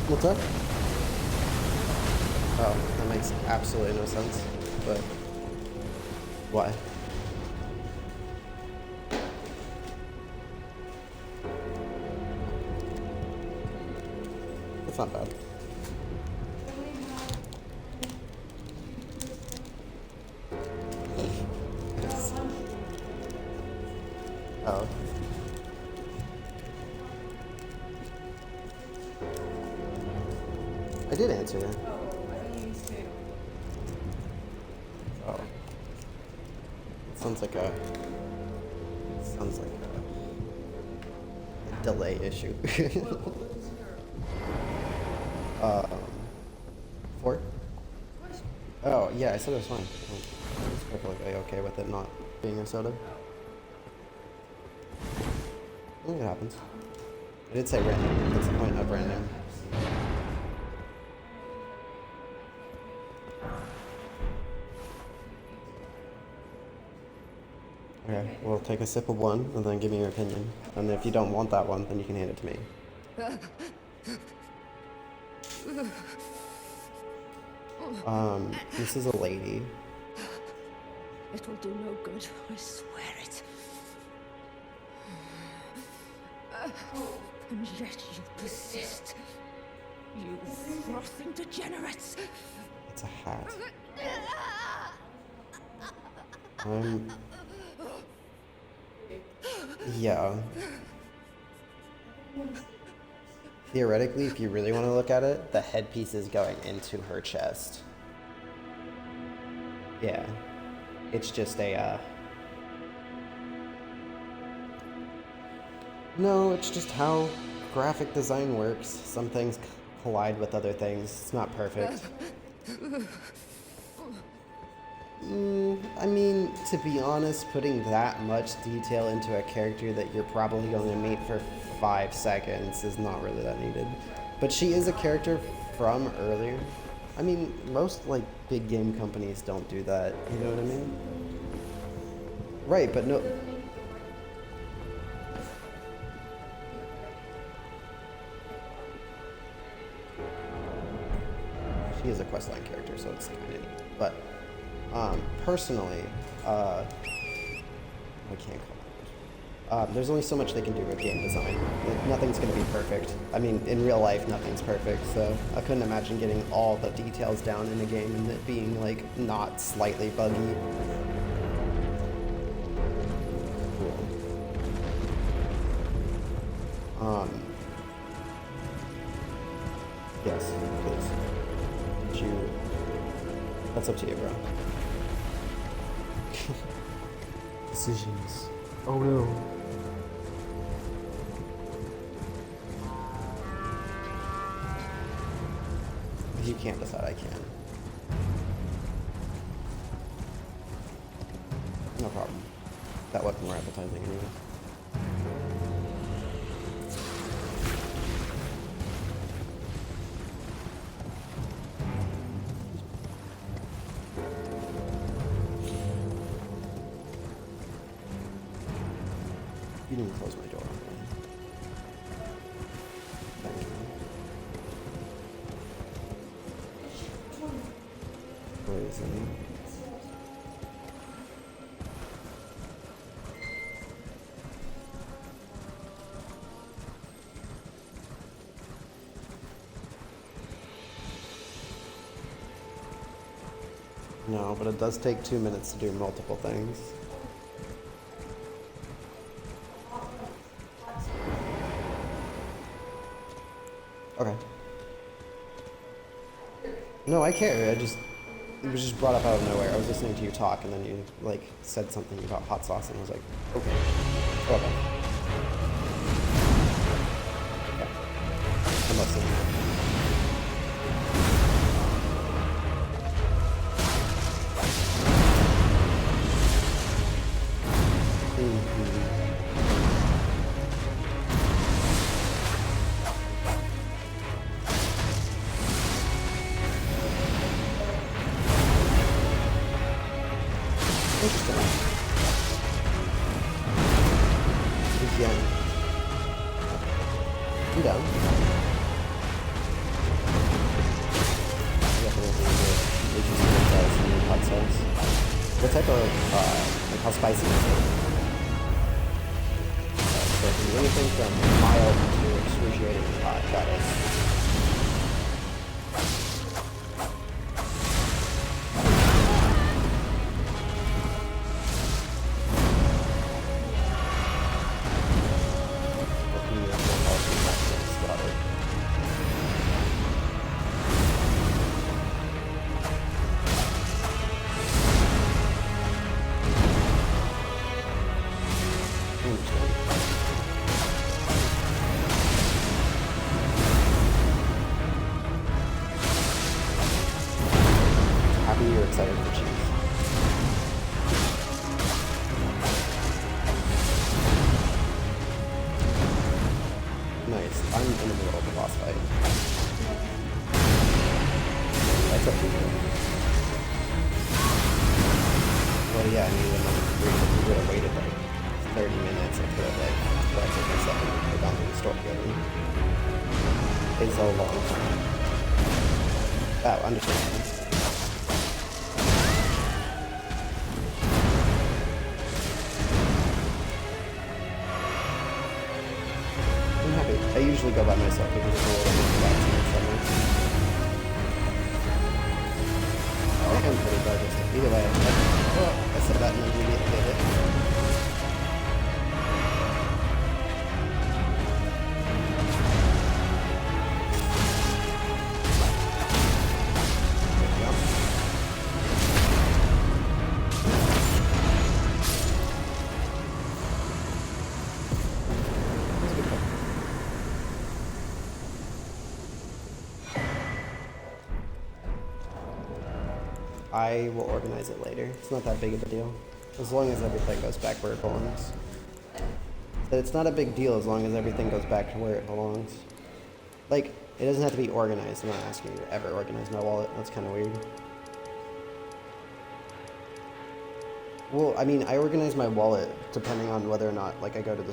What's up? Oh, that makes absolutely no sense, but why? It's not bad. Oh. I did answer that. Oh. It sounds like a delay issue. 4? Oh, yeah, I said it was fine. I was perfectly okay with it not being a soda. I think it happens. I did say random. That's the point of random. Okay, we'll take a sip of one and then give me your opinion. And if you don't want that one, then you can hand it to me. This is a lady. It will do no good, I swear it. And yet you persist. You frothing degenerates. It's a hat. Yeah. Theoretically, if you really want to look at it, the headpiece is going into her chest. Yeah. It's just a, No, it's just how graphic design works. Some things collide with other things. It's not perfect. I mean, to be honest, putting that much detail into a character that you're probably going to meet for 5 seconds is not really that needed. But she is a character from earlier. I mean, most, like, big game companies don't do that, you know what I mean? Right, but no... She is a questline character, so it's kind of neat. But, personally, I can't call it. There's only so much they can do with game design. Nothing's going to be perfect. I mean, in real life, nothing's perfect, so I couldn't imagine getting all the details down in a game and it being, like, not slightly buggy. Cool. Yes, please. That's up to you, bro. Decisions. Oh no. If you can't decide, I can. No problem. That looked more appetizing anyway. You didn't close my door. Thank you. Poison. No, but it does take 2 minutes to do multiple things. Okay. No, I care. It was just brought up out of nowhere. I was listening to you talk, and then you like said something about hot sauce, and I was like, okay. Okay. Okay. I'm listening. Interesting. Again. I'm down. Definitely some hot sauce. What type of, like how spicy is it? So it can be anything from mild to excruciatingly hot. Got it. Happy you're excited for cheese. Nice. I'm in the middle of the boss fight. That's up to you. Well, yeah, I mean, when we would have waited like 30 minutes, I could have like collected myself and gone to the store together. It's a long time. Oh, understandable. I'm happy. I usually go by myself because it's a little more relaxing and summer. I think I'm pretty digested. Either way, I said that and immediately did it. There we go. That's a good one. I will organize it later. It's not that big of a deal. As long as everything goes back where it belongs. But it's not a big deal as long as everything goes back to where it belongs. Like, it doesn't have to be organized. I'm not asking you to ever organize my wallet. That's kind of weird. Well, I mean, I organize my wallet depending on whether or not, like, I go to the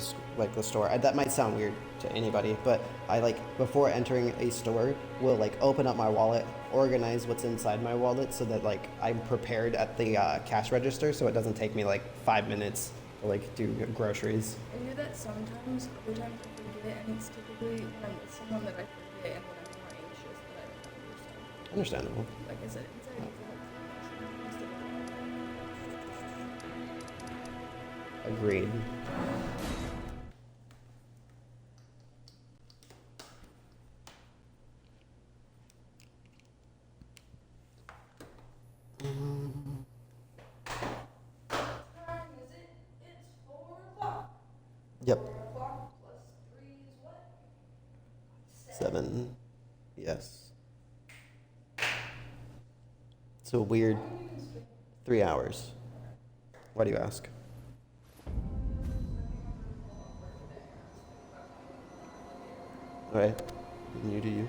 store. That might sound weird to anybody, but I, like, before entering a store, will, like, open up my wallet, organize what's inside my wallet so that, like, I'm prepared at the cash register so it doesn't take me, like, 5 minutes to, like, do groceries. I do that sometimes, other times I forget, and it's typically when I'm with someone that I forget and when I'm more anxious that I don't remember. So, Understandable. like I said, anxiety is Agreed. Yep. 7. Yes. It's a weird 3 hours. Why do you ask? Alright. You do you.